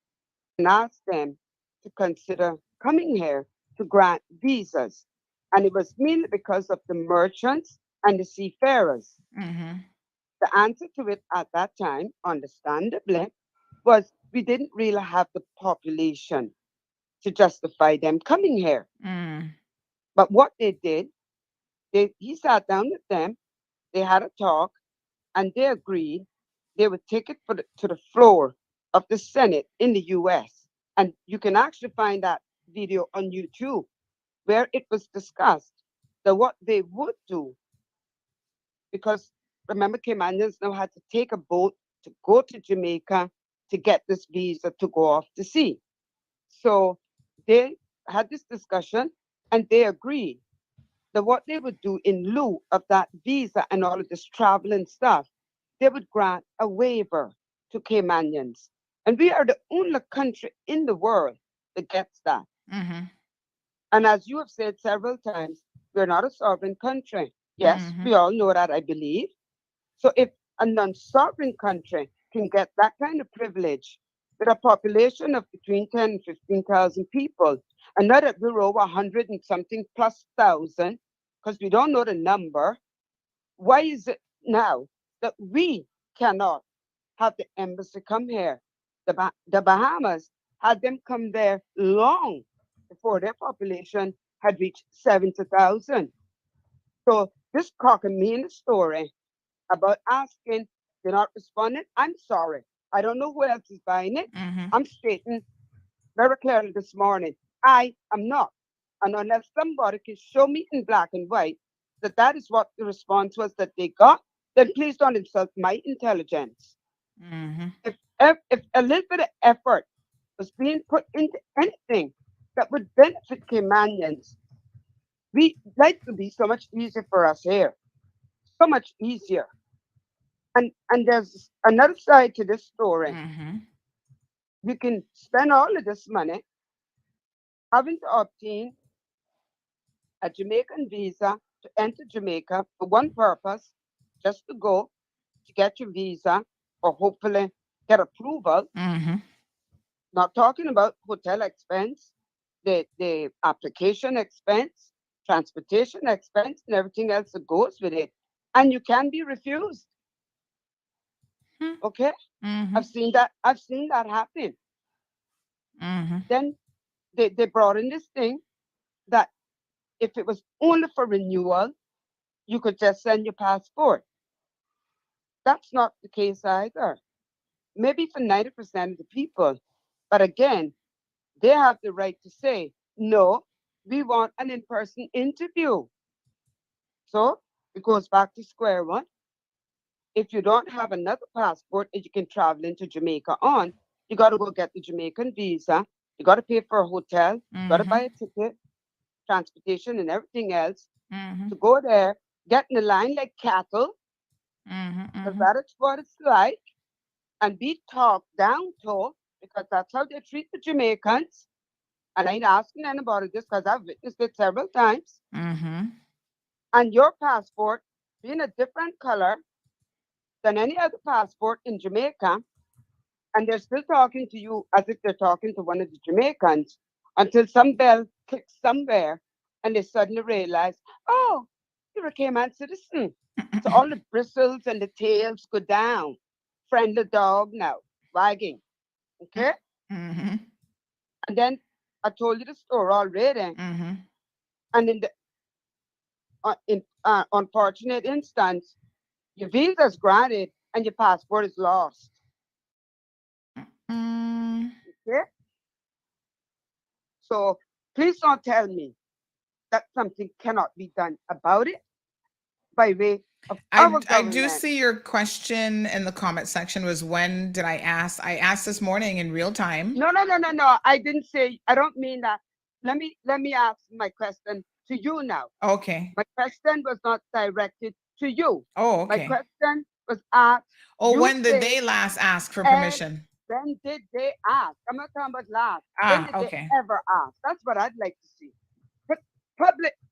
L: and asked them to consider coming here to grant visas. And it was mainly because of the merchants and the seafarers. The answer to it at that time, understandably, was we didn't really have the population to justify them coming here. But what they did, he sat down with them, they had a talk, and they agreed they would take it to the floor of the Senate in the US. And you can actually find that video on YouTube where it was discussed that what they would do, because remember, Caymanians now had to take a boat to go to Jamaica to get this visa to go off to sea. So they had this discussion and they agreed that what they would do in lieu of that visa and all of this travel and stuff, they would grant a waiver to Caymanians. And we are the only country in the world that gets that. And as you have said several times, we're not a sovereign country. Yes, we all know that, I believe. So if a non-sovereign country can get that kind of privilege with a population of between 10 and 15,000 people, and now that we're over 100 and something plus thousand, because we don't know the number, why is it now that we cannot have the embassy come here? The Bahamas had them come there long before their population had reached 70,000. So this cockamamie story about asking, they're not responding, I'm sorry. I don't know who else is buying it. I'm stating very clearly this morning, I am not. And unless somebody can show me in black and white that that is what the response was that they got, then please don't insult my intelligence. If a little bit of effort was being put into anything that would benefit Caymanians, life would be so much easier for us here. So much easier. And there's another side to this story. You can spend all of this money having to obtain a Jamaican visa to enter Jamaica for one purpose, just to go to get your visa or hopefully get approval. Not talking about hotel expense, the application expense, transportation expense, and everything else that goes with it. And you can be refused. Okay? I've seen that happen. Then they brought in this thing that if it was only for renewal, you could just send your passport. That's not the case either. maybe for 90% of the people. But again, they have the right to say, no, we want an in-person interview. So it goes back to square one. If you don't have another passport and you can travel into Jamaica on, you got to go get the Jamaican visa. You got to pay for a hotel. You got to buy a ticket, transportation, and everything else to go there, get in the line like cattle, because that is what it's like, and be talked down to, because that's how they treat the Jamaicans. And I ain't asking anybody this because I've witnessed it several times. And your passport being a different color than any other passport in Jamaica, and they're still talking to you as if they're talking to one of the Jamaicans until some bell clicks somewhere and they suddenly realize, oh, you're a Cayman citizen. So all the bristles and the tails go down. Friendly dog now, wagging. Okay? And then I told you the story already. And in the unfortunate instance, your visa is granted and your passport is lost. Okay? So please don't tell me that something cannot be done about it by way of our government.
D: I do see your question in the comment section was, when did I ask? I asked this morning in real time.
L: No. I didn't say, I don't mean that. Let me ask my question to you now.
D: Okay.
L: My question was not directed to you.
D: Oh, okay.
L: My question was asked.
D: Oh, when did they last ask for permission?
L: When did they ask? I'm not talking about last. When did they ever ask? That's what I'd like to see. But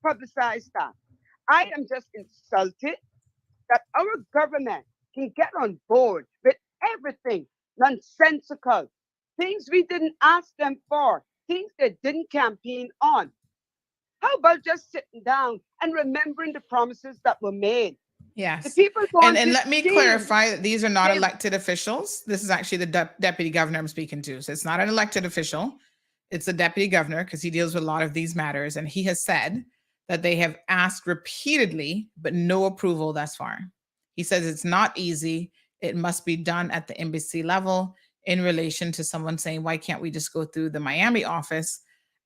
L: publicize that. I am just insulted that our government can get on board with everything nonsensical, things we didn't ask them for, things they didn't campaign on. How about just sitting down and remembering the promises that were made?
D: Yes.
L: The people
D: and let me clarify that these are not elected officials. This is actually the deputy governor I'm speaking to. So it's not an elected official. It's the deputy governor, because he deals with a lot of these matters. And he has said that they have asked repeatedly, but no approval thus far. He says it's not easy. It must be done at the embassy level. In relation to someone saying, why can't we just go through the Miami office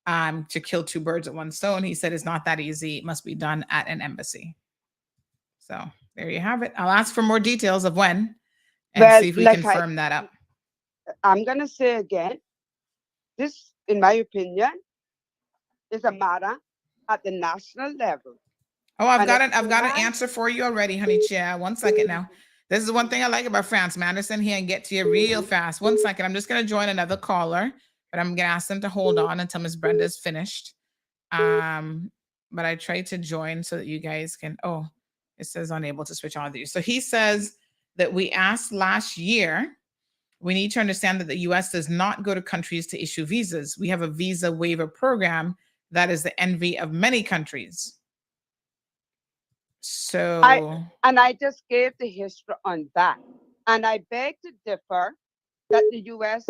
D: to kill two birds with one stone? He said it's not that easy. It must be done at an embassy. So there you have it. I'll ask for more details of when and see if we can firm that up.
L: I'm going to say again, this, in my opinion, is a matter at the national level.
D: Oh, I've got an answer for you already, honey. Chia. 1 second now. This is one thing I like about France Madison. He can get to you real fast. 1 second. I'm just going to join another caller, but I'm going to ask them to hold on until Miss Brenda's finished. But I tried to join so that you guys can, it says unable to switch on with you. So he says that we asked last year, we need to understand that the U.S. does not go to countries to issue visas. We have a visa waiver program that is the envy of many countries. So
L: I just gave the history on that. And I beg to differ that the U.S.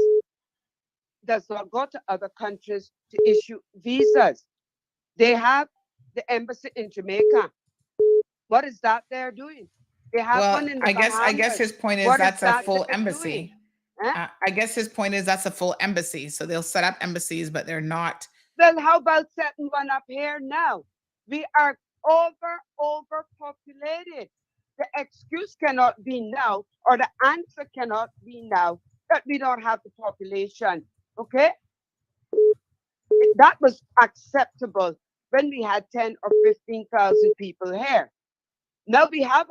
L: does not go to other countries to issue visas. They have the embassy in Jamaica. What is that they're doing? They have one in the Bahamas.
D: I guess his point is that's a full embassy. Huh? I guess his point is that's a full embassy. So they'll set up embassies, but they're not.
L: Then how about setting one up here now? We are overpopulated. The excuse cannot be now, or the answer cannot be now, that we don't have the population. Okay? That was acceptable when we had 10 or 15,000 people here. Now we have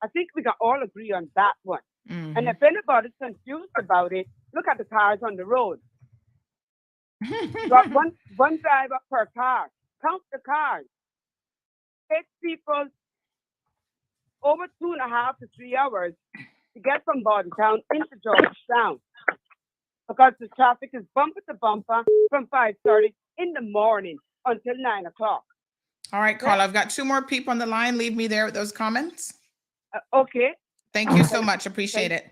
L: I think we can all agree on that one. Mm-hmm. And if anybody's confused about it, look at the cars on the road. Got one driver per car. Count the cars. Takes people over 2.5 to 3 hours to get from Bordentown into Georgetown, because the traffic is bumper to bumper from 5:30 in the morning until 9 o'clock.
D: All right, Carl, I've got 2 more people on the line. Leave me there with those comments.
L: Okay.
D: Thank you so much. Appreciate it.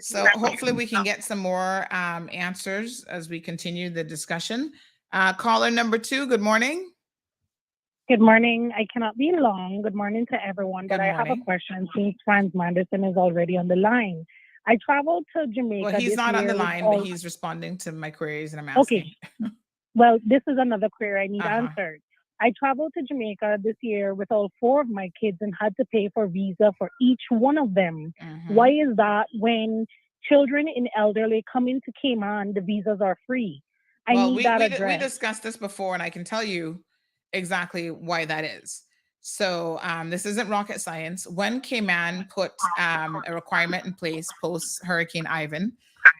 D: So hopefully we can get some more answers as we continue the discussion. Caller number 2, good morning.
M: Good morning. I cannot be long. Good morning to everyone, but
D: Good
M: I have a
D: morning.
M: question since Franz Manderson is already on the line. I traveled to Jamaica.
D: Well, he's
M: this
D: not on the
M: year with
D: line,
M: all...
D: but he's responding to my queries, and I'm
M: Okay.
D: asking.
M: Well, this is another query I need
D: Uh-huh.
M: answered. I traveled to Jamaica this year with all 4 of my kids and had to pay for visa for each one of them.
D: Mm-hmm.
M: Why is that when children and elderly come into Cayman, the visas are free? I
D: Well,
M: need that
D: we
M: addressed.
D: discussed this before, and I can tell you exactly why that is. So this isn't rocket science. When Cayman put a requirement in place post Hurricane Ivan,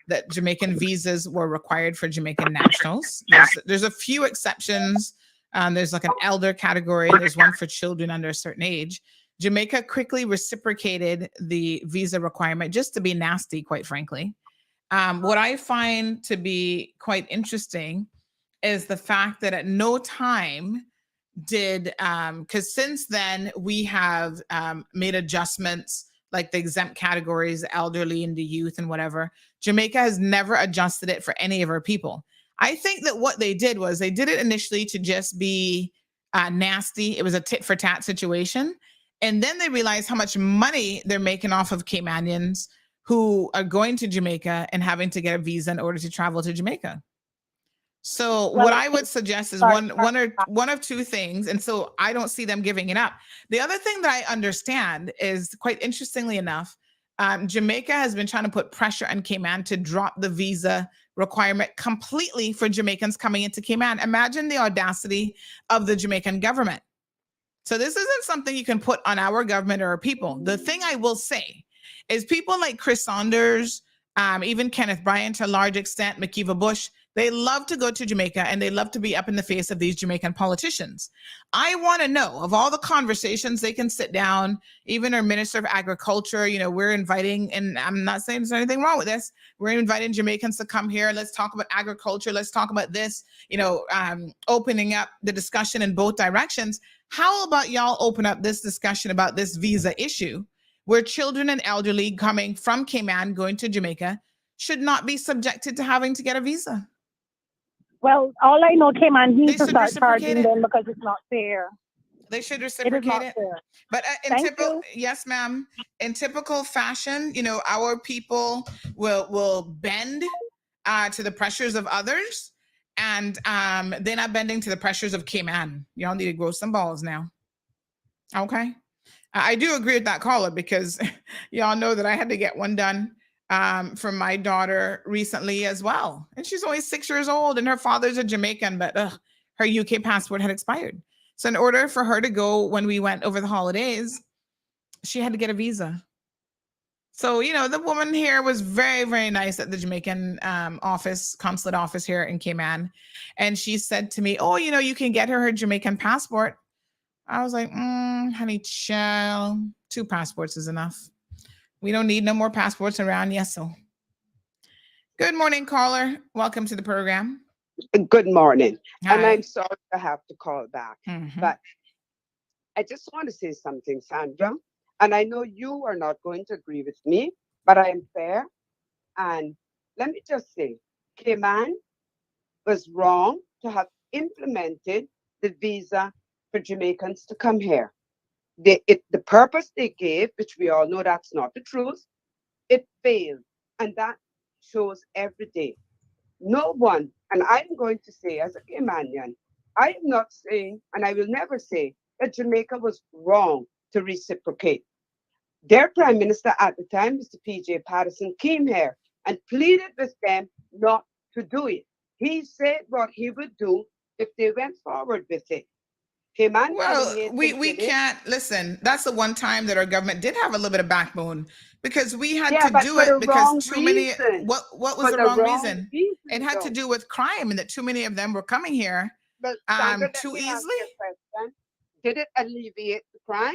D: that Jamaican visas were required for Jamaican nationals. There's a few exceptions. There's like an elder category. There's one for children under a certain age. Jamaica quickly reciprocated the visa requirement just to be nasty, quite frankly. What I find to be quite interesting is the fact that at no time did, because since then we have made adjustments like the exempt categories, the elderly and the youth and whatever. Jamaica has never adjusted it for any of our people. I think that what they did was they did it initially to just be nasty. It was a tit for tat situation. And then they realized how much money they're making off of Caymanians who are going to Jamaica and having to get a visa in order to travel to Jamaica. So what I would suggest is one of two things. And so I don't see them giving it up. The other thing that I understand is, quite interestingly enough, Jamaica has been trying to put pressure on Cayman to drop the visa requirement completely for Jamaicans coming into Cayman. Imagine the audacity of the Jamaican government. So this isn't something you can put on our government or our people. The thing I will say is people like Chris Saunders, even Kenneth Bryan to a large extent, McKeeva Bush, they love to go to Jamaica and they love to be up in the face of these Jamaican politicians. I want to know, of all the conversations they can sit down, even our Minister of Agriculture, we're inviting, and I'm not saying there's anything wrong with this, we're inviting Jamaicans to come here. Let's talk about agriculture. Let's talk about this, opening up the discussion in both directions. How about y'all open up this discussion about this visa issue, where children and elderly coming from Cayman going to Jamaica should not be subjected to having to get a visa?
M: Well, all I know, Cayman needs to start charging them because it's not fair.
D: They should reciprocate it.
M: Fair.
D: But yes, ma'am. In typical fashion, our people will bend to the pressures of others, and they're not bending to the pressures of Cayman. Y'all need to grow some balls now. Okay. I do agree with that caller, because y'all know that I had to get one done for my daughter recently as well. And she's only 6 years old and her father's a Jamaican, but her UK passport had expired. So in order for her to go when we went over the holidays, she had to get a visa. So, the woman here was very, very nice at the Jamaican consulate office here in Cayman. And she said to me, oh, you can get her Jamaican passport. I was like, honey, child, 2 passports is enough. We don't need no more passports around. Yes, so. Good morning, caller. Welcome to the program.
L: Good morning.
D: Hi.
L: And I'm sorry to have to call back.
D: Mm-hmm.
L: But I just want to say something, Sandra. And I know you are not going to agree with me, but I am fair. And let me just say, Cayman was wrong to have implemented the visa for Jamaicans to come here. The purpose they gave, which we all know that's not the truth, it failed. And that shows every day. No one, and I'm going to say as a Caymanian, I am not saying, and I will never say, that Jamaica was wrong to reciprocate. Their Prime Minister at the time, Mr. P.J. Patterson, came here and pleaded with them not to do it. He said what he would do if they went forward with it.
D: Well, we can't listen. That's the one time that our government did have a little bit of backbone, because we had to do it because too many. What was the wrong reason? It had to do with crime, and that too many of them were coming here too easily.
L: Did it alleviate the crime?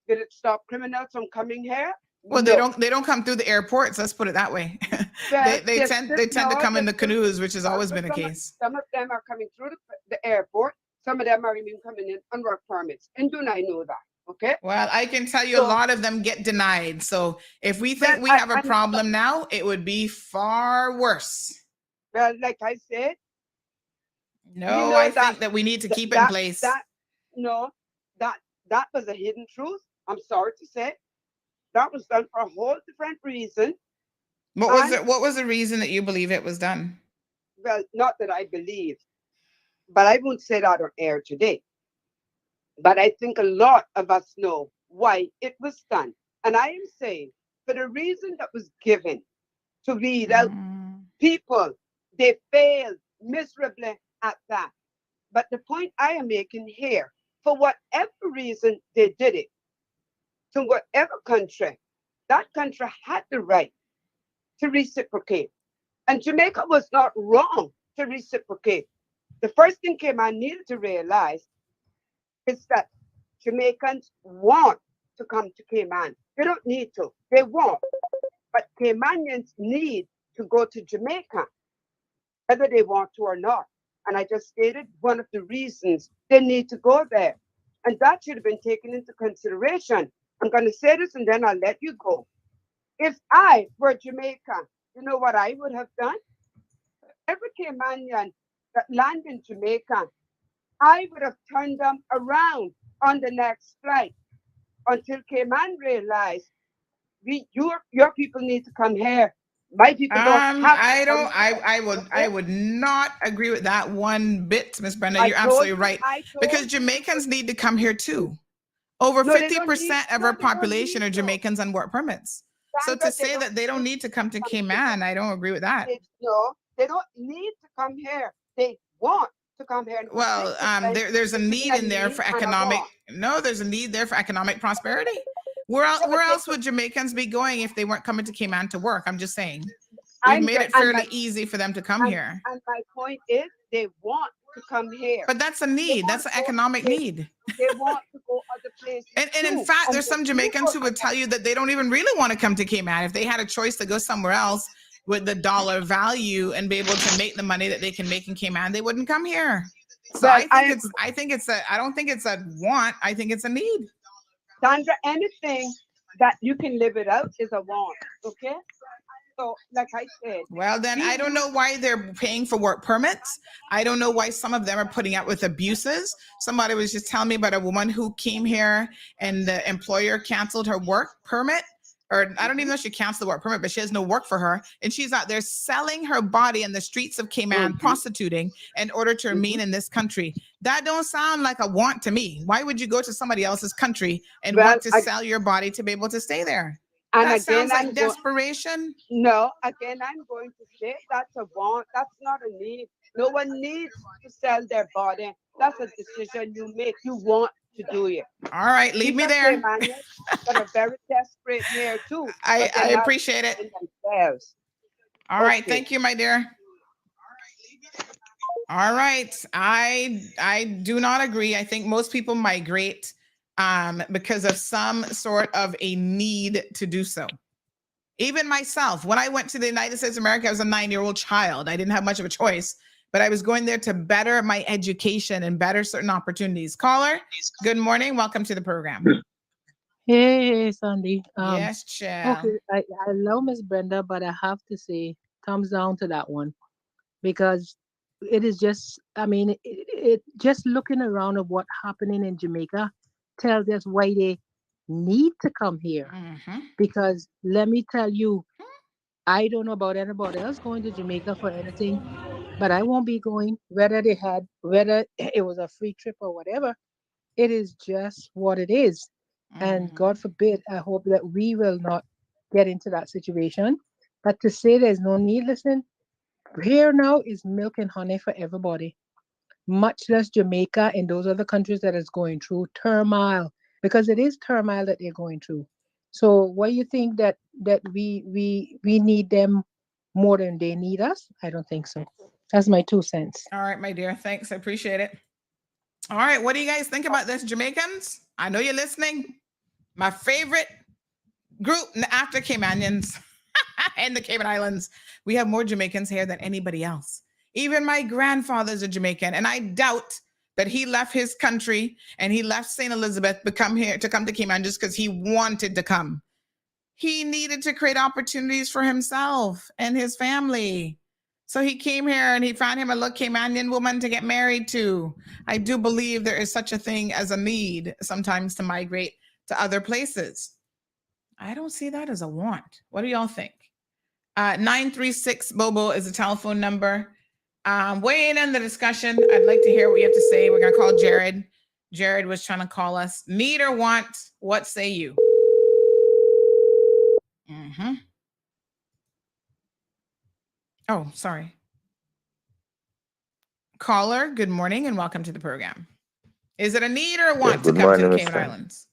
L: Did it stop criminals from coming here?
D: Well, no. They don't come through the airports. Let's put it that way. they tend to come in the canoes, which has always been the case.
L: Some of them are coming through the airport. Some of them are even coming in on work permits. And do I know that? Okay.
D: Well, I can tell you a lot of them get denied. So if we think we have a problem now, it would be far worse.
L: Well, like I said.
D: No, I think that we need to keep in place.
L: know that that was a hidden truth. I'm sorry to say. That was done for a whole different reason.
D: What was it? What was the reason that you believe it was done?
L: Well, not that I believe, but I won't say that on air today. But I think a lot of us know why it was done. And I am saying, for the reason that was given to weed out people, they failed miserably at that. But the point I am making here, for whatever reason they did it, to whatever country, that country had the right to reciprocate. And Jamaica was not wrong to reciprocate. The first thing Cayman needed to realize is that Jamaicans want to come to Cayman. They don't need to, they want. But Caymanians need to go to Jamaica, whether they want to or not. And I just stated one of the reasons they need to go there. And that should have been taken into consideration. I'm going to say this and then I'll let you go. If I were Jamaica, you know what I would have done? Every Caymanian that landed in Jamaica, I would have turned them around on the next flight until Cayman realized your people need to come here. My people don't have
D: I would not agree with that one bit, Miss Brenda. You're absolutely right. Because Jamaicans need to come here too. Over 50% of our population are Jamaicans on work permits. So to say that they don't need to come to Cayman, I don't agree with that.
L: No, they don't need to come here. They want to come here.
D: Well, there's a need in there for economic. No, there's a need there for economic prosperity. Where else would Jamaicans be going if they weren't coming to Cayman to work? I'm just saying. We've made it fairly easy for them to come here.
L: And my point is, they want to come here.
D: But that's a need. That's an economic need.
L: They want to go other places.
D: And in fact, there's some Jamaicans who would tell you that they don't even really want to come to Cayman. If they had a choice to go somewhere else with the dollar value and be able to make the money that they can make in Cayman, they wouldn't come here. So I don't think it's a want. I think it's a need.
L: Sandra, anything that you can live it out is a want, okay? So, like I said.
D: Well, then I don't know why they're paying for work permits. I don't know why some of them are putting up with abuses. Somebody was just telling me about a woman who came here and the employer canceled her work permit. Or I don't even know if she canceled the work permit, but she has no work for her. And she's out there selling her body in the streets of Cayman, prostituting in order to remain in this country. That don't sound like a want to me. Why would you go to somebody else's country and want to sell your body to be able to stay there? And that sounds like desperation.
L: No, again, I'm going to say that's a want. That's not a need. No one needs to sell their body. That's a decision you make. You want to do it.
D: All right, leave me there.
L: But are very desperate here too.
D: I appreciate it. All right, thank you, my dear. All right, I do not agree. I think most people migrate because of some sort of a need to do so. Even myself, when I went to the United States of America, I was a 9-year-old child. I didn't have much of a choice, but I was going there to better my education and better certain opportunities. Caller, good morning. Welcome to the program.
N: Hey, Sandy.
D: Yes, Chad.
N: Okay, I love Miss Brenda, but I have to say, thumbs down to that one, because it is just, I mean, it just looking around of what's happening in Jamaica tells us why they need to come here. Because let me tell you, I don't know about anybody else going to Jamaica for anything, but I won't be going, whether it was a free trip or whatever. It is just what it is. And God forbid, I hope that we will not get into that situation. But to say there's no need, listen, here now is milk and honey for everybody, much less Jamaica and those other countries that is going through turmoil, because it is turmoil that they're going through. So what do you think that we need them more than they need us? I don't think so. That's my 2 cents.
D: All right, my dear. Thanks. I appreciate it. All right. What do you guys think about this, Jamaicans? I know you're listening. My favorite group after Caymanians and the Cayman Islands. We have more Jamaicans here than anybody else. Even my grandfather's a Jamaican, and I doubt that he left his country and he left St. Elizabeth to come to Cayman just because he wanted to come. He needed to create opportunities for himself and his family. So he came here and he found him a little Caymanian woman to get married to. I do believe there is such a thing as a need sometimes to migrate to other places. I don't see that as a want. What do y'all think? 936 Bobo is the telephone number. Weigh in on the discussion. I'd like to hear what you have to say. We're going to call Jared. Jared was trying to call us. Need or want? What say you? Mm-hmm. Oh, sorry. Caller, good morning and welcome to the program. Is it a need or a want to come to the Cayman Islands?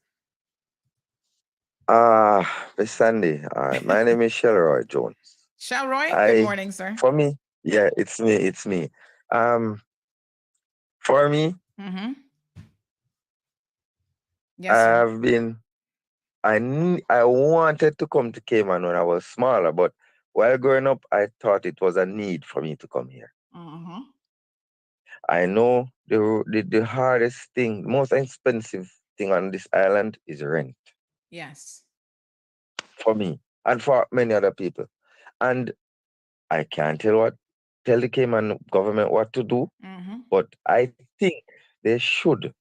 O: Miss Sandy, my name is Shelroy Jones.
D: Shelroy, good morning, sir.
O: For me, yeah, it's me. For me,
D: Mm-hmm. Yes, sir.
O: I wanted to come to Cayman when I was smaller, but while growing up, I thought it was a need for me to come here.
D: Mm-hmm.
O: I know the hardest thing, most expensive thing on this island is rent.
D: Yes.
O: For me and for many other people. And I can't tell the Cayman government what to do, but I think they should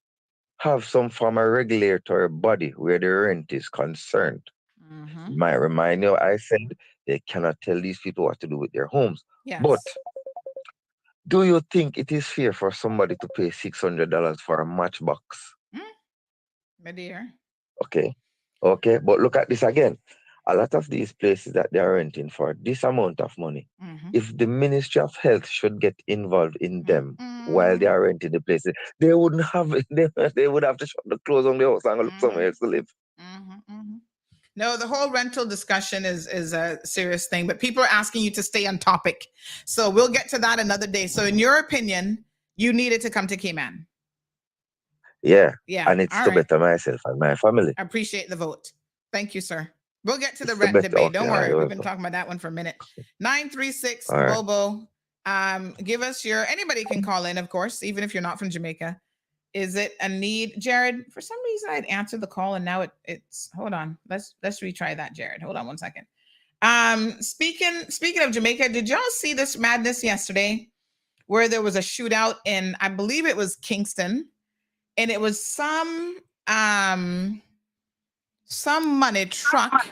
O: have some form of regulatory body where the rent is concerned. Might remind you, I said they cannot tell these people what to do with their homes.
D: Yes.
O: But do you think it is fair for somebody to pay $600 for a matchbox?
D: My dear.
O: Okay. But look at this again. A lot of these places that they are renting for this amount of money, if the Ministry of Health should get involved in them while they are renting the places, they wouldn't have they would have to shut the close on the house and look somewhere else to live.
D: No, the whole rental discussion is a serious thing, but people are asking you to stay on topic. So we'll get to that another day. So in your opinion, you needed to come to Cayman.
O: Yeah.
D: Yeah.
O: And it's to better myself and my family.
D: I appreciate the vote. Thank you, sir. We'll get to the rent debate. Don't worry. We've been talking about that one for a minute. 936 Bobo. Give us anybody can call in, of course, even if you're not from Jamaica. Is it a need? Jared, for some reason I'd answered the call and now it's hold on. Let's retry that, Jared. Hold on one second. Speaking of Jamaica, did y'all see this madness yesterday where there was a shootout in, I believe it was Kingston, and it was some money truck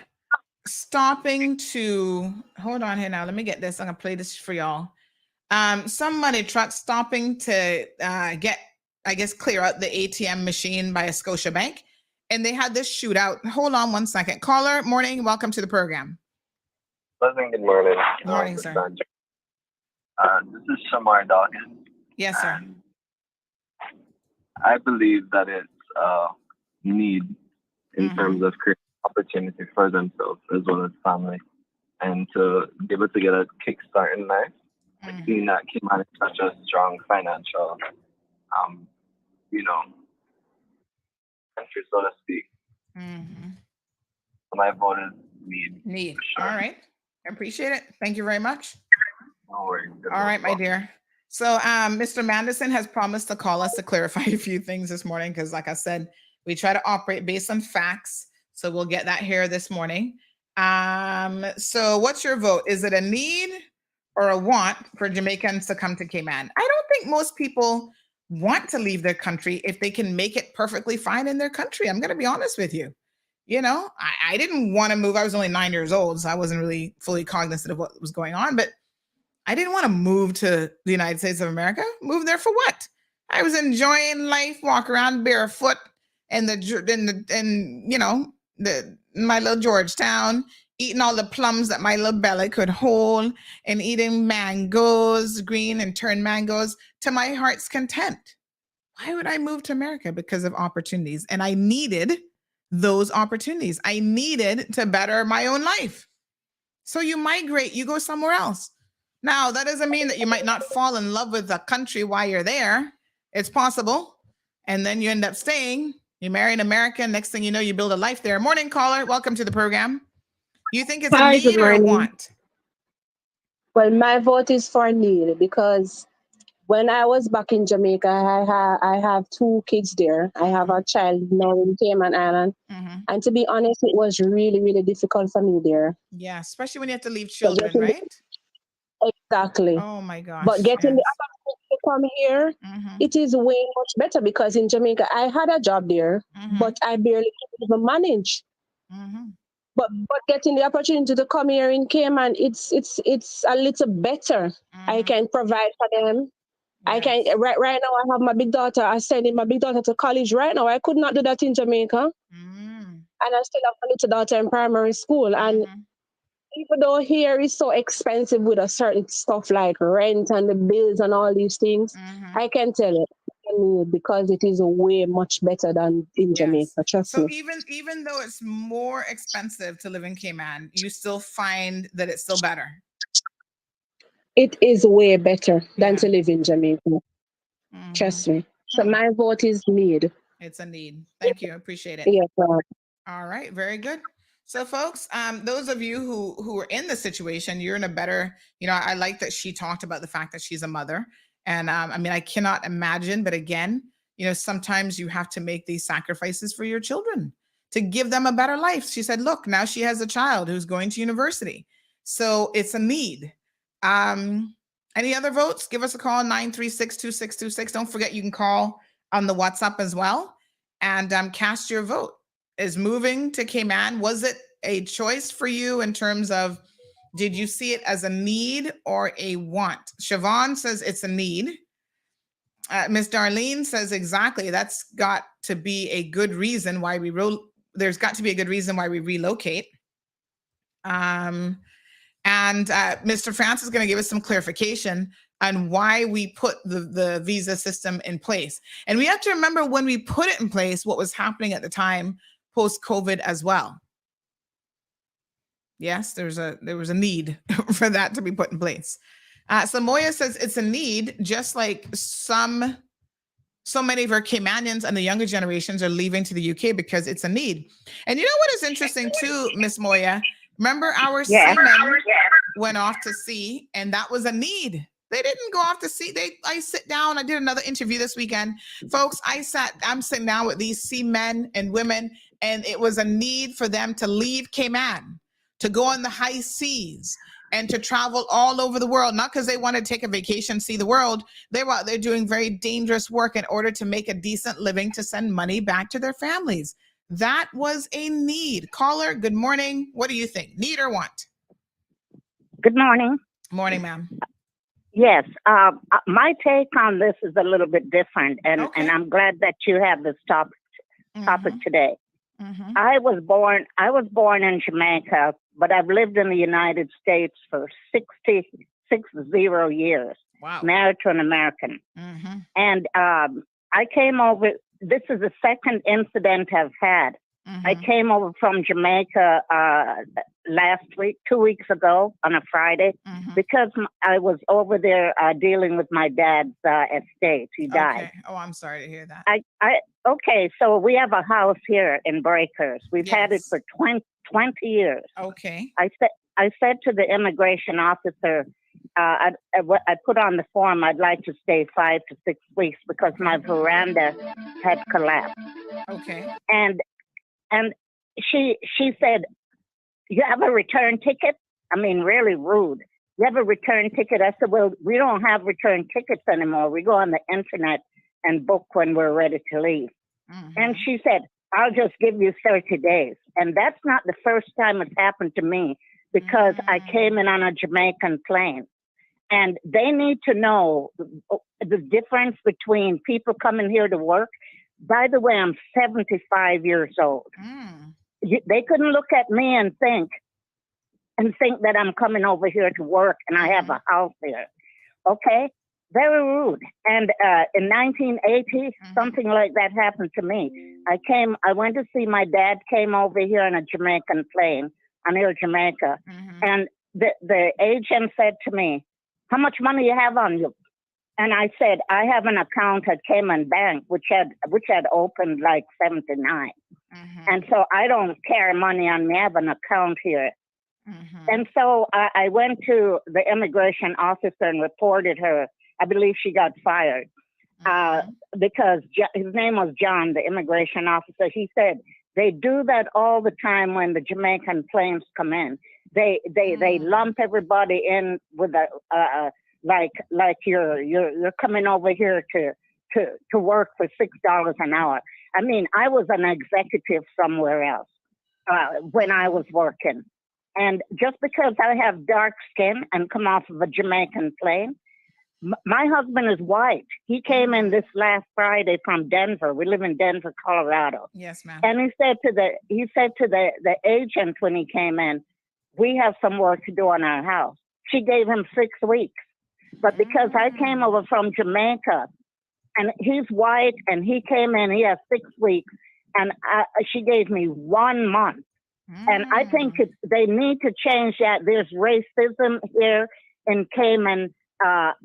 D: stopping to hold on here now. Let me get this. I'm gonna play this for y'all. Some money truck stopping to clear out the ATM machine by a Scotia Bank, and they had this shootout. Hold on one second. Caller, morning. Welcome to the program.
P: Good morning.
D: Good morning, sir.
P: This is Shamar Dawkins.
D: Yes, sir.
P: I believe that it's need in terms of creating opportunity for themselves as well as family, and to be able to get a kickstart in life. Seeing that Cayman is such a strong financial, country, so to speak. So my vote is need.
D: Need. Sure. All right. I appreciate it. Thank you very much.
P: No worries.
D: All right, my dear. So Mr. Manderson has promised to call us to clarify a few things this morning because, like I said, we try to operate based on facts. So we'll get that here this morning. So what's your vote? Is it a need or a want for Jamaicans to come to Cayman? I don't think most people want to leave their country if they can make it perfectly fine in their country. I'm going to be honest with you. I didn't want to move. I was only 9 years old, so I wasn't really fully cognizant of what was going on, but I didn't want to move to the United States of America. Move there for what? I was enjoying life, walk around barefoot in my little Georgetown, eating all the plums that my little belly could hold, and eating mangoes, green and turned mangoes, to my heart's content. Why would I move to America? Because of opportunities. And I needed those opportunities. I needed to better my own life. So you migrate, you go somewhere else. Now, that doesn't mean that you might not fall in love with a country while you're there. It's possible. And then you end up staying. You marry an American. Next thing you know, you build a life there. Morning, caller. Welcome to the program. You think it's a need or a want?
Q: Well, my vote is for need because when I was back in Jamaica, I have 2 kids there. I have a child now in Cayman Island. And to be honest, it was really, really difficult for me there.
D: Yeah, especially when you have to leave children, right?
Q: Exactly.
D: Oh my gosh.
Q: But getting the
D: yes.
Q: opportunity to come here, it is way much better because in Jamaica, I had a job there, but I barely could even manage. But getting the opportunity to come here in Cayman, it's a little better. I can provide for them. I can right now. I have my big daughter. I sending my big daughter to college right now. I could not do that in Jamaica, and I still have a little daughter in primary school. And even though here is so expensive with a certain stuff like rent and the bills and all these things, I can tell it because it is way much better than in Jamaica. Trust
D: So
Q: me.
D: even though it's more expensive to live in Cayman, you still find that it's still better.
Q: It is way better than to live in Jamaica. Trust me. So my vote is need.
D: It's a need. Thank you. I appreciate it.
Q: Yes.
D: All right. Very good. So folks, those of you who are in the situation, you're in a better, I like that she talked about the fact that she's a mother. And I mean, I cannot imagine, but again, sometimes you have to make these sacrifices for your children to give them a better life. She said, look, now she has a child who's going to university. So it's a need. Any other votes? Give us a call, 936-2626. Don't forget you can call on the WhatsApp as well and cast your vote. Is moving to Cayman, was it a choice for you in terms of, did you see it as a need or a want? Siobhan says it's a need. Miss Darlene says exactly, that's got to be a good reason why there's got to be a good reason why we relocate. And Mr. France is going to give us some clarification on why we put the visa system in place. And we have to remember when we put it in place, what was happening at the time post-COVID as well. Yes, there was a need for that to be put in place. So Moya says it's a need, just like so many of our Caymanians and the younger generations are leaving to the UK because it's a need. And you know what is interesting too, Miss Moya? Remember our seamen went off to sea, and that was a need. They didn't go off to sea. I sit down. I did another interview this weekend. Folks, I'm sitting down with these seamen and women, and it was a need for them to leave Cayman, to go on the high seas and to travel all over the world, not because they want to take a vacation, see the world. They were out there doing very dangerous work in order to make a decent living, to send money back to their families. That was a need. Caller, good morning. What do you think? Need or want?
R: Good morning.
D: Morning, ma'am.
R: Yes, my take on this is a little bit different, and I'm glad that you have this topic today. I was born in Jamaica, but I've lived in the United States for 60 years.
D: Wow.
R: Married to an American. And I came over, this is the second incident I've had. I came over from Jamaica last week, 2 weeks ago on a Friday, because I was over there dealing with my dad's estate. He died.
D: Okay. Oh, I'm sorry to hear that.
R: Okay, so we have a house here in Breakers. We've had it for 20 years.
D: Okay.
R: I said to the immigration officer, I put on the form, I'd like to stay 5 to 6 weeks because my veranda had collapsed.
D: Okay.
R: And she said, you have a return ticket? I mean, really rude. You have a return ticket? I said, well, we don't have return tickets anymore. We go on the internet and book when we're ready to leave. And she said, I'll just give you 30 days. And that's not the first time it's happened to me, because I came in on a Jamaican plane. And they need to know the difference between people coming here to work. By the way, I'm 75 years old. They couldn't look at me and think that I'm coming over here to work and I have a house here. Okay? Very rude. And in 1980, something like that happened to me. I went to see my dad, came over here on a Jamaican plane, on Air Jamaica. And the agent said to me, how much money you have on you? And I said, I have an account at Cayman Bank, which had opened like 79. And so I don't carry money on me. I have an account here. And so I went to the immigration officer and reported her. I believe she got fired because his name was John, the immigration officer. He said, they do that all the time when the Jamaican planes come in. They lump everybody in with a like you're coming over here to work for $6 an hour. I mean, I was an executive somewhere else when I was working, and just because I have dark skin and come off of a Jamaican plane, my husband is white. He came in this last Friday from Denver. We live in Denver, Colorado.
D: Yes, ma'am.
R: And he said to the agent when he came in, we have some work to do on our house. She gave him 6 weeks. But because I came over from Jamaica and he's white and he came in, he has 6 weeks, and she gave me 1 month. And I think they need to change that. There's racism here in Cayman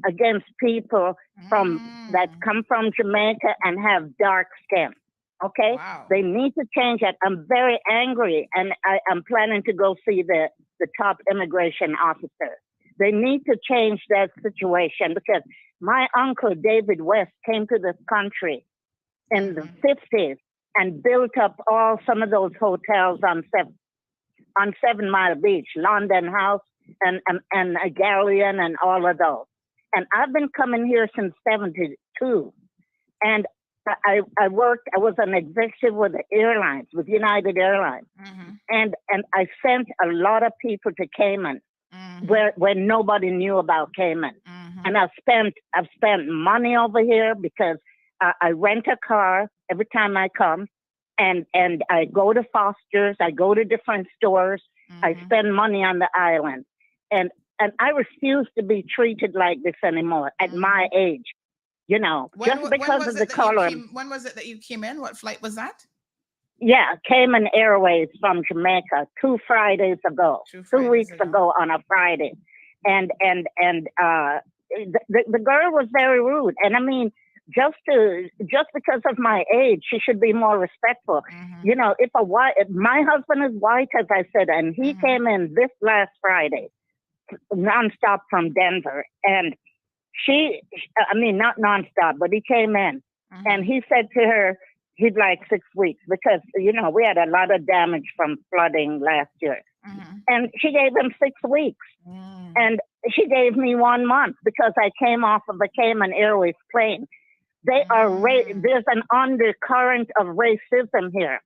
R: against people that come from Jamaica and have dark skin. Okay? Wow. They need to change that. I'm very angry, and I'm planning to go see the top immigration officer. They need to change that situation, because my uncle, David West, came to this country in the 50s and built up some of those hotels on 7 Mile Beach, London House and a Galleon and all of those. And I've been coming here since 72. And I was an executive with the airlines, with United Airlines. And I sent a lot of people to Cayman where nobody knew about Cayman. And I've spent money over here because I rent a car every time I come, and I go to Foster's, I go to different stores, I spend money on the island. And I refuse to be treated like this anymore at my age. You know, just because of the color.
D: When was it that you came in? What flight was that?
R: Yeah, Cayman Airways from Jamaica 2 Fridays ago, 2 weeks ago on a Friday. And the girl was very rude. And I mean, just because of my age, she should be more respectful. You know, if my husband is white, as I said, and he came in this last Friday, nonstop from Denver, and not nonstop, but he came in, and he said to her he'd like 6 weeks because, you know, we had a lot of damage from flooding last year. And she gave him 6 weeks. And she gave me 1 month because I came off of a Cayman Airways plane. They are there's an undercurrent of racism here,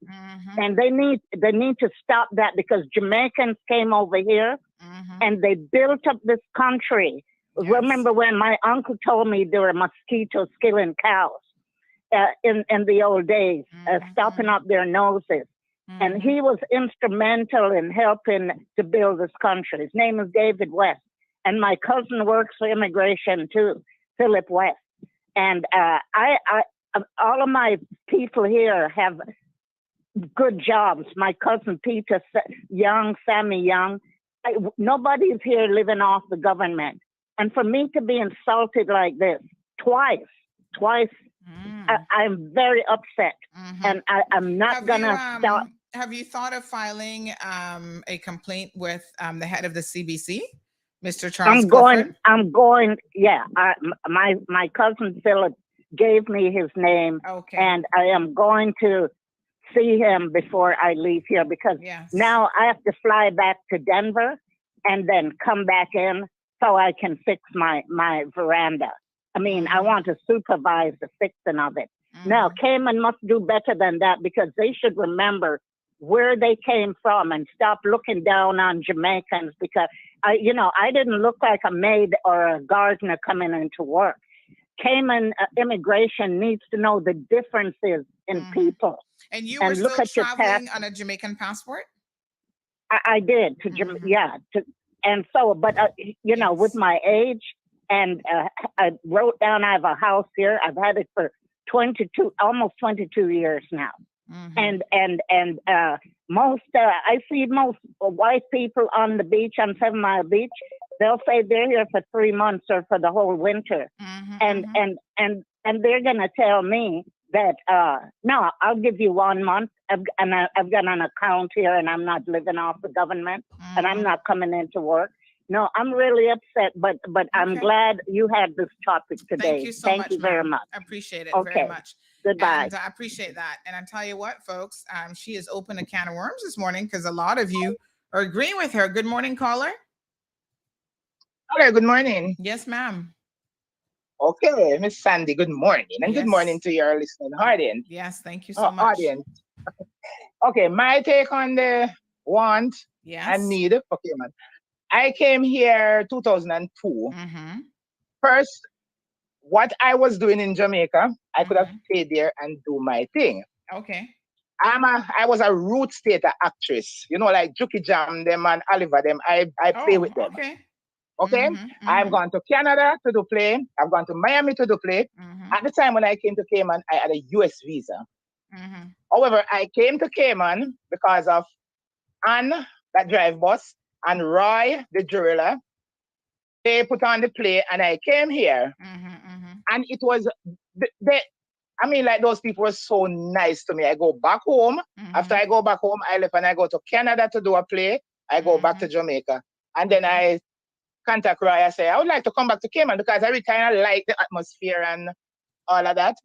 R: and they need to stop that, because Jamaicans came over here and they built up this country. Yes. Remember when my uncle told me there were mosquitoes killing cows in the old days, stopping up their noses, and he was instrumental in helping to build this country. His name is David West, and my cousin works for immigration too, Philip West. And all of my people here have good jobs. My cousin Peter Young, Sammy Young, nobody's here living off the government. And for me to be insulted like this twice, I'm very upset. And I'm not gonna stop.
D: Have you thought of filing a complaint with the head of the CBC? Mr. Charles
R: I'm going. Yeah, my cousin Philip gave me his name, and I am going to see him before I leave here, because now I have to fly back to Denver and then come back in so I can fix my veranda. I mean, I want to supervise the fixing of it. Now, Cayman must do better than that, because they should remember where they came from and stop looking down on Jamaicans, because I didn't look like a maid or a gardener coming into work. Cayman immigration needs to know the differences in people.
D: And you were still traveling on a Jamaican passport?
R: I did to Jamaica, and so, but with my age, and I wrote down I have a house here. I've had it for almost 22 years now. And most I see most white people on the beach, on 7 Mile Beach. They'll say they're here for 3 months or for the whole winter, and they're gonna tell me that no, I'll give you 1 month. I've got an account here, and I'm not living off the government, and I'm not coming into work. No, I'm really upset, but I'm glad you had this topic today.
D: Thank you so much.
R: Thank you very much.
D: I appreciate it very much.
R: Goodbye.
D: And I appreciate that. And I tell you what, folks, she has opened a can of worms this morning, because a lot of you or agreeing with her. Good morning, caller.
S: Okay, good morning.
D: Yes, ma'am.
S: Okay, Miss Sandy, good morning. And good morning to your listening audience.
D: Yes, thank you so much.
S: Audience. Okay, my take on the want and need for Cayman. I came here 2002. First, what I was doing in Jamaica, I could have stayed there and do my thing.
D: Okay.
S: I was a root theater actress. You know, like Juki Jam them and Oliver them. I play with them. Okay. I've gone to Canada to do play. I've gone to Miami to do play. At the time when I came to Cayman, I had a US visa. However, I came to Cayman because of Anne, that drive bus, and Roy, the driller. They put on the play, and I came here. And it was, like those people were so nice to me. I go back home. After I go back home, I left and I go to Canada to do a play. I go back to Jamaica. And then I contact Roy. I say, I would like to come back to Cayman because I really kind of like the atmosphere and all of that.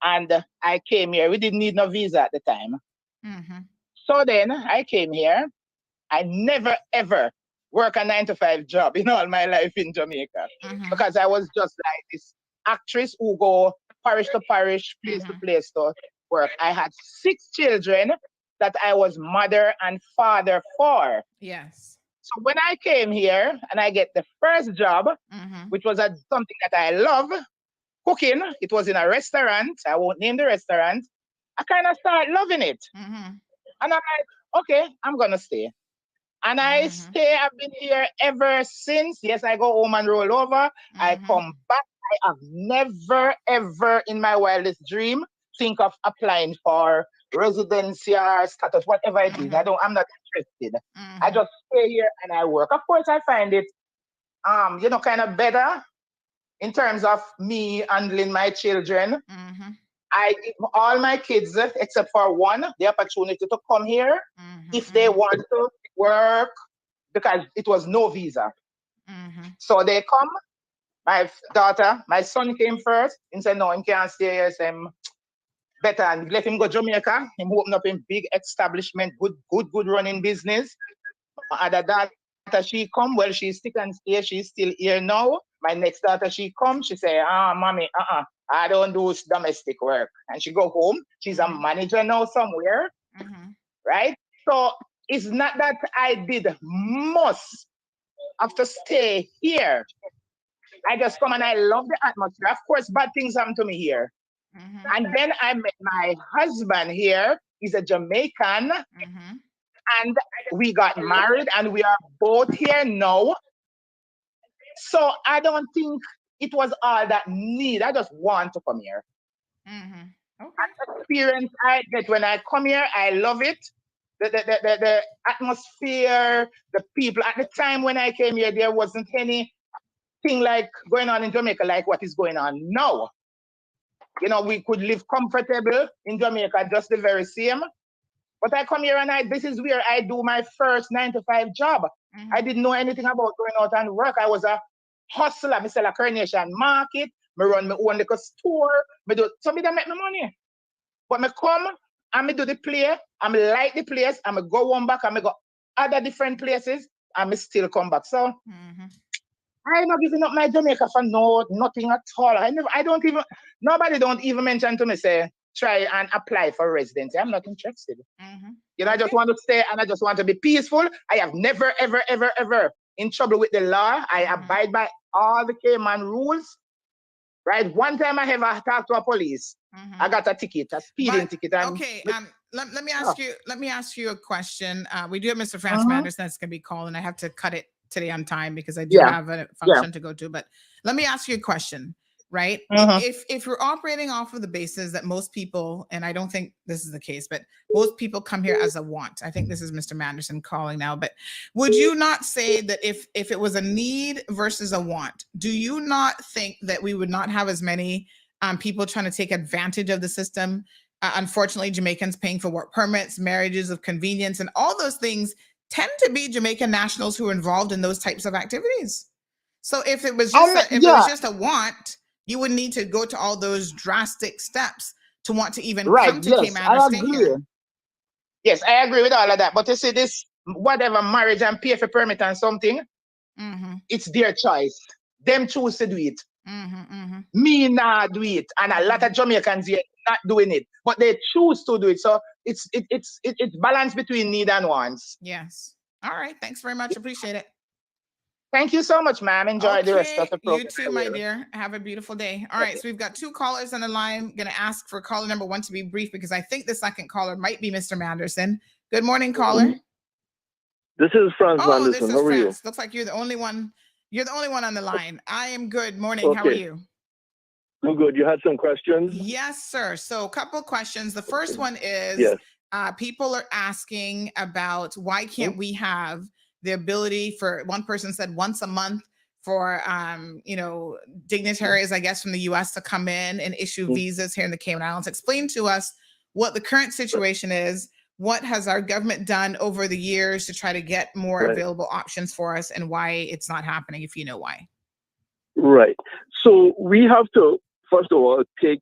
S: And I came here. We didn't need no visa at the time. So then I came here. I never, ever work a 9-to-5 job in all my life in Jamaica because I was just like this actress who go parish to parish, place to place to work. I had 6 children that I was mother and father for.
D: Yes.
S: So when I came here and I get the first job, which was something that I love, cooking, it was in a restaurant. I won't name the restaurant. I kind of started loving it. And I'm like, okay, I'm going to stay. And I stay. I've been here ever since. Yes, I go home and roll over. I come back. I have never, ever in my wildest dream think of applying for residency or status, whatever it is. I'm not interested. I just stay here and I work. Of course, I find it, kind of better in terms of me handling my children. I give all my kids, except for one, the opportunity to come here if they want to work, because it was no visa. So they come. My son came first and said, no, he can't stay here. So I'm better and let him go Jamaica. Him open up a big establishment, good running business. My other daughter, she come. Well, she's stick and stay. She's still here now. My next daughter, she come. She say, mommy, I don't do domestic work. And she go home. She's a manager now somewhere. Right? So it's not that I did must have to stay here. I just come and I love the atmosphere. Of course, bad things happen to me here. And then I met my husband here. He's a Jamaican. And we got married and we are both here now. So I don't think it was all that need. I just want to come here. The experience I get when I come here, I love it. The atmosphere, the people. At the time when I came here, there wasn't anything like going on in Jamaica like what is going on now. We could live comfortable in Jamaica, just the very same. But I come here and this is where I do my first 9-to-5 job. I didn't know anything about going out and work. I was a hustler. I sell a Coronation Market. I run my own little store. So I don't make my money. But I come and I do the play. I like the place. I go one back and I go other different places and I still come back. So I'm not giving up my Jamaica for nothing at all. Nobody don't even mention to me, say, try and apply for residency. I'm not interested. I just want to stay and I just want to be peaceful. I have never, ever, ever, ever in trouble with the law. I abide by all the Cayman rules. Right? One time I ever talked to a police. I got a ticket, a speeding ticket.
D: Let me ask you a question. We do have Mr. France Manders that's going to be calling. I have to cut it today on time because I do have a function to go to. But let me ask you a question, right? If you're operating off of the basis that most people, and I don't think this is the case, but most people come here as a want. I think this is Mr. Manderson calling now. But would you not say that if it was a need versus a want, do you not think that we would not have as many people trying to take advantage of the system? Unfortunately, Jamaicans paying for work permits, marriages of convenience, and all those things tend to be Jamaican nationals who are involved in those types of activities. So if it was just a want, you would need to go to all those drastic steps to want to even come to Cayman or stay here.
S: Yes, I agree with all of that. But you see, this whatever marriage and pay for permit and something, it's their choice. Them choose to do it. Me not do it, and a lot of Jamaicans here not doing it, but they choose to do it. So it's balance between need and wants.
D: Yes. All right. Thanks very much. Appreciate it.
S: Thank you so much, ma'am. Enjoy the rest of the program.
D: You too, my dear. Have a beautiful day. All right. So we've got 2 callers on the line. I'm going to ask for caller number 1 to be brief because I think the second caller might be Mr. Manderson. Good morning, caller.
T: This is Franz Manderson.
D: This is
T: How are you?
D: Looks like you're the only one. You're the only one on the line. I am good. Morning. Okay. How are you?
T: I'm good. You had some questions?
D: Yes, sir. So a couple of questions. The first one is people are asking about why can't we have the ability for, one person said once a month for, dignitaries, I guess, from the U.S. to come in and issue visas here in the Cayman Islands. Explain to us what the current situation is. What has our government done over the years to try to get more available options for us, and why it's not happening, if you know why?
T: Right. So we have to, first of all, take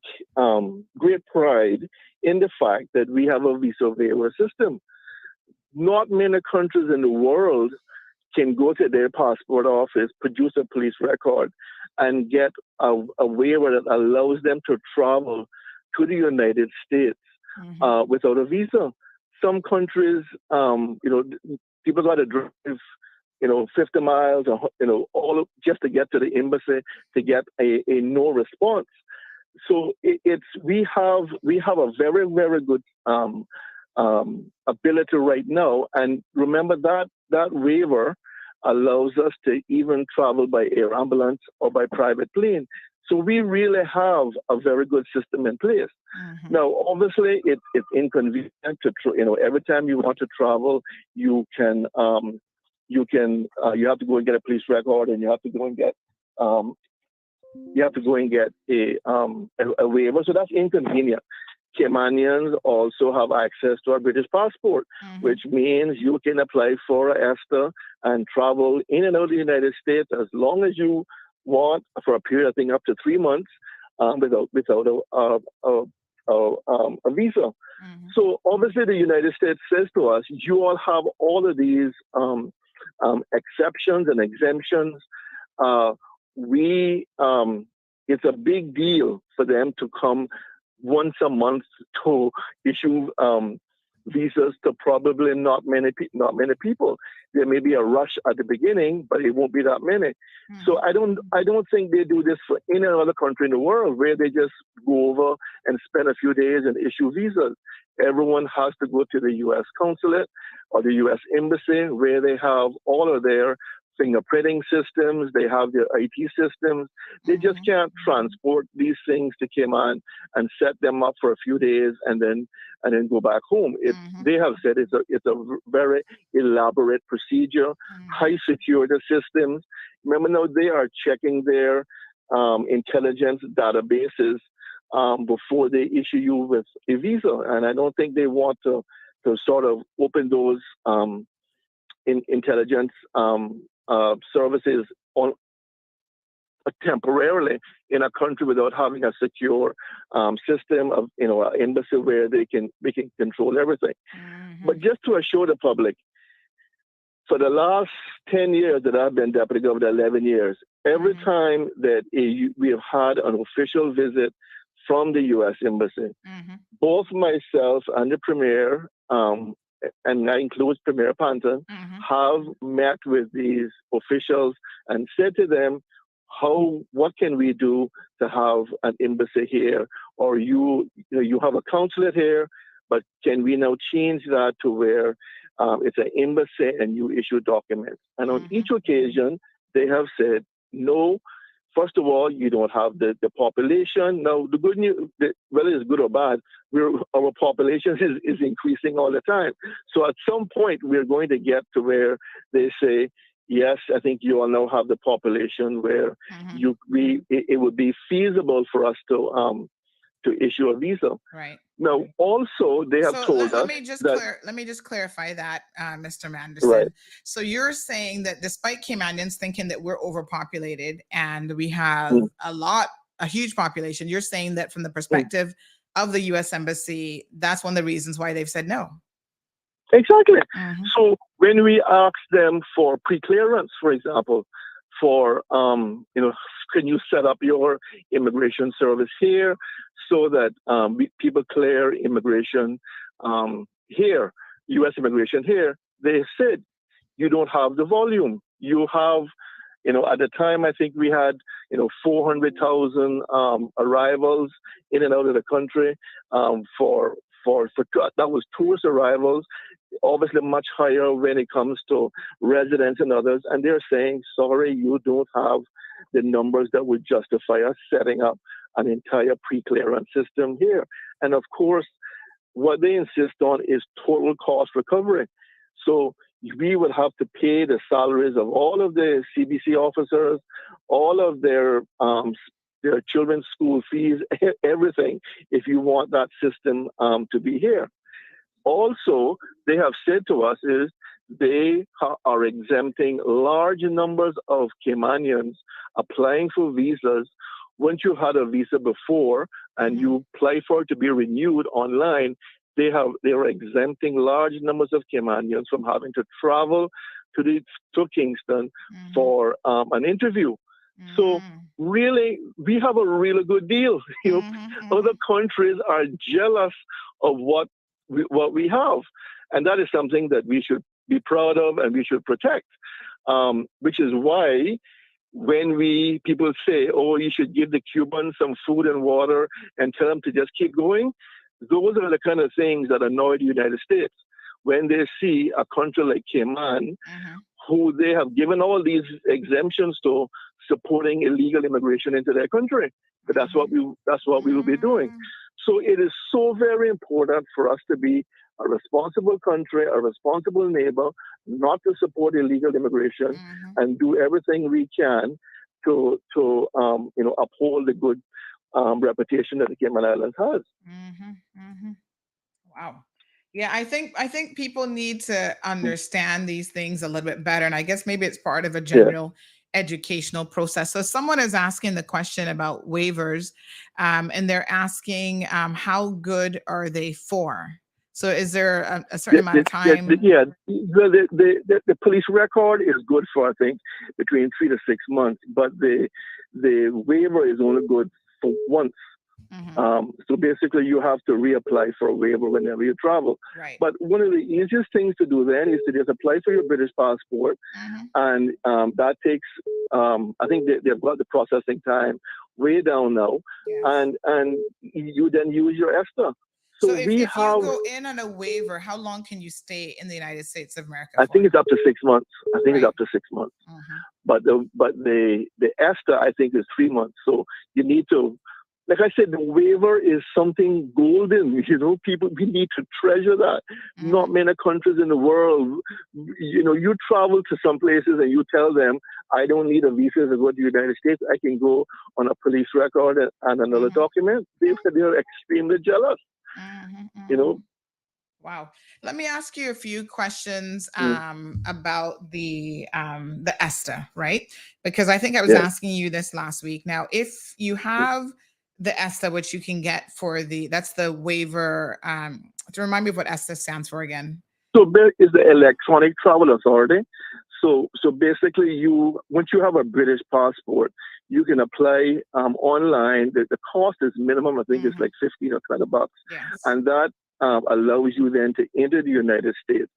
T: great pride in the fact that we have a visa waiver system. Not many countries in the world can go to their passport office, produce a police record, and get a waiver that allows them to travel to the United States without a visa. Some countries, people got to drive, 50 miles, all just to get to the embassy to get a no response. So we have a very, very good ability right now. And remember that waiver allows us to even travel by air ambulance or by private plane. So we really have a very good system in place. Now, obviously, it's inconvenient to, every time you want to travel, you have to go and get a police record, and you have to go and get a waiver. So that's inconvenient. Caymanians also have access to a British passport, which means you can apply for a ESTA and travel in and out of the United States as long as you want for a period, I think, up to 3 months without a visa. So obviously the United States says to us, you all have all of these exceptions and exemptions. It's a big deal for them to come once a month to issue visas to probably not many people. There may be a rush at the beginning, but it won't be that many. So I don't think they do this for any other country in the world where they just go over and spend a few days and issue visas. Everyone has to go to the U.S. consulate or the U.S. embassy where they have all of their fingerprinting systems, they have their IT systems. They just can't transport these things to Cayman and set them up for a few days and then go back home. They have said it's a very elaborate procedure, high security systems. Remember now, they are checking their intelligence databases before they issue you with a visa, and I don't think they want to sort of open those intelligence services on temporarily in a country without having a secure system of an embassy where they can control everything. But just to assure the public, for the last 10 years that I've been deputy governor, 11 years, every time that we have had an official visit from the U.S. Embassy, both myself and the Premier, and that includes Premier Panton, have met with these officials and said to them, what can we do to have an embassy here? Or you have a consulate here, but can we now change that to where it's an embassy and you issue documents? And on each occasion, they have said, no, first of all, you don't have the population. Now, the good news, whether it's good or bad, our population is increasing all the time. So at some point, we're going to get to where they say, yes, I think you all now have the population where it would be feasible for us to issue a visa.
D: Right.
T: Now, also, they have told us
D: let me just clarify that, Mr. Manderson.
T: Right.
D: So you're saying that despite Caymanians thinking that we're overpopulated and we have a huge population, you're saying that from the perspective of the U.S. Embassy, that's one of the reasons why they've said no.
T: Exactly. So when we ask them for pre-clearance, for example, for can you set up your immigration service here so that people clear immigration here, U.S. immigration here? They said you don't have the volume. You have, at the time I think we had 400,000 arrivals in and out of the country for that was tourist arrivals, obviously much higher when it comes to residents and others. And they're saying, sorry, you don't have the numbers that would justify us setting up an entire pre-clearance system here. And of course, what they insist on is total cost recovery. So we would have to pay the salaries of all of the CBC officers, all of their children's school fees, everything, if you want that system to be here. Also, they have said to us is they are exempting large numbers of Caymanians applying for visas. Once you had a visa before and you apply for it to be renewed online, they are exempting large numbers of Caymanians from having to travel to Kingston for an interview. So really, we have a really good deal. Other countries are jealous of what we have, and that is something that we should be proud of and we should protect. Which is why when people say, "Oh, you should give the Cubans some food and water and tell them to just keep going," those are the kind of things that annoy the United States when they see a country like Cayman, who they have given all these exemptions to, supporting illegal immigration into their country. But that's what we will be doing. So it is so very important for us to be a responsible country, a responsible neighbor, not to support illegal immigration, and do everything we can to uphold the good reputation that the Cayman Islands has.
D: Wow. Yeah, I think people need to understand these things a little bit better, and I guess maybe it's part of a general educational process. So someone is asking the question about waivers, and they're asking how good are they for? So is there a certain amount of time?
T: The police record is good for, I think, between 3 to 6 months, but the waiver is only good for once. So basically, you have to reapply for a waiver whenever you travel.
D: Right.
T: But one of the easiest things to do then is to just apply for your British passport, and that takes, I think they've got the processing time way down now, and you then use your ESTA.
D: So if you go in on a waiver, how long can you stay in the United States of America?
T: I think it's up to 6 months. It's up to 6 months. But the ESTA, I think, is 3 months. So you need to, like I said, the waiver is something golden. We need to treasure that. Not many countries in the world, you travel to some places and you tell them, I don't need a visa to go to the United States. I can go on a police record and another document. They're extremely jealous.
D: Wow. Let me ask you a few questions about the ESTA, right? Because I think I was asking you this last week. Now, if you have the ESTA, which you can get for that's the waiver, to remind me of what ESTA stands for again.
T: So there is the Electronic Travel Authority. So basically, once you have a British passport, you can apply online. The cost is minimum. I think it's like $15 or $20, and that allows you then to enter the United States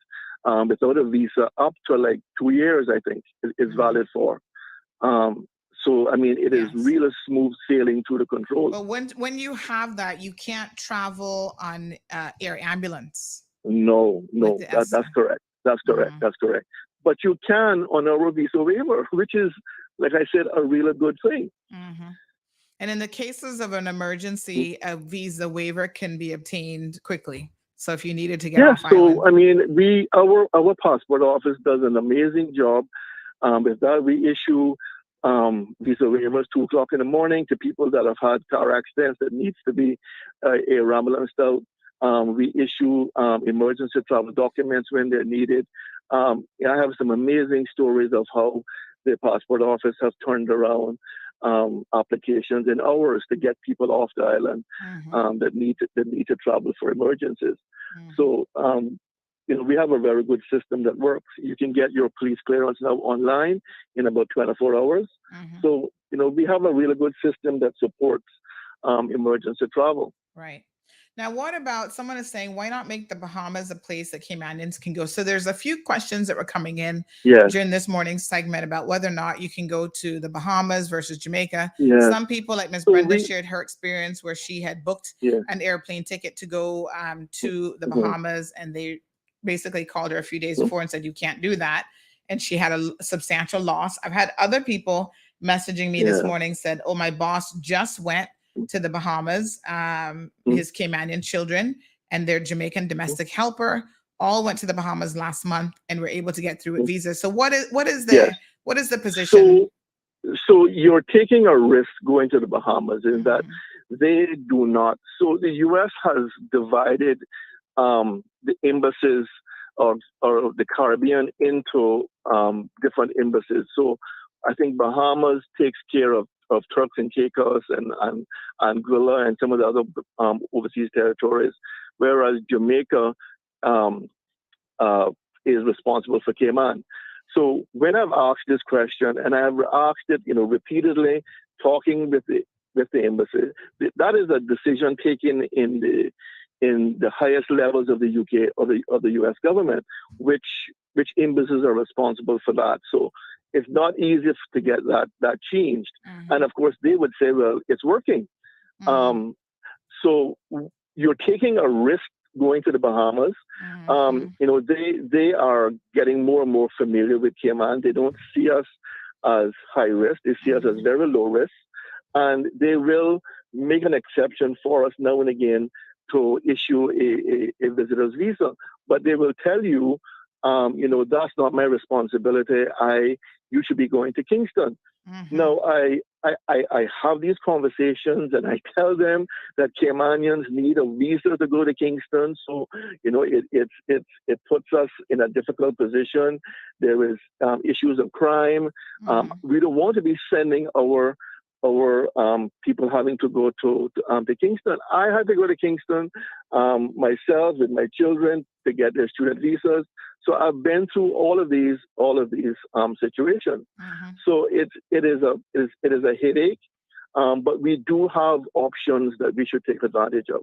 T: without a visa up to like 2 years. I think is valid for. So I mean, it is really smooth sailing through the controls.
D: But when you have that, you can't travel on air ambulance.
T: No, that's correct. That's correct. That's correct. But you can on a visa waiver, which is, like I said, a really good thing.
D: And in the cases of an emergency, a visa waiver can be obtained quickly. So if you needed to get off island.
T: I mean, our passport office does an amazing job with that. We issue visa waivers 2:00 in the morning to people that have had car accidents that needs to be air ambulance out. We issue emergency travel documents when they're needed. I have some amazing stories of how the passport office have turned around applications in hours to get people off the island that need to travel for emergencies. So we have a very good system that works. You can get your police clearance now online in about 24 hours. So, we have a really good system that supports emergency travel.
D: Right. Now, what about someone is saying, why not make the Bahamas a place that Caymanians can go? So there's a few questions that were coming in during this morning's segment about whether or not you can go to the Bahamas versus Jamaica.
T: Yes.
D: Some people, like Miss Brenda, shared her experience where she had booked an airplane ticket to go to the Bahamas, and they basically called her a few days before and said, you can't do that. And she had a substantial loss. I've had other people messaging me this morning, said, oh, my boss just went to the Bahamas, his Caymanian children and their Jamaican domestic helper all went to the Bahamas last month and were able to get through with visas. So what is the position?
T: So you're taking a risk going to the Bahamas in that they do not. So the U.S. has divided the embassies of the Caribbean into different embassies. So I think Bahamas takes care of Turks and Caicos and Anguilla and some of the other overseas territories, whereas Jamaica is responsible for Cayman. So when I've asked this question, and I've asked it, repeatedly, talking with the embassy, that is a decision taken in the highest levels of the UK or the US government, which embassies are responsible for that. So it's not easy to get that changed. And of course, they would say, well, it's working. So you're taking a risk going to the Bahamas. They are getting more and more familiar with Cayman. They don't see us as high risk. They see us as very low risk. And they will make an exception for us now and again to issue a visitor's visa. But they will tell you, that's not my responsibility. You should be going to Kingston. Now, I have these conversations and I tell them that Caymanians need a visa to go to Kingston. So, it puts us in a difficult position. There is issues of crime. We don't want to be sending our people having to go to Kingston. I had to go to Kingston myself with my children to get their student visas. So I've been through all of these situations. So it is a headache, but we do have options that we should take advantage of.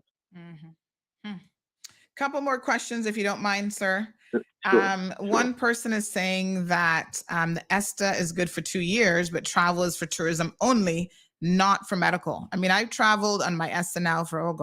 D: Couple more questions, if you don't mind, sir.
T: Sure.
D: One person is saying that the ESTA is good for 2 years, but travel is for tourism only, not for medical. I mean, I've traveled on my ESTA now for,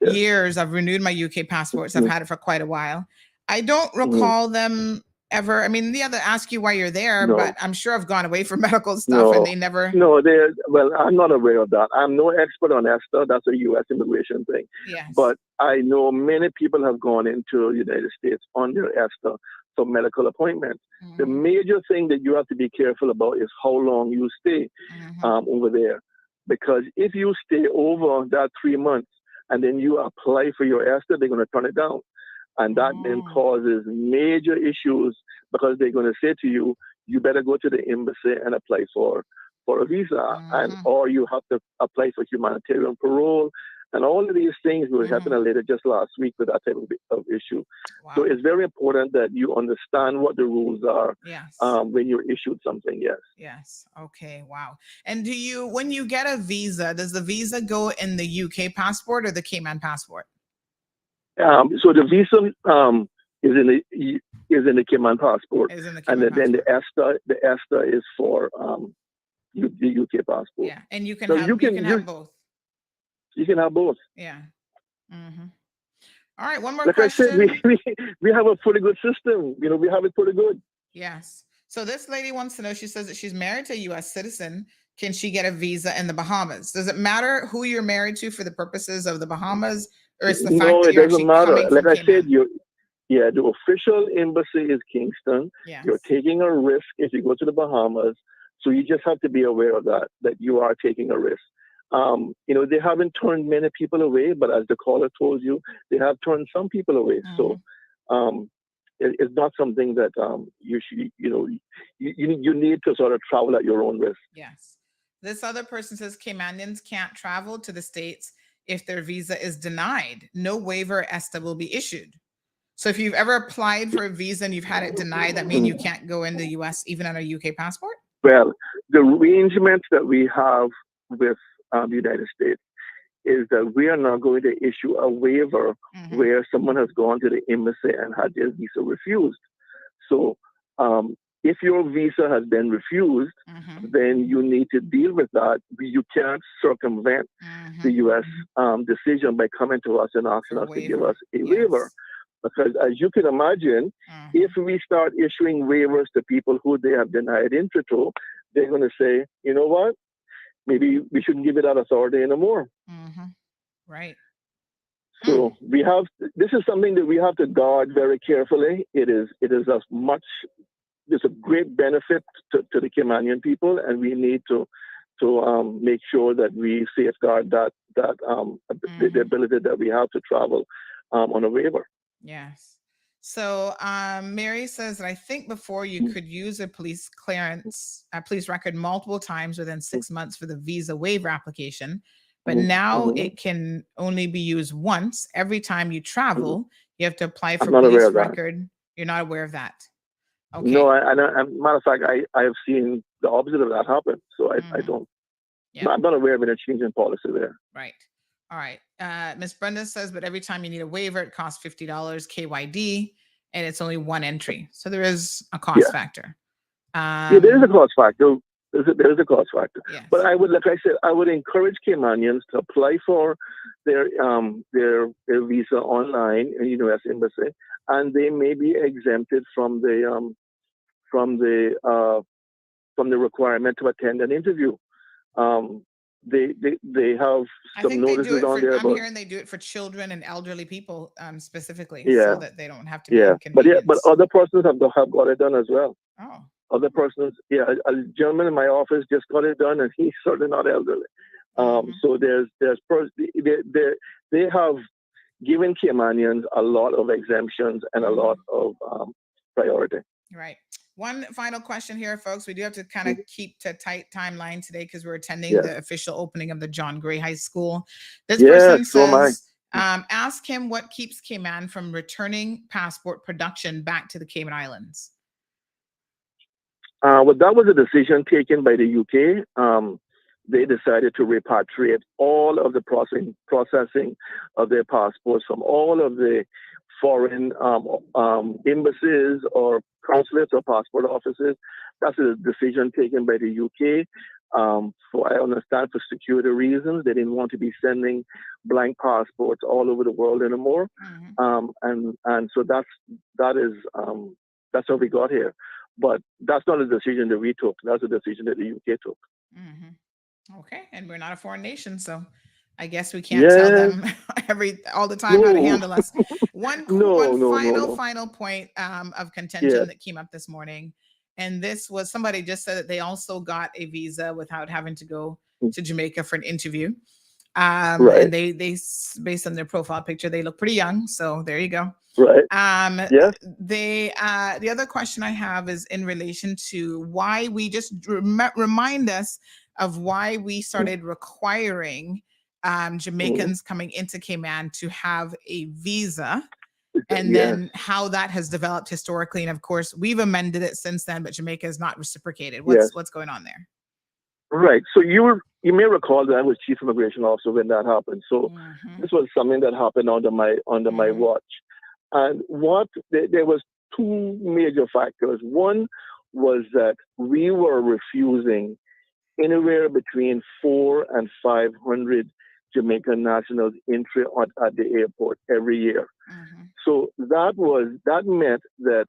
D: years. I've renewed my UK passports. I've had it for quite a while. I don't recall them ever. I mean, they ask you why you're there, but I'm sure I've gone away for medical stuff and they never.
T: Well, I'm not aware of that. I'm no expert on ESTA. That's a U.S. immigration thing.
D: Yes.
T: But I know many people have gone into the United States on their ESTA for medical appointments. The major thing that you have to be careful about is how long you stay over there. Because if you stay over that 3 months and then you apply for your ESTA, they're going to turn it down. And that then causes major issues because they're going to say to you, you better go to the embassy and apply for a visa, or you have to apply for humanitarian parole. And all of these things will happen later just last week with that type of issue.
D: Wow.
T: So it's very important that you understand what the rules are when you're issued something. Yes.
D: Yes. Okay. Wow. And when you get a visa, does the visa go in the UK passport or the Cayman passport?
T: So the visa is in the Cayman passport, and then the ESTA is for the UK passport.
D: Yeah, and you can have both.
T: You can have both.
D: Yeah. All right, one more
T: like
D: question.
T: I said, we have a pretty good system. We have it pretty good.
D: Yes. So this lady wants to know. She says that she's married to a U.S. citizen. Can she get a visa in the Bahamas? Does it matter who you're married to for the purposes of the Bahamas? Or it's the fact that you're actually coming from
T: Like I
D: Cayman?
T: said, the official embassy is Kingston.
D: Yes.
T: You're taking a risk if you go to the Bahamas. So you just have to be aware of that you are taking a risk. They haven't turned many people away, but as the caller told you, they have turned some people away. So it's not something that you should, you need to sort of travel at your own risk.
D: Yes. This other person says Caymanians can't travel to the States if their visa is denied. No waiver ESTA will be issued. So if you've ever applied for a visa and you've had it denied, that means you can't go in the U.S. even on a UK passport?
T: Well, the arrangement that we have with the United States is that we are not going to issue a waiver where someone has gone to the embassy and had their visa refused. So if your visa has been refused, then you need to deal with that. You can't circumvent the U.S. Decision by coming to us and asking us to give us a waiver. Because as you can imagine, if we start issuing waivers to people who they have denied entry to, they're going to say, you know what, maybe we shouldn't give it that authority anymore.
D: Right.
T: So this is something that we have to guard very carefully. It is as much, there's a great benefit to the Caymanian people, and we need to make sure that we safeguard the ability that we have to travel on a waiver.
D: Yes. So Mary says that I think before you could use a police clearance, a police record multiple times within 6 months for the visa waiver application, but now it can only be used once. Every time you travel, you have to apply for police record. You're not aware of that? Okay.
T: No, matter of fact, I have seen the opposite of that happen. So I don't. Yeah. I'm not aware of any change in policy there.
D: Right. All right. Miss Brenda says, but every time you need a waiver, it costs $50 KYD, and it's only one entry. So there is a cost factor.
T: Yeah, there is a cost factor. There is a cost factor. Yes. But I would, like I said, I would encourage Caymanians to apply for their visa online in the U.S. Embassy, and they may be exempted from the requirement to attend an interview. They have some notices on there.
D: I'm hearing they do it for children and elderly people specifically, so that they don't have to be inconvenienced.
T: But other persons have got it done as well.
D: Oh.
T: Other persons, a gentleman in my office just got it done, and he's certainly not elderly. So they have given Caymanians a lot of exemptions and a lot of priority.
D: Right. One final question here, folks. We do have to kind of keep to tight timeline today because we're attending the official opening of the John Gray High School. This person says, ask him what keeps Cayman from returning passport production back to the Cayman Islands.
T: Well, that was a decision taken by the UK. They decided to repatriate all of the processing of their passports from all of the foreign embassies or consulates or passport offices. That's a decision taken by the UK. I understand for security reasons, they didn't want to be sending blank passports all over the world anymore. And so that's how we got here. But that's not a decision that we took. That's a decision that the UK took.
D: Okay, and we're not a foreign nation, so I guess we can't tell them all the time how to handle us. One final point of contention that came up this morning, and this was somebody just said that they also got a visa without having to go to Jamaica for an interview. And they based on their profile picture, they look pretty young. So there you go.
T: Right.
D: The other question I have is in relation to why we just remind us of why we started requiring Jamaicans coming into Cayman to have a visa, and then how that has developed historically. And of course, we've amended it since then, but Jamaica has not reciprocated. What's going on there?
T: Right. So you may recall that I was chief immigration officer when that happened. So this was something that happened under my watch. And there was two major factors. One was that we were refusing anywhere between 400 and 500 Jamaican nationals entry at the airport every year. So that meant that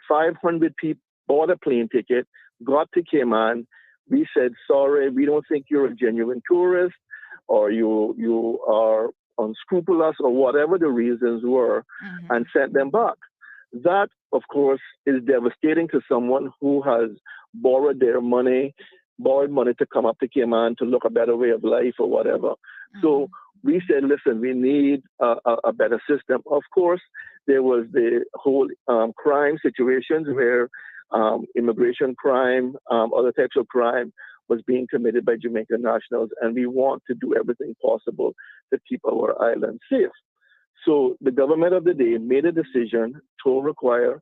T: 500 people bought a plane ticket, got to Cayman. We said, sorry, we don't think you're a genuine tourist, or you are unscrupulous, or whatever the reasons were, and sent them back. That, of course, is devastating to someone who has borrowed money to come up to Cayman to look a better way of life or whatever. So we said, listen, we need a better system. Of course, there was the whole crime situations where immigration crime, other types of crime was being committed by Jamaican nationals, and we want to do everything possible to keep our island safe. So the government of the day made a decision to require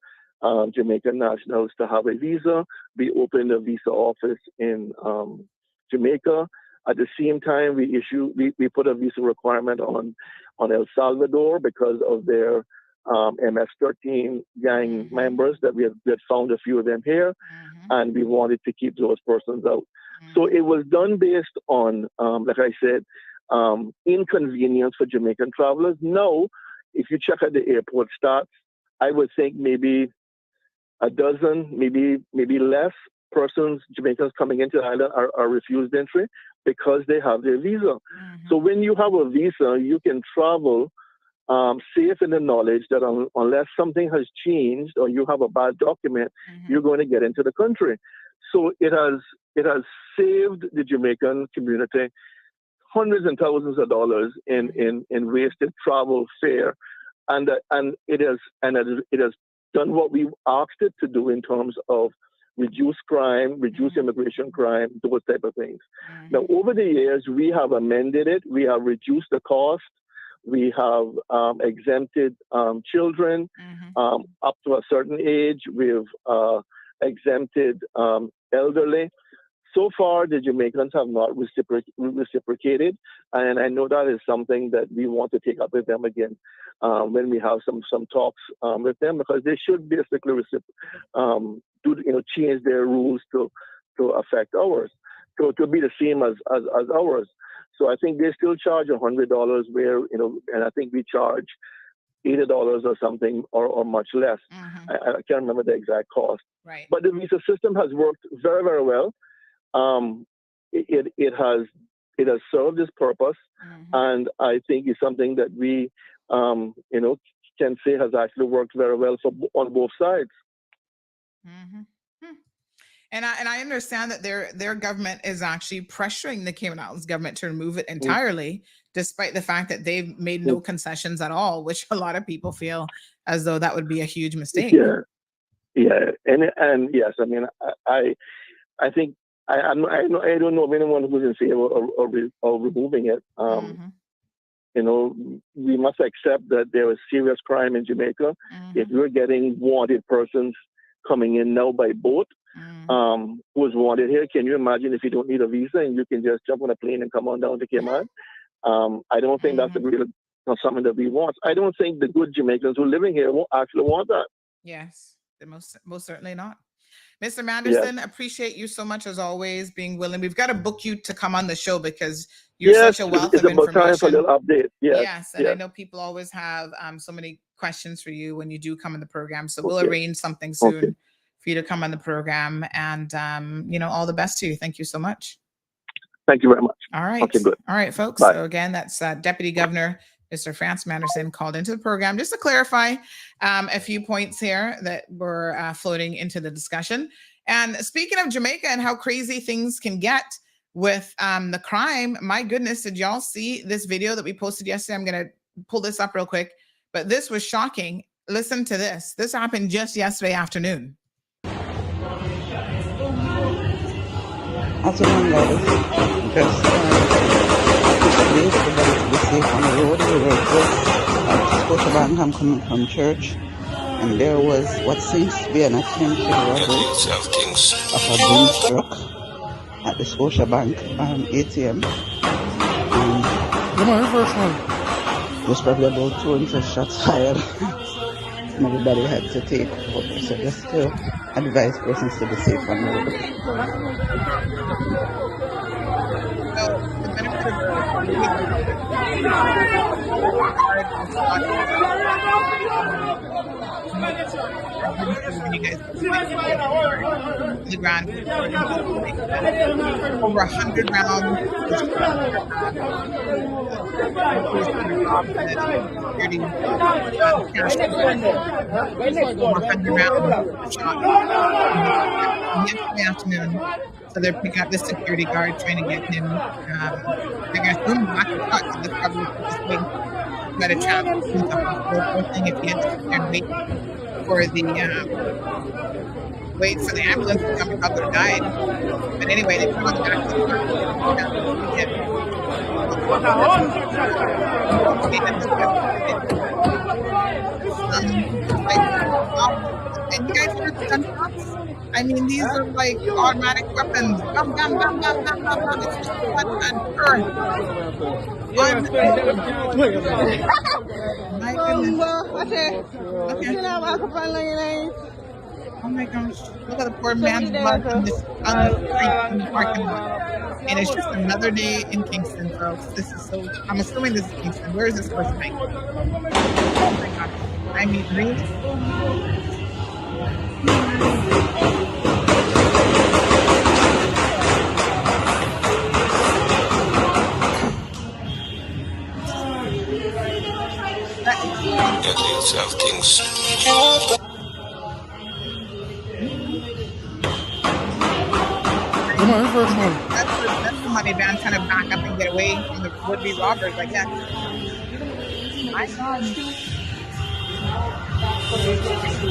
T: Jamaican nationals to have a visa. We opened a visa office in Jamaica. At the same time, we put a visa requirement on El Salvador because of their MS-13 gang members that we had found a few of them here, and we wanted to keep those persons out. So it was done based on, like I said, inconvenience for Jamaican travelers. Now, if you check at the airport stats, I would think maybe a dozen, maybe less persons, Jamaicans coming into the island are refused entry because they have their visa. So when you have a visa, you can travel safe in the knowledge that unless something has changed or you have a bad document, you're going to get into the country. So it has saved the Jamaican community hundreds and thousands of dollars in wasted travel fare, and it has done what we asked it to do in terms of reduce crime, reduce immigration crime, those type of things. Now, over the years, we have amended it. We have reduced the cost. We have exempted children up to a certain age. We've exempted elderly. So far, the Jamaicans have not reciprocated, and I know that is something that we want to take up with them again when we have some talks with them, because they should basically change their rules to affect ours, to be the same as ours. So I think they still charge $100 where, and I think we charge $80 or something or much less. I can't remember the exact cost.
D: Right.
T: But the visa system has worked very, very well. It has served its purpose, and I think it's something that we, can say has actually worked very well on both sides.
D: And I understand that their government is actually pressuring the Cayman Islands government to remove it entirely, despite the fact that they've made no concessions at all, which a lot of people feel as though that would be a huge mistake.
T: Yeah, and yes, I mean, I think I don't know of anyone who's in favor of removing it. We must accept that there is serious crime in Jamaica. If we're getting wanted persons coming in now by boat, who's wanted here, can you imagine if you don't need a visa and you can just jump on a plane and come on down to Cayman? I don't think that's something that we want. I don't think the good Jamaicans who are living here will actually want that.
D: Yes, most certainly not. Mr. Manderson, appreciate you so much as always, being willing. We've got to book you to come on the show because you're such a wealth of information.
T: Time for a little update.
D: And I know people always have so many questions for you when you do come on the program. So we'll arrange something soon for you to come on the program. And all the best to you. Thank you so much.
T: Thank you very much.
D: All right.
T: Okay, good.
D: All right, folks.
T: Bye.
D: So again, that's Deputy Governor Mr. Franz Manderson called into the program just to clarify a few points here that were floating into the discussion. And speaking of Jamaica and how crazy things can get with the crime, my goodness, did y'all see this video that we posted yesterday? I'm going to pull this up real quick, but this was shocking. Listen to this. This happened just yesterday afternoon.
U: Afternoon, guys. Just to be safe on the road. We were just at Scotiabank. I'm coming from church, and there was what seems to be an attempted robbery of a Benz truck at the Scotiabank ATM. There's probably about 200 shots fired. And everybody had to take over. So just to advise persons to be safe on the road.
D: The ground over 100 rounds yesterday afternoon. So they're picking up the security guard, trying to get him. They're going to throw him back in the truck, and this probably try to travel to the hospital. Thing if he had to sit there and wait for the ambulance to come, he probably would have died. But anyway, they put him on the back of the truck. And you guys heard the gunshots? I mean, these are like automatic weapons. Bam, bam, bam, bam, bam, bam, bam. It's just what on earth? My goodness. Okay. Oh my gosh. Look at the poor man's blood on the street in the parking lot. And it's just another day in Kingston, folks. This is so, I'm assuming this is Kingston. Where is this first night? Oh my gosh. I mean, really?
B: South Kingston.
D: Come on, that's the money van trying to back up and get away from the would-be robbers, I guess. My God.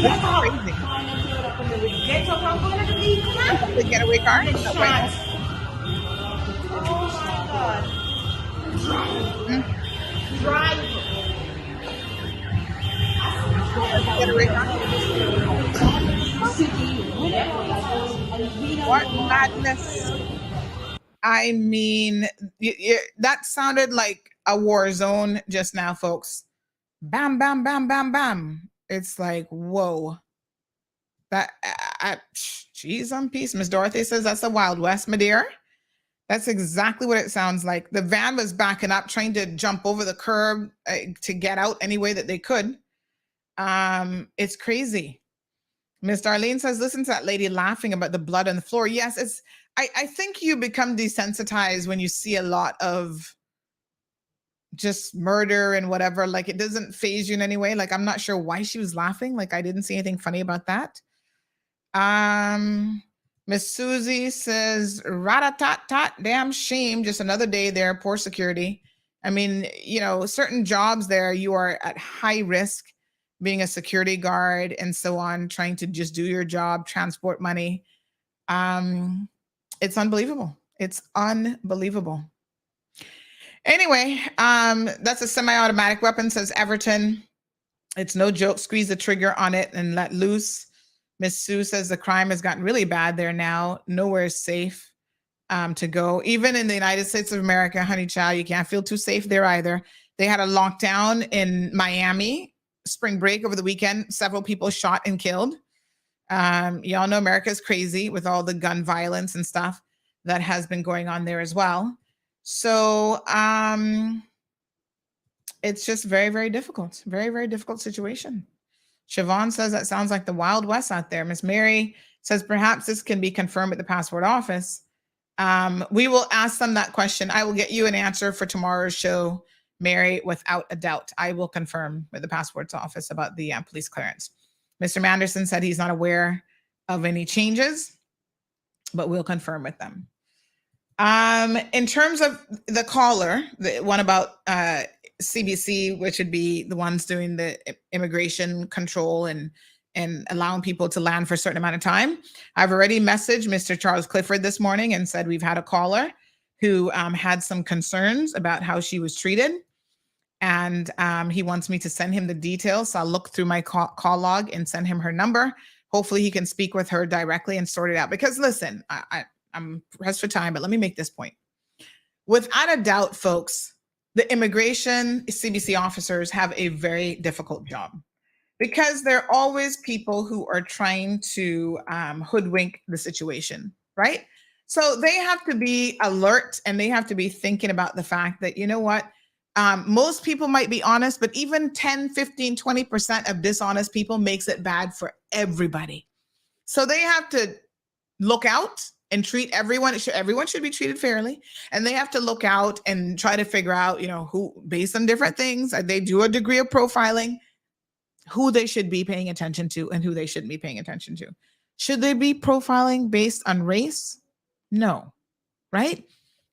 D: That's crazy. The getaway car? No way. Getaway car? What madness. I mean, that sounded like a war zone just now, folks. Bam, bam, bam, bam, bam. It's like, whoa. That, geez, on peace. Miss Dorothy says that's the Wild West, my dear. That's exactly what it sounds like. The van was backing up, trying to jump over the curb to get out any way that they could. It's crazy. Miss Darlene says, listen to that lady laughing about the blood on the floor. Yes, it's. I think you become desensitized when you see a lot of just murder and whatever. Like, it doesn't faze you in any way. Like, I'm not sure why she was laughing. Like, I didn't see anything funny about that. Miss Susie says, rat-a-tat-tat, damn shame. Just another day there, poor security. I mean, you know, certain jobs there, you are at high risk being a security guard and so on, trying to just do your job, transport money. It's unbelievable. It's unbelievable. Anyway, that's a semi-automatic weapon, says Everton. It's no joke. Squeeze the trigger on it and let loose. Miss Sue says the crime has gotten really bad there now. Nowhere is safe to go. Even in the United States of America, honey child, you can't feel too safe there either. They had a lockdown in Miami, spring break over the weekend. Several people shot and killed. Y'all know America is crazy with all the gun violence and stuff that has been going on there as well. So it's just very, very difficult. Very, very difficult situation. Siobhan says that sounds like the Wild West out there. Miss Mary says perhaps this can be confirmed at the passport office. We will ask them that question. I will get you an answer for tomorrow's show, Mary, without a doubt. I will confirm with the passports office about the police clearance. Mr. Manderson said he's not aware of any changes, but we'll confirm with them. In terms of the caller, the one about CBC, which would be the ones doing the immigration control and allowing people to land for a certain amount of time, I've already messaged Mr. Charles Clifford this morning and said we've had a caller who had some concerns about how she was treated. And he wants me to send him the details. So I'll look through my call log and send him her number. Hopefully he can speak with her directly and sort it out. Because listen, I'm pressed for time, but let me make this point. Without a doubt, folks, the immigration CBC officers have a very difficult job because there are always people who are trying to hoodwink the situation, right? So they have to be alert and they have to be thinking about the fact that, you know what, most people might be honest, but even 10, 15, 20% of dishonest people makes it bad for everybody. So they have to look out and treat everyone. Everyone should be treated fairly. And they have to look out and try to figure out, you know, who, based on different things, they do a degree of profiling, who they should be paying attention to and who they shouldn't be paying attention to. Should they be profiling based on race? No, right?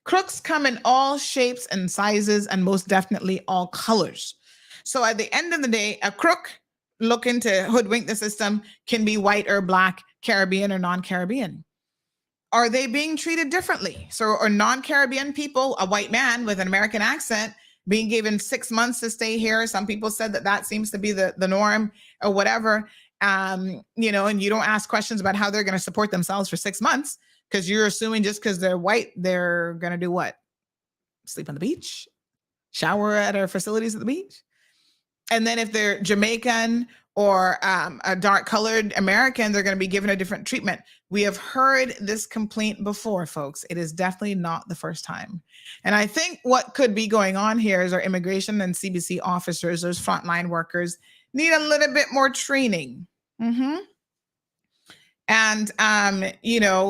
D: Crooks come in all shapes and sizes and most definitely all colors. So at the end of the day, a crook looking to hoodwink the system can be white or black, Caribbean or non-Caribbean. are they being treated differently? So are non-Caribbean people, a white man with an American accent, being given 6 months to stay here? Some people said that seems to be the norm or whatever. And you don't ask questions about how they're going to support themselves for 6 months because you're assuming just because they're white, they're going to do what? Sleep on the beach? Shower at our facilities at the beach? And then if they're Jamaican or a dark colored American, they're going to be given a different treatment. We have heard this complaint before, folks. It is definitely not the first time. And I think what could be going on here is our immigration and CBC officers, those frontline workers, need a little bit more training. And,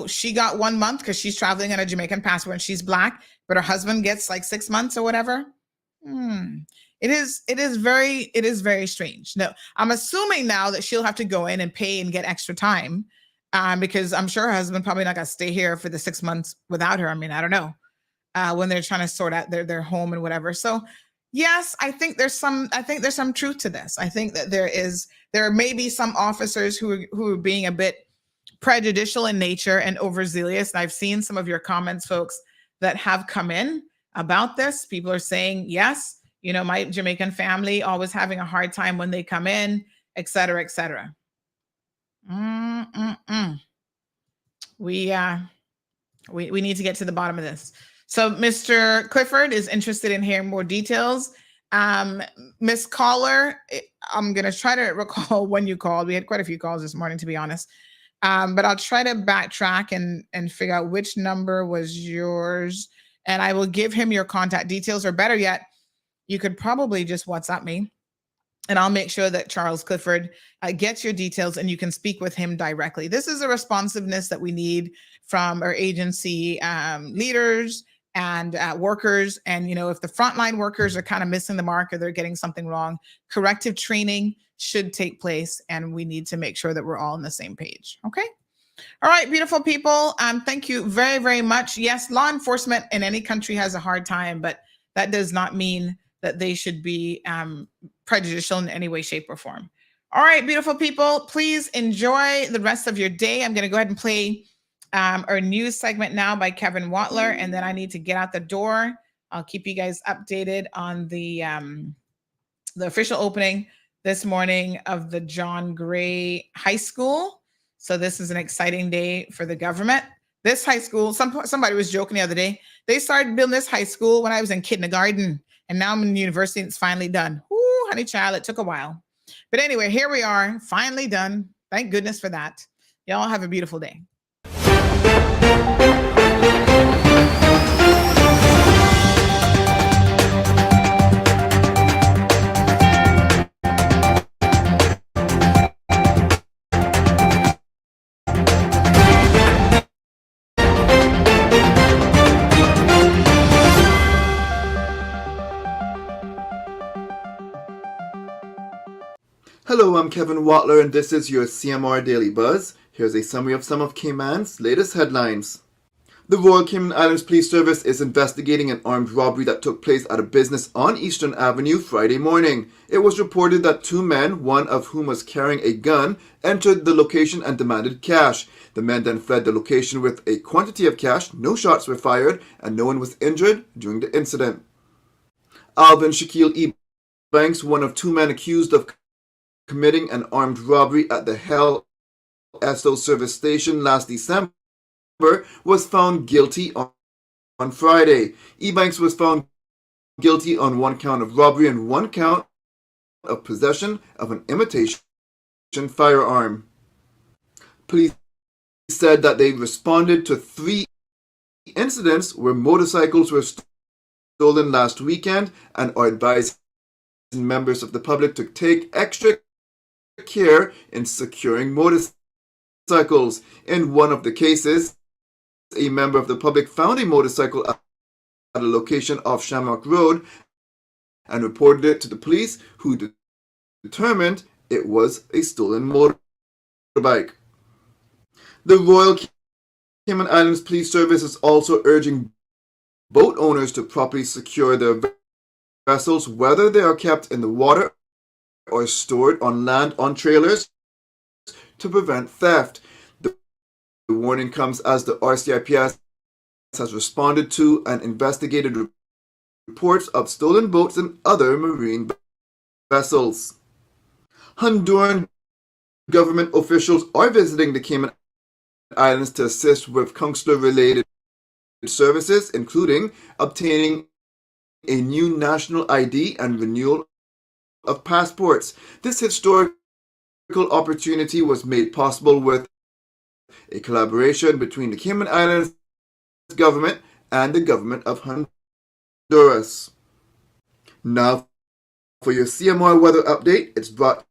D: she got 1 month because she's traveling on a Jamaican passport and she's Black, but her husband gets like 6 months or whatever. It is very strange. No, I'm assuming now that she'll have to go in and pay and get extra time because I'm sure her husband probably not going to stay here for the 6 months without her. I mean, I don't know when they're trying to sort out their home and whatever. So yes, I think there's some truth to this. I think that there may be some officers who are being a bit prejudicial in nature and overzealous. And I've seen some of your comments, folks, that have come in about this. People are saying, yes, my Jamaican family always having a hard time when they come in, et cetera, et cetera. We need to get to the bottom of this. So Mr. Clifford is interested in hearing more details. Miss Caller, I'm going to try to recall when you called. We had quite a few calls this morning, to be honest. But I'll try to backtrack and figure out which number was yours. And I will give him your contact details, or better yet, you could probably just WhatsApp me and I'll make sure that Charles Clifford gets your details and you can speak with him directly. This is a responsiveness that we need from our agency leaders and workers. And, if the frontline workers are kind of missing the mark or they're getting something wrong, corrective training should take place. And we need to make sure that we're all on the same page. Okay. All right, beautiful people. Thank you very, very much. Yes, law enforcement in any country has a hard time, but that does not mean that they should be prejudicial in any way, shape, or form. All right, beautiful people, please enjoy the rest of your day. I'm going to go ahead and play our news segment now by Kevin Watler, and then I need to get out the door. I'll keep you guys updated on the official opening this morning of the John Gray High School. So this is an exciting day for the government. This high school, somebody was joking the other day, they started building this high school when I was in kindergarten. And now I'm in university and it's finally done. Ooh, honey child, it took a while. But anyway, here we are, finally done. Thank goodness for that. Y'all have a beautiful day.
B: Hello, I'm Kevin Watler, and this is your CMR Daily Buzz. Here's a summary of some of Cayman's latest headlines. The Royal Cayman Islands Police Service is investigating an armed robbery that took place at a business on Eastern Avenue Friday morning. It was reported that two men, one of whom was carrying a gun, entered the location and demanded cash. The men then fled the location with a quantity of cash, no shots were fired, and no one was injured during the incident. Alvin Shaquille Ebanks, one of two men accused of committing an armed robbery at the Hell Esso service station last December, was found guilty on Friday. Ebanks was found guilty on one count of robbery and one count of possession of an imitation firearm. Police said that they responded to 3 incidents where motorcycles were stolen last weekend and are advising members of the public to take extra care in securing motorcycles. In one of the cases, a member of the public found a motorcycle at a location off Shamrock Road and reported it to the police, who determined it was a stolen motorbike. The Royal Cayman Islands Police Service is also urging boat owners to properly secure their vessels, whether they are kept in the water or stored on land on trailers, to prevent theft. The warning comes as the RCIPS has responded to and investigated reports of stolen boats and other marine vessels. Honduran government officials are visiting the Cayman Islands to assist with consular-related services, including obtaining a new national ID and renewal of passports. This historical opportunity was made possible with a collaboration between the Cayman Islands government and the government of Honduras. Now, for your CMR weather update, it's brought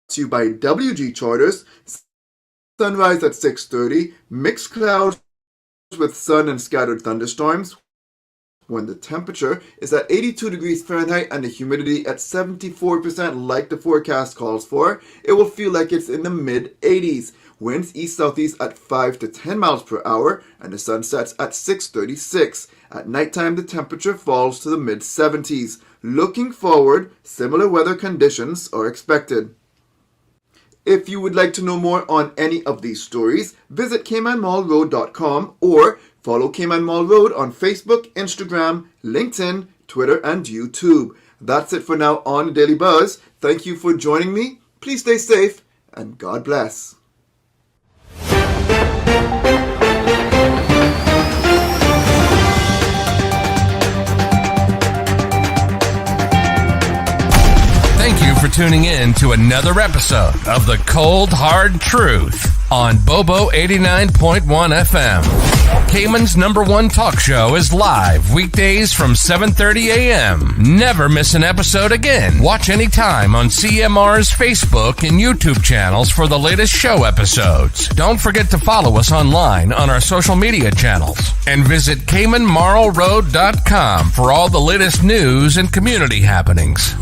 B: to you by WG Charters. Sunrise at 6:30, mixed clouds with sun and scattered thunderstorms. When the temperature is at 82 degrees Fahrenheit and the humidity at 74% like the forecast calls for, it will feel like it's in the mid-80s. Winds east-southeast at 5 to 10 miles per hour, and the sun sets at 6:36. At nighttime, the temperature falls to the mid-70s. Looking forward, similar weather conditions are expected. If you would like to know more on any of these stories, visit CaymanMallRoad.com or follow Cayman Mall Road on Facebook, Instagram, LinkedIn, Twitter, and YouTube. That's it for now on the Daily Buzz. Thank you for joining me. Please stay safe, and God bless.
C: Thank you for tuning in to another episode of The Cold Hard Truth on Bobo 89.1 FM. Cayman's #1 talk show is live weekdays from 7:30 a.m. Never miss an episode again. Watch anytime on CMR's Facebook and YouTube channels for the latest show episodes. Don't forget to follow us online on our social media channels. And visit CaymanMarlRoad.com for all the latest news and community happenings.